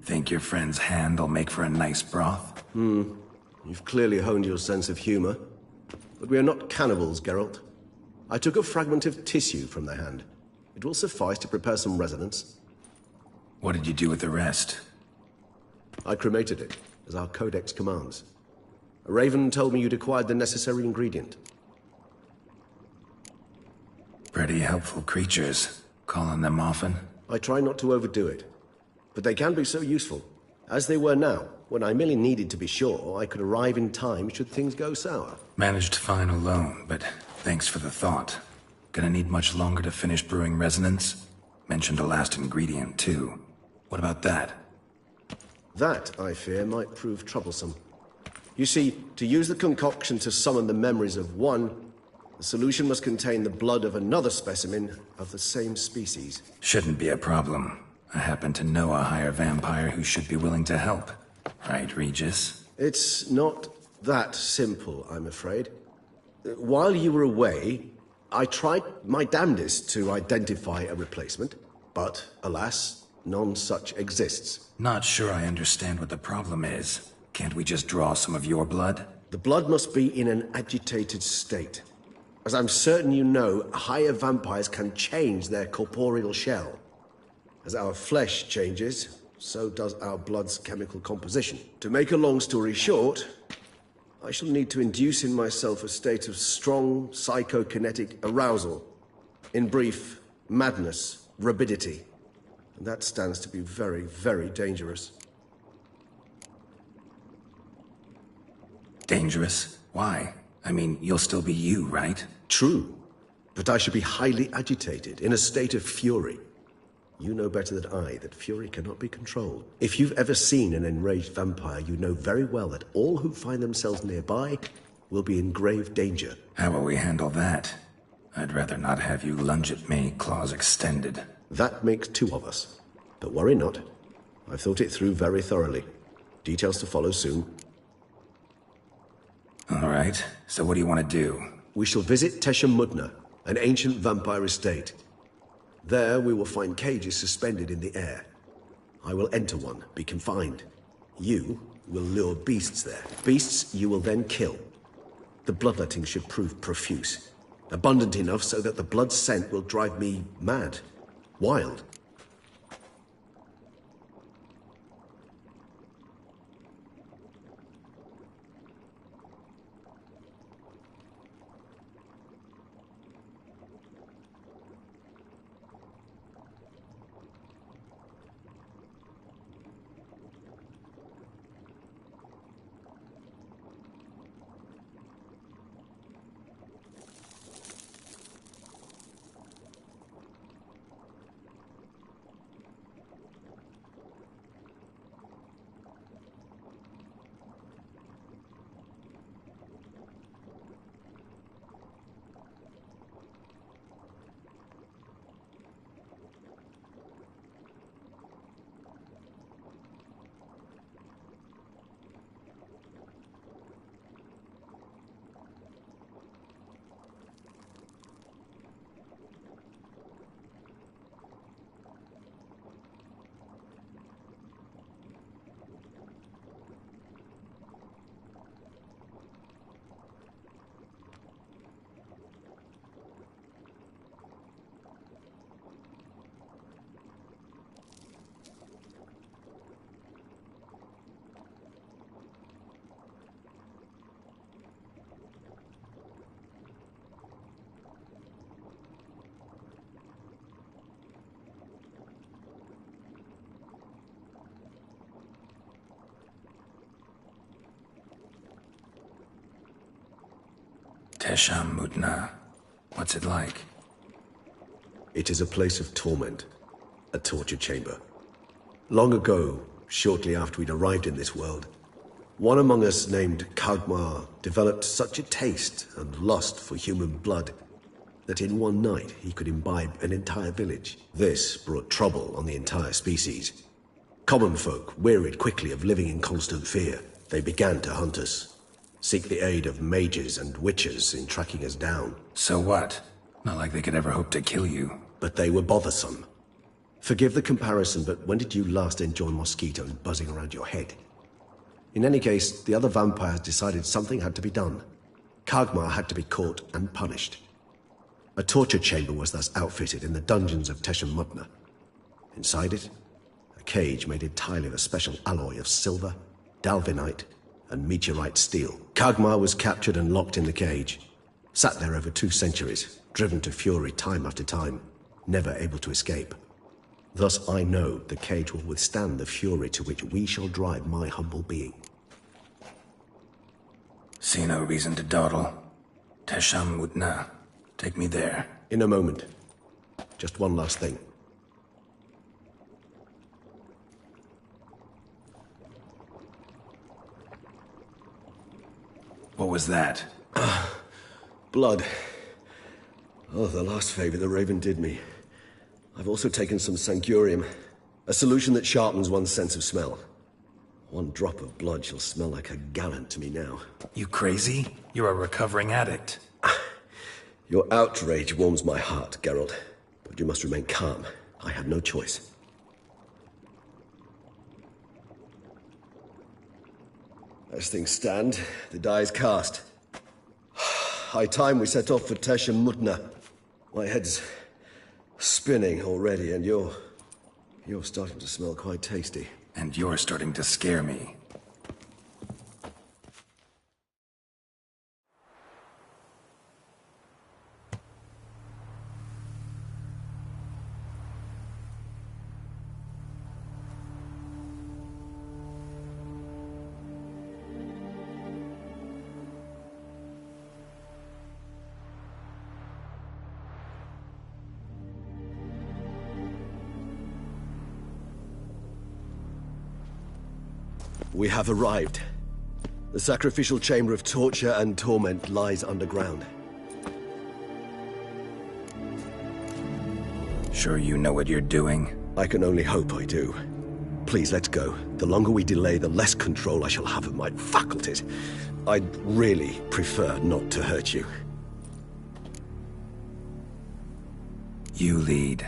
Think your friend's hand will make for a nice broth? You've clearly honed your sense of humor. But we are not cannibals, Geralt. I took a fragment of tissue from the hand. It will suffice to prepare some resonance. What did you do with the rest? I cremated it, as our codex commands. A raven told me you'd acquired the necessary ingredient. Pretty helpful creatures. Calling them often? I try not to overdo it. But they can be so useful. As they were now, when I merely needed to be sure I could arrive in time should things go sour. Managed fine alone, but thanks for the thought. Gonna need much longer to finish brewing resonance? Mentioned a last ingredient, too. What about that? That, I fear, might prove troublesome. You see, to use the concoction to summon the memories of one, the solution must contain the blood of another specimen of the same species. Shouldn't be a problem. I happen to know a higher vampire who should be willing to help. Right, Regis? It's not that simple, I'm afraid. While you were away, I tried my damnedest to identify a replacement, but alas, none such exists. Not sure I understand what the problem is. Can't we just draw some of your blood? The blood must be in an agitated state. As I'm certain you know, higher vampires can change their corporeal shell. As our flesh changes, so does our blood's chemical composition. To make a long story short, I shall need to induce in myself a state of strong psychokinetic arousal. In brief, madness, rabidity. And that stands to be very, very dangerous. Dangerous? Why? I mean, you'll still be you, right? True. But I should be highly agitated, in a state of fury. You know better than I that fury cannot be controlled. If you've ever seen an enraged vampire, you know very well that all who find themselves nearby will be in grave danger. How will we handle that? I'd rather not have you lunge at me, claws extended. That makes two of us. But worry not. I've thought it through very thoroughly. Details to follow soon. All right. So what do you want to do? We shall visit Tesha Mudna, an ancient vampire estate. There we will find cages suspended in the air. I will enter one, be confined. You will lure beasts there. Beasts you will then kill. The bloodletting should prove profuse. Abundant enough so that the blood scent will drive me mad. Wild. Tesha Mudna. What's it like? It is a place of torment. A torture chamber. Long ago, shortly after we'd arrived in this world, one among us named Kagmar developed such a taste and lust for human blood that in one night he could imbibe an entire village. This brought trouble on the entire species. Common folk wearied quickly of living in constant fear. They began to hunt us. Seek the aid of mages and witches in tracking us down. So what? Not like they could ever hope to kill you. But they were bothersome. Forgive the comparison, but when did you last enjoy mosquitoes buzzing around your head? In any case, the other vampires decided something had to be done. Kagmar had to be caught and punished. A torture chamber was thus outfitted in the dungeons of Teshem Mutna. Inside it, a cage made entirely of a special alloy of silver, dalvinite, and meteorite steel. Kagmar was captured and locked in the cage. Sat there over 2 centuries, driven to fury time after time, never able to escape. Thus I know the cage will withstand the fury to which we shall drive my humble being. See no reason to dawdle. Teshem Mutna. Take me there. In a moment. Just one last thing. What was that? Blood. Oh, the last favor the Raven did me. I've also taken some Sancurium, a solution that sharpens one's sense of smell. 1 drop of blood shall smell like a gallon to me now. You crazy? You're a recovering addict. Your outrage warms my heart, Geralt. But you must remain calm. I had no choice. As things stand, the die is cast. High time we set off for Teshem Mutna. My head's spinning already, and you're starting to smell quite tasty. And you're starting to scare me. We have arrived. The sacrificial chamber of torture and torment lies underground. Sure you know what you're doing? I can only hope I do. Please, let's go. The longer we delay, the less control I shall have of my faculties. I'd really prefer not to hurt you. You lead.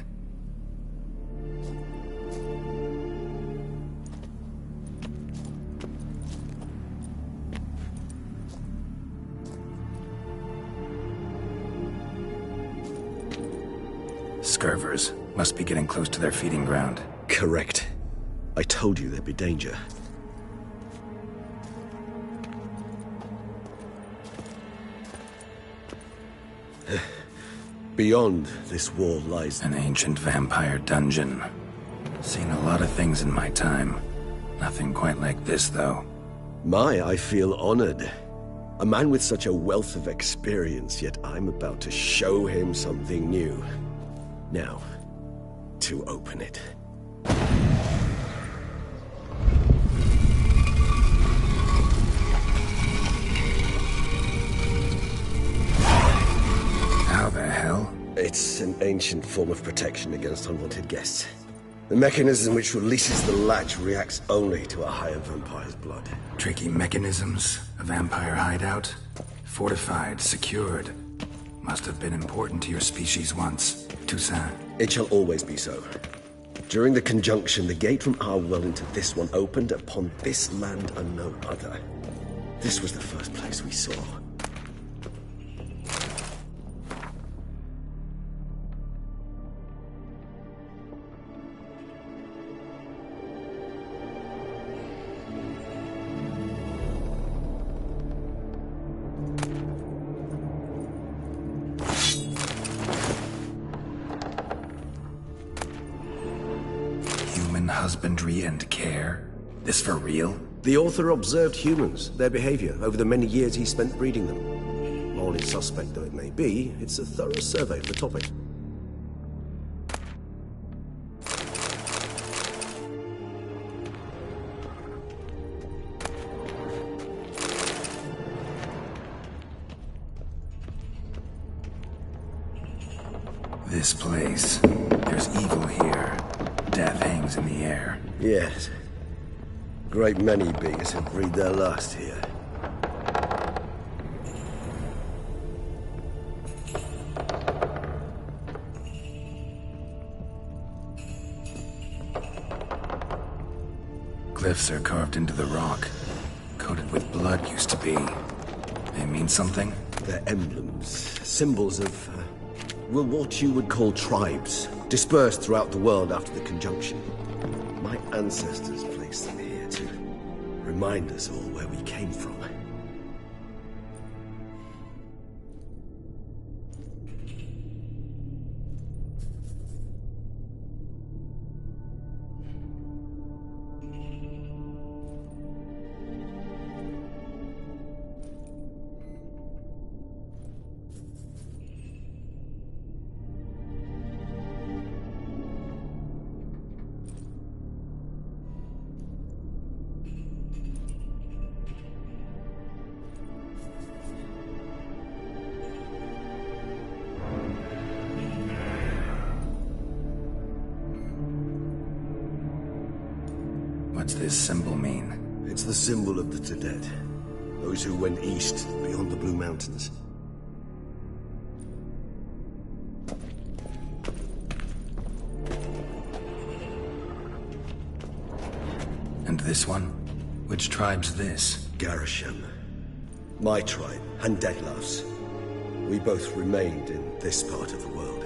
Scurvers must be getting close to their feeding ground. Correct. I told you there'd be danger. Beyond this wall lies an ancient vampire dungeon. Seen a lot of things in my time. Nothing quite like this, though. I feel honored. A man with such a wealth of experience, yet I'm about to show him something new. Now, to open it. How the hell? It's an ancient form of protection against unwanted guests. The mechanism which releases the latch reacts only to a higher vampire's blood. Tricky mechanisms, a vampire hideout, fortified, secured. Must have been important to your species once, Toussaint. It shall always be so. During the conjunction, the gate from our well into this one opened upon this land and no other. This was the first place we saw. Husbandry and care? This for real? The author observed humans, their behavior, over the many years he spent breeding them. Morally suspect though it may be, it's a thorough survey of the topic. This place. There's evil here. Death hangs in the air. Yes. Great many beings have breathed their last here. Glyphs are carved into the rock. Coated with blood used to be. They mean something? They're emblems, symbols of, well, what you would call tribes, dispersed throughout the world after the conjunction. My ancestors placed them here to remind us all where we came from. What's this symbol mean? It's the symbol of the Tedet. Those who went east, beyond the Blue Mountains. And this one? Which tribe's this? Garisham. My tribe, and Detlef's. We both remained in this part of the world.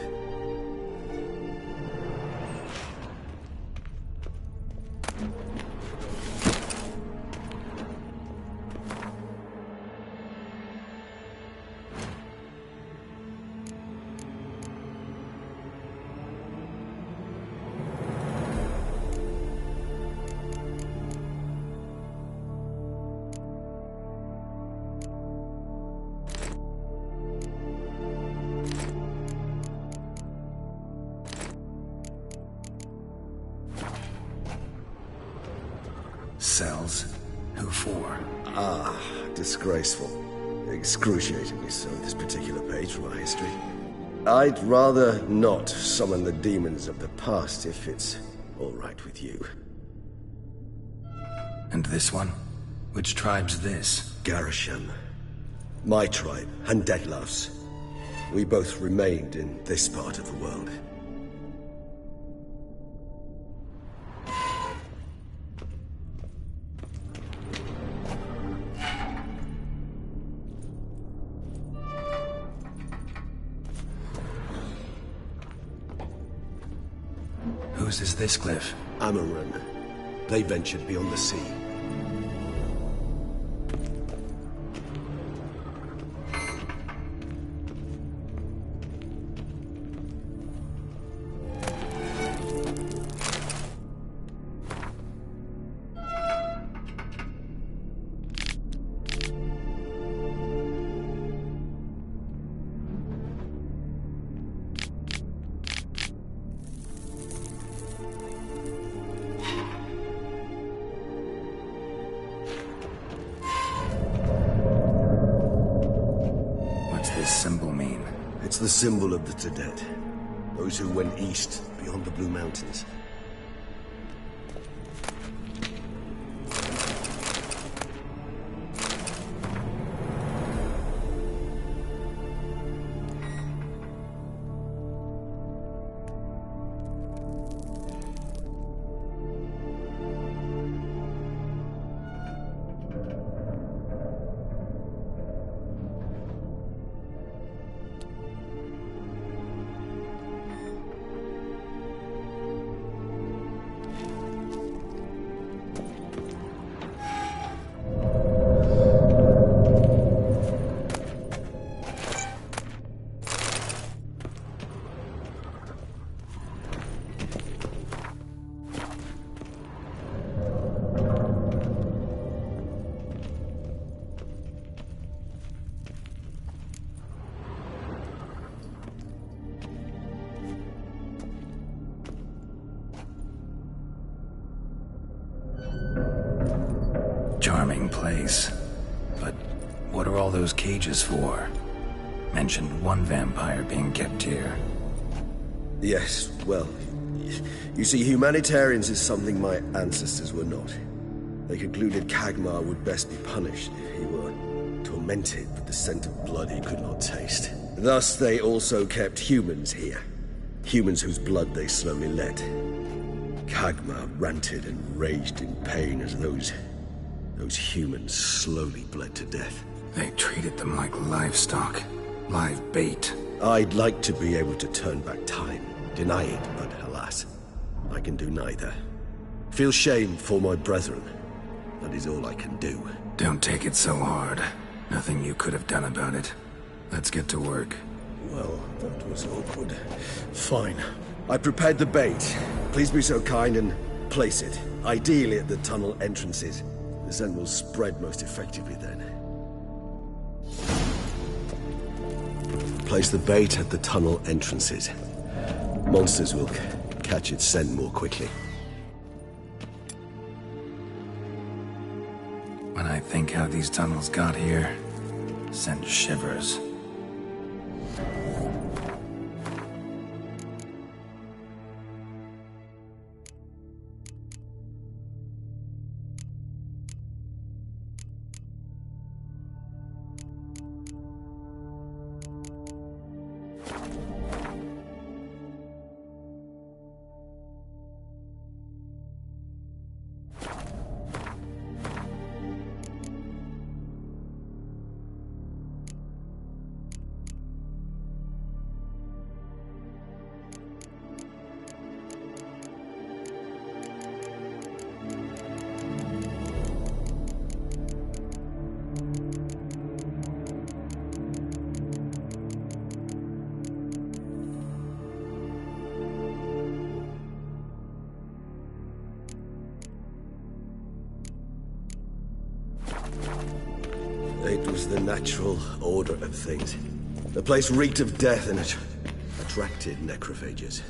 Cells? Who for? Ah, disgraceful. Excruciatingly so, this particular page from our history. I'd rather not summon the demons of the past if it's all right with you. And this one? Which tribe's this? Garisham. My tribe, and Detlef's. We both remained in this part of the world. Whose is this glyph? Amaran. They ventured beyond the sea. Symbol mean? It's the symbol of the Tedet. Those who went east, beyond the Blue Mountains. Charming place. But what are all those cages for? Mentioned one vampire being kept here. Yes, well, you see, humanitarians is something my ancestors were not. They concluded Kagmar would best be punished if he were tormented with the scent of blood he could not taste. Thus, they also kept humans here. Humans whose blood they slowly let. Khagmar ranted and raged in pain as those humans slowly bled to death. They treated them like livestock. Live bait. I'd like to be able to turn back time. Deny it, but alas, I can do neither. Feel shame for my brethren. That is all I can do. Don't take it so hard. Nothing you could have done about it. Let's get to work. Well, that was awkward. Fine. I prepared the bait. Please be so kind and place it. Ideally at the tunnel entrances. The scent will spread most effectively then. Place the bait at the tunnel entrances. Monsters will catch its scent more quickly. When I think how these tunnels got here, send shivers. It was the natural order of things. The place reeked of death and it attracted necrophages.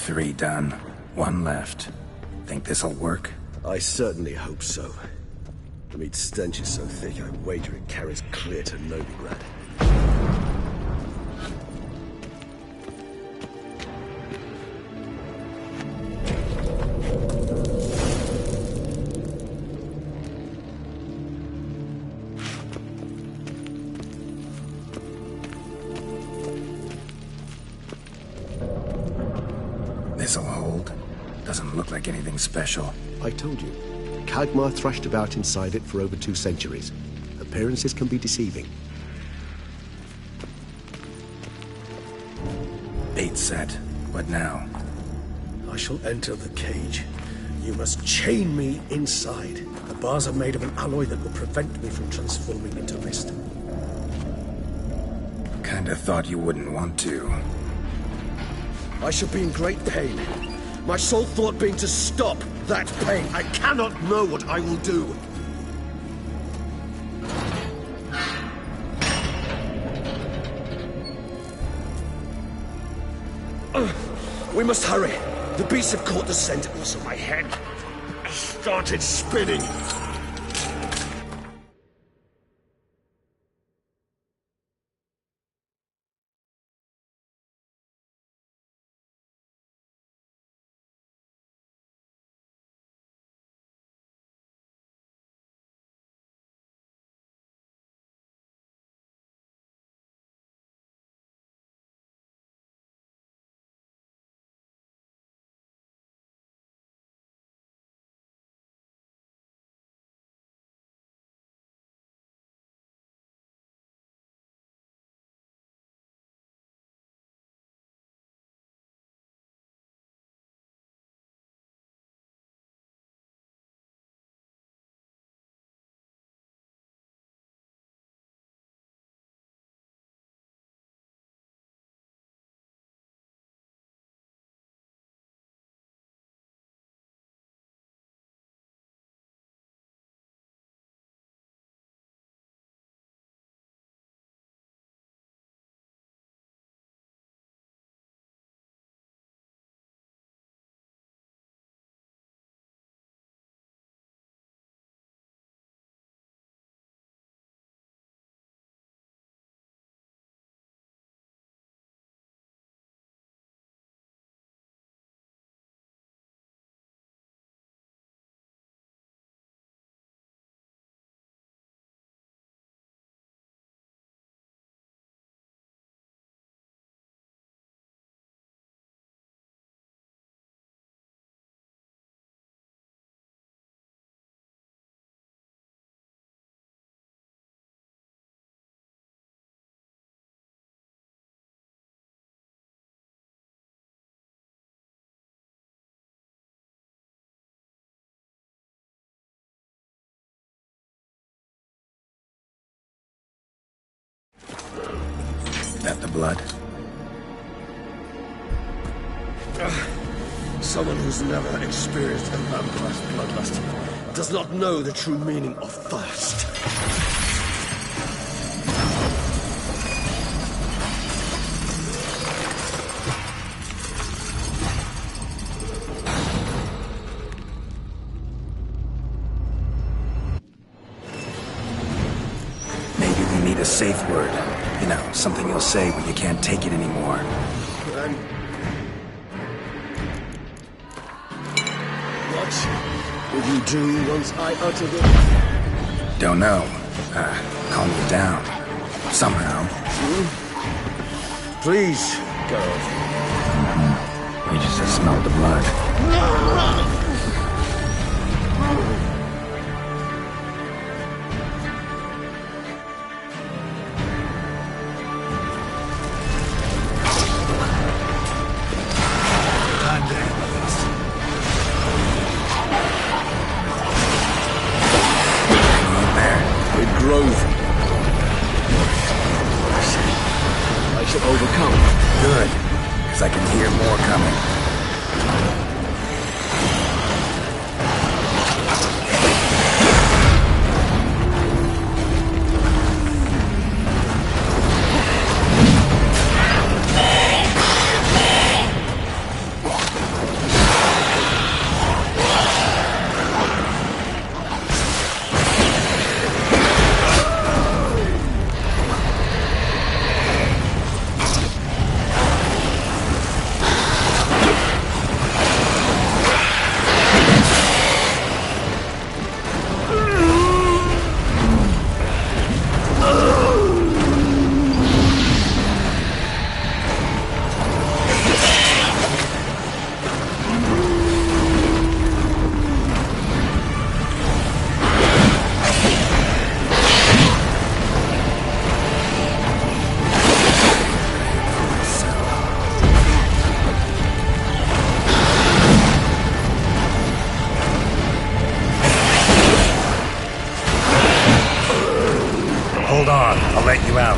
Three done. One left. Think this'll work? I certainly hope so. The meat stench is so thick, I wager it carries clear to Novigrad. This'll hold. Doesn't look like anything special. I told you. Khagmar thrashed about inside it for over 2 centuries. Appearances can be deceiving. Bait set. What now? I shall enter the cage. You must chain me inside. The bars are made of an alloy that will prevent me from transforming into mist. Kinda thought you wouldn't want to. I shall be in great pain. My sole thought being to stop that pain. I cannot know what I will do. We must hurry. The beasts have caught the scent. Also, my head started spinning. blood? Someone who's never experienced a vampire's bloodlust does not know the true meaning of thirst. Maybe we need a safe word. You know, something you'll say when you can't take it anymore. What would you do once I uttered it? Don't know. Calm you down. Somehow. Please, Geralt. You just smelled the blood. I shall overcome. Good, because I can hear more coming. Hold on, I'll let you out.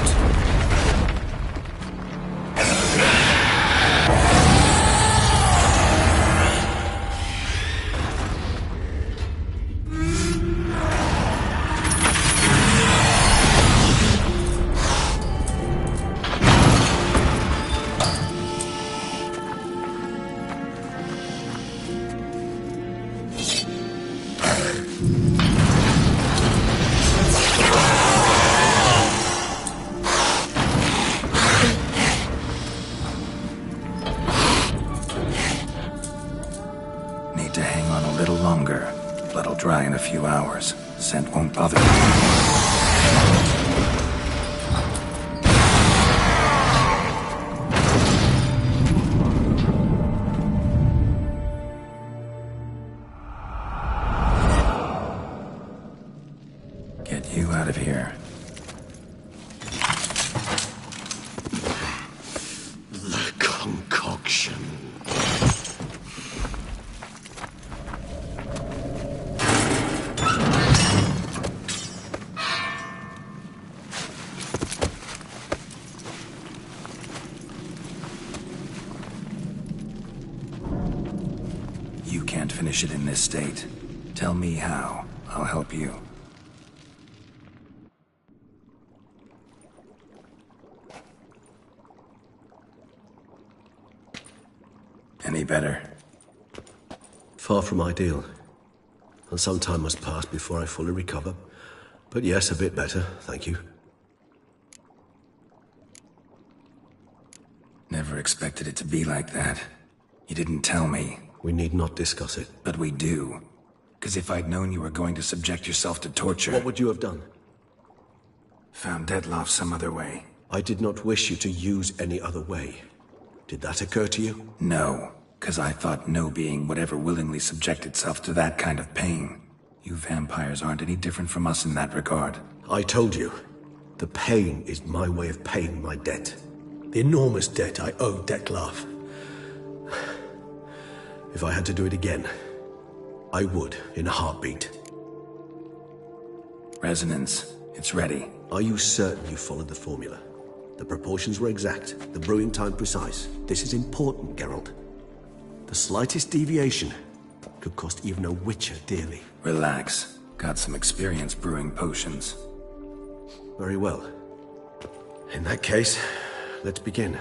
Need to hang on a little longer. Blood'll dry in a few hours. Scent won't bother you. Get you out of here. The concoction. You can't finish it in this state. Tell me how. I'll help you. Any better? Far from ideal. And some time must pass before I fully recover. But yes, a bit better, thank you. Never expected it to be like that. You didn't tell me. We need not discuss it. But we do. Because if I'd known you were going to subject yourself to torture... What would you have done? Found Detloff some other way. I did not wish you to use any other way. Did that occur to you? No, because I thought no being would ever willingly subject itself to that kind of pain. You vampires aren't any different from us in that regard. I told you. The pain is my way of paying my debt. The enormous debt I owe Detlaff. If I had to do it again, I would, in a heartbeat. Resonance. It's ready. Are you certain you followed the formula? The proportions were exact, the brewing time precise. This is important, Geralt. The slightest deviation could cost even a witcher dearly. Relax. Got some experience brewing potions. Very well. In that case, let's begin.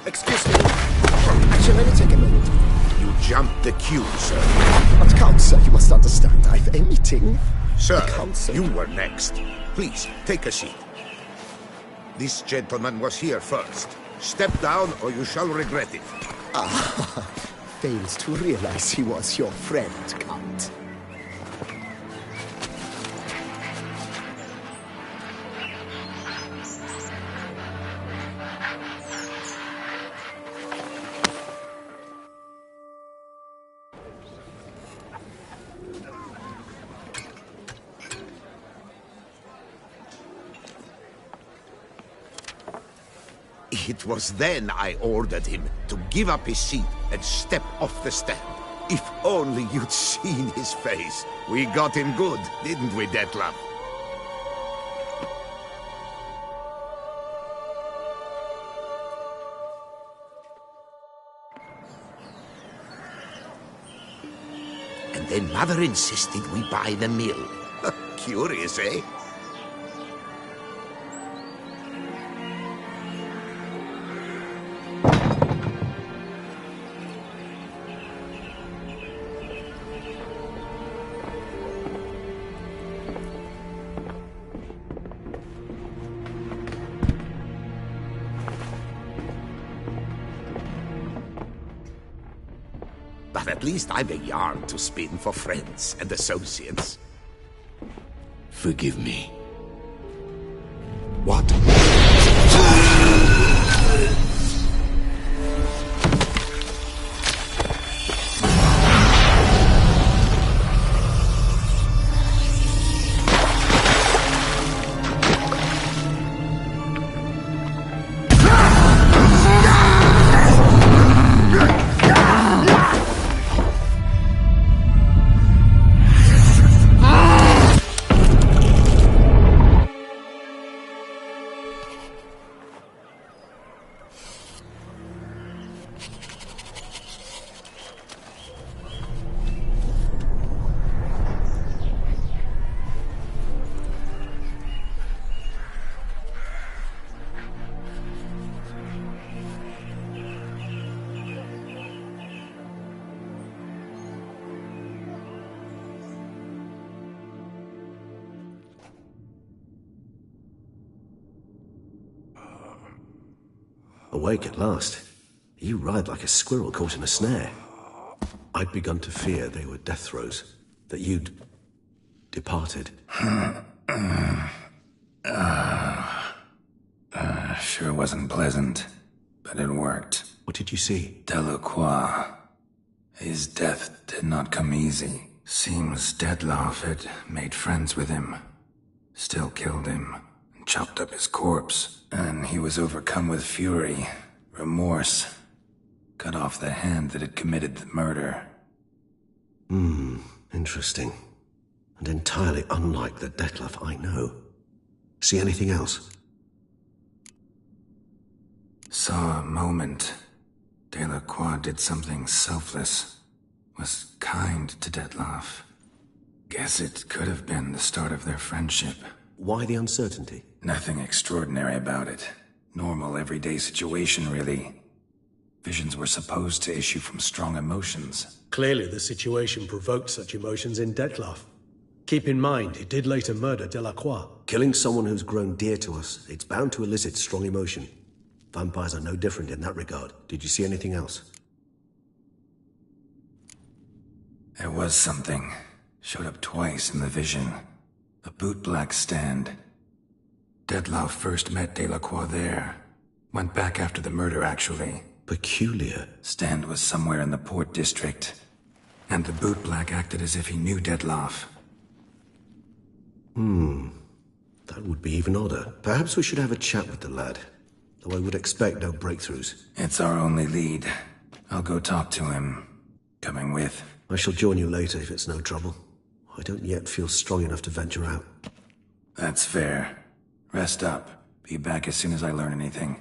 Excuse me. Actually, let me take a minute. You jumped the queue, sir. But Count, sir, you must understand, I've a meeting. Sir, Count, sir. you were next. Please, take a seat. This gentleman was here first. Step down or you shall regret it. Ah, fails to realize he was your friend, Count. It was then I ordered him to give up his seat and step off the stand. If only you'd seen his face. We got him good, didn't we, Detlef? And then Mother insisted we buy the mill. Curious, eh? But at least I've a yarn to spin for friends and associates. Forgive me. What? Awake at last. You ride like a squirrel caught in a snare. I'd begun to fear they were death throes, that you'd departed. Sure wasn't pleasant, but it worked. What did you see? Delacroix. His death did not come easy. Seems Detlef had made friends with him. Still killed him, and chopped up his corpse. And he was overcome with fury, remorse. Cut off the hand that had committed the murder. Interesting. And entirely unlike the Detlef I know. See anything else? Saw a moment. Delacroix did something selfless. Was kind to Detlef. Guess it could have been the start of their friendship. Why the uncertainty? Nothing extraordinary about it. Normal, everyday situation, really. Visions were supposed to issue from strong emotions. Clearly the situation provoked such emotions in Detlef. Keep in mind, he did later murder Delacroix. Killing someone who's grown dear to us, it's bound to elicit strong emotion. Vampires are no different in that regard. Did you see anything else? There was something. Showed up twice in the vision. A bootblack stand. Detlaff first met Delacroix there. Went back after the murder, actually. Peculiar. Stand was somewhere in the Port District. And the bootblack acted as if he knew Detlaff. That would be even odder. Perhaps we should have a chat with the lad. Though I would expect no breakthroughs. It's our only lead. I'll go talk to him. Coming with? I shall join you later if it's no trouble. I don't yet feel strong enough to venture out. That's fair. Rest up. Be back as soon as I learn anything.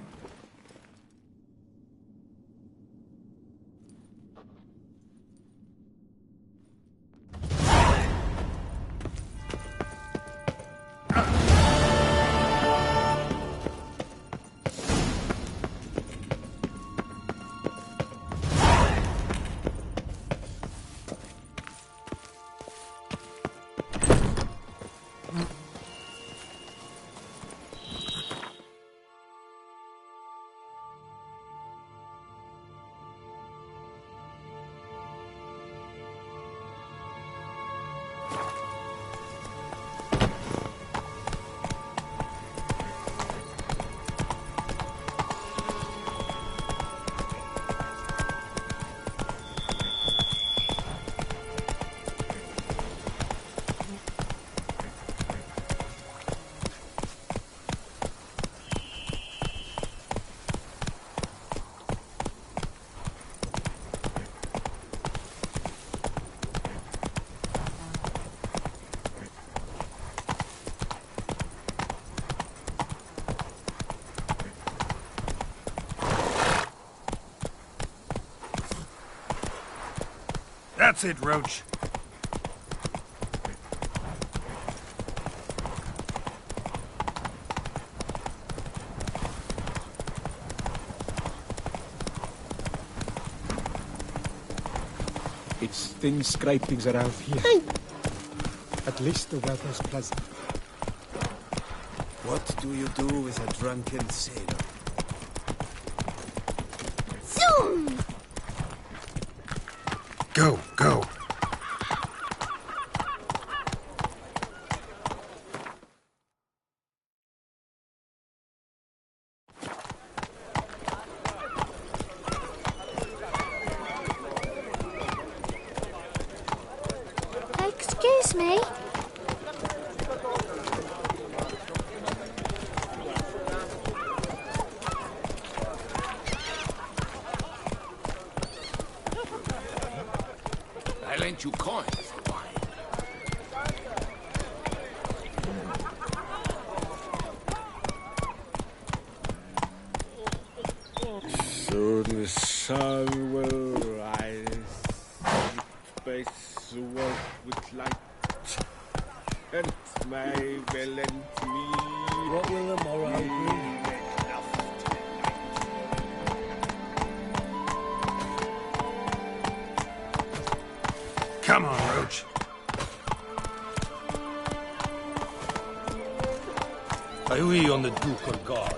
That's it, Roach. It's thin scrapings around here. At least the weather's pleasant. What do you do with a drunken sailor? Zoom! Go, go. Excuse me. I lent you coins for wine. Soon the sun will rise. Space work with light. And my valently. What will the morrow bring? Come on, Roach. Are we on the ducal guard?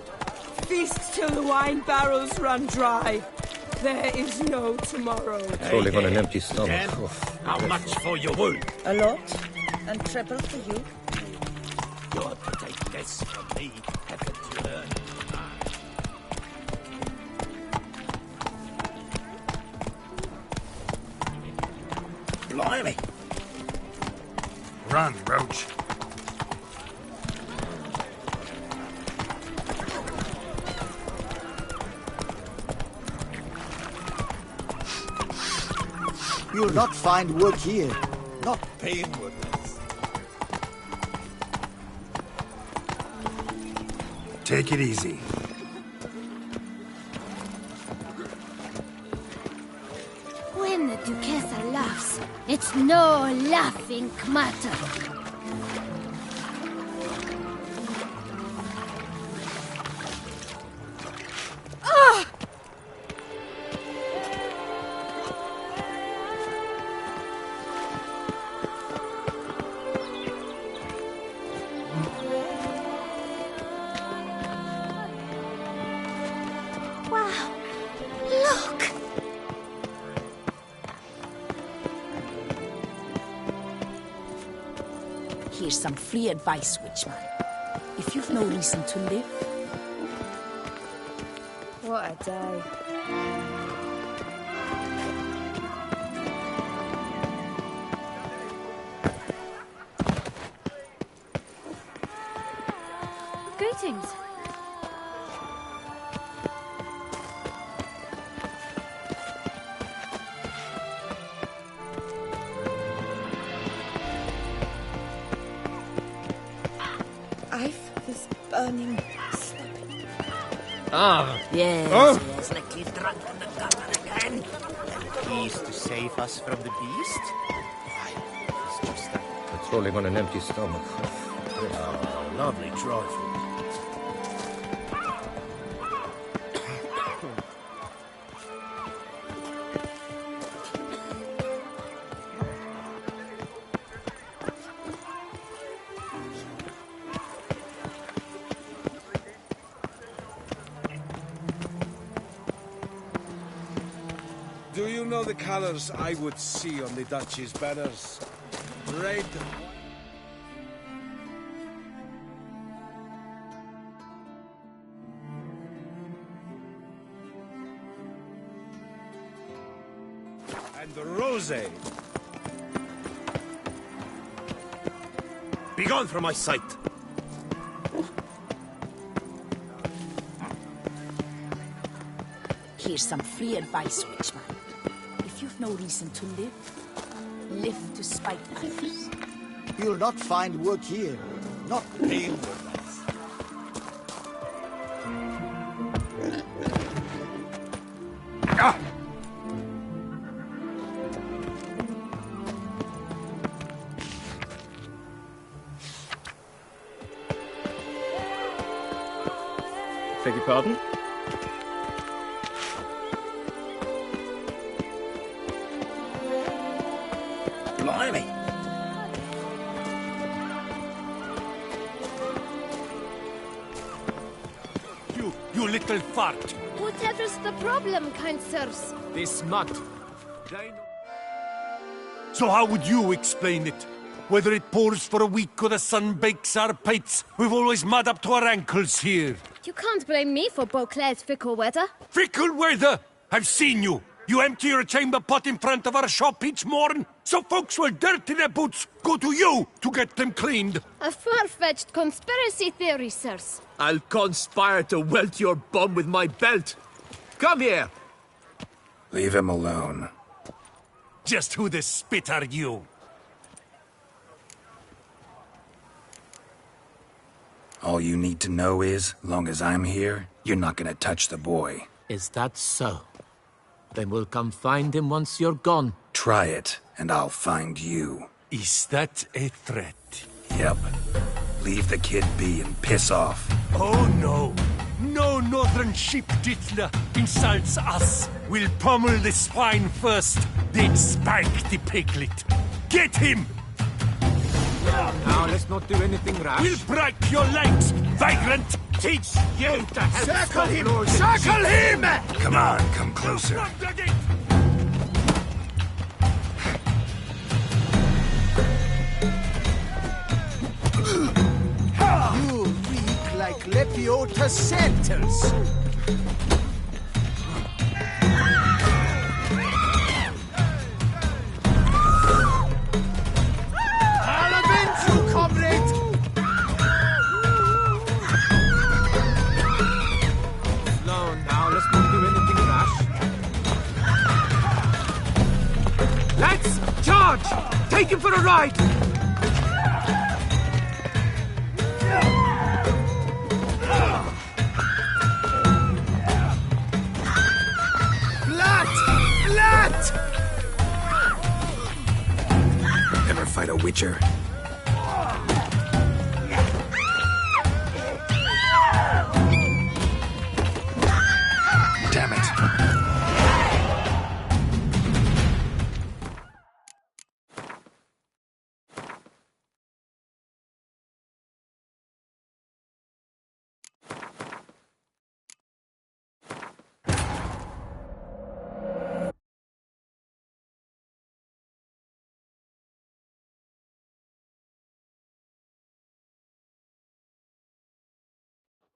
Feast till the wine barrels run dry. There is no tomorrow. Trolling on an empty stomach. How much for your wool? A lot, and treble for you. You ought to take less from me, haven't you learned? Blimey! Run, Roach. You'll not find work here. Not paying workers. Take it easy. When the Duquesa laughs, it's no laughing matter. Here's some free advice, Witchman. If you've no reason to live... What a day. Greetings. I've this burning stomach. Ah, yes, Oh. yes, likely drunk in the gutter again. He's to save us from the beast? It's just that. Patrolling on an empty stomach. Oh, lovely dry food. Do you know the colors I would see on the Duchy's banners? Red. And rose. Begone from my sight! Here's some free advice, Witchman. If you've no reason to live to spite others. You'll not find work here. Not painful. Beg your pardon? Blimey. You little fart! Whatever's the problem, kind sirs? This mud. So how would you explain it? Whether it pours for a week or the sun bakes our pates, we've always mud up to our ankles here. You can't blame me for Beauclair's fickle weather. Fickle weather! I've seen you! You empty your chamber pot in front of our shop each morn, so folks will dirty their boots go to you to get them cleaned. A far-fetched conspiracy theory, sirs. I'll conspire to welt your bum with my belt. Come here. Leave him alone. Just who the spit are you? All you need to know is, long as I'm here, you're not gonna touch the boy. Is that so? Then we'll come find him once you're gone. Try it, and I'll find you. Is that a threat? Yep. Leave the kid be and piss off. Oh no! No northern sheep dittler insults us. We'll pummel the swine first, then spike the piglet. Get him! Now let's not do anything rash. We'll break your legs, vagrant! Teach you to help Circle him! Lord Circle him! Come on, come closer. You reek like Lepiota Santos. I'll avenge you, comrade! Slow now, let's not do anything rash. Lads, charge! Take him for a ride! Ever fight a witcher? Damn it.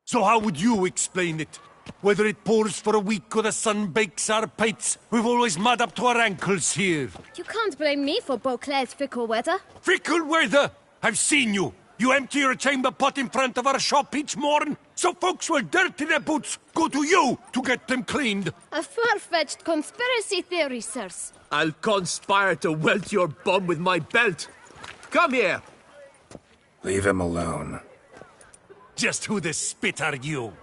So how would you explain it? Whether it pours for a week or the sun bakes our pates, we've always mud up to our ankles here. You can't blame me for Beauclair's fickle weather. Fickle weather? I've seen you. You empty your chamber pot in front of our shop each morn, so folks will dirty their boots, go to you to get them cleaned. A far-fetched conspiracy theory, sirs. I'll conspire to welt your bum with my belt. Come here. Leave him alone. Just who the spit are you?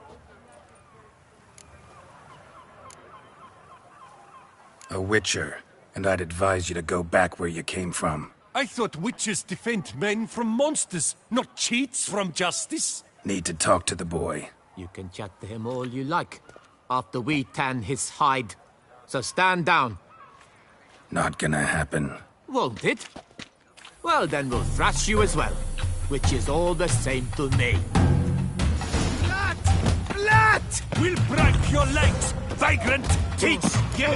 A witcher, and I'd advise you to go back where you came from. I thought witches defend men from monsters, not cheats from justice. Need to talk to the boy. You can chat to him all you like, after we tan his hide. So stand down. Not gonna happen. Won't it? Well, then we'll thrash you as well, which is all the same to me. Blood! We'll break your legs, vagrant! Teach you!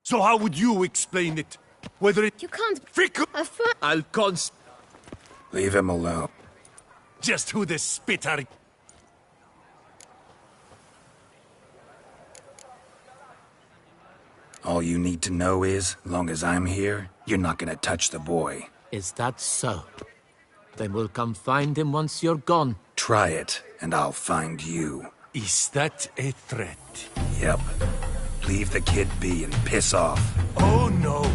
So how would you explain it? Whether it... You can't... Fickle... I'll Leave him alone. Just who the spit are... All you need to know is, long as I'm here, you're not gonna touch the boy. Is that so? Then we'll come find him once you're gone. Try it, and I'll find you. Is that a threat? Yep. Leave the kid be and piss off. Oh no.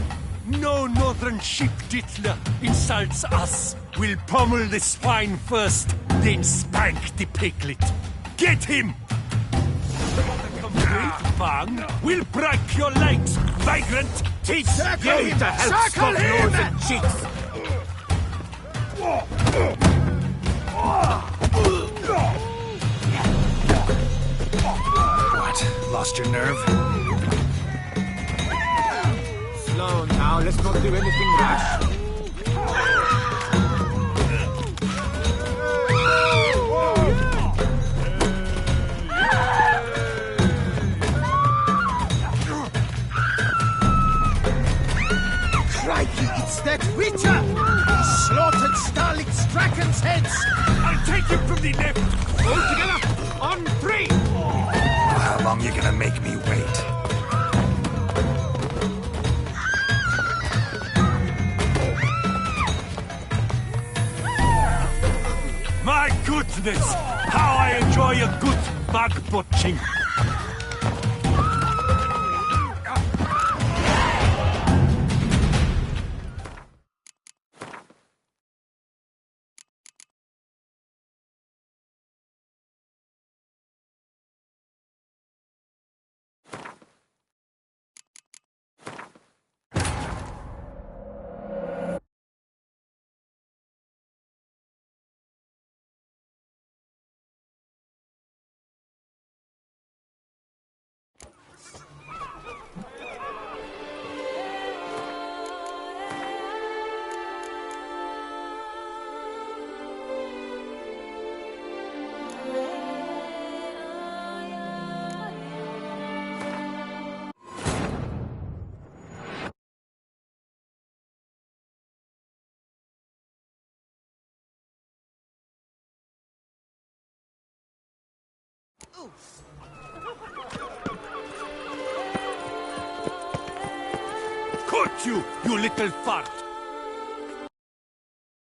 No northern sheep dittler insults us. We'll pummel the swine first, then spank the piglet. Get him! Bang! We'll break your legs, vagrant! Teach you to help stop nose and cheeks! What? Lost your nerve? Slow now, let's not do anything rash. Crikey, it's that witcher! He slaughtered Starling Strachan's heads! I'll take him from the left! All together, on 3! How long you gonna make me wait? My goodness! How I enjoy a good bug butching! Caught you, you little fart!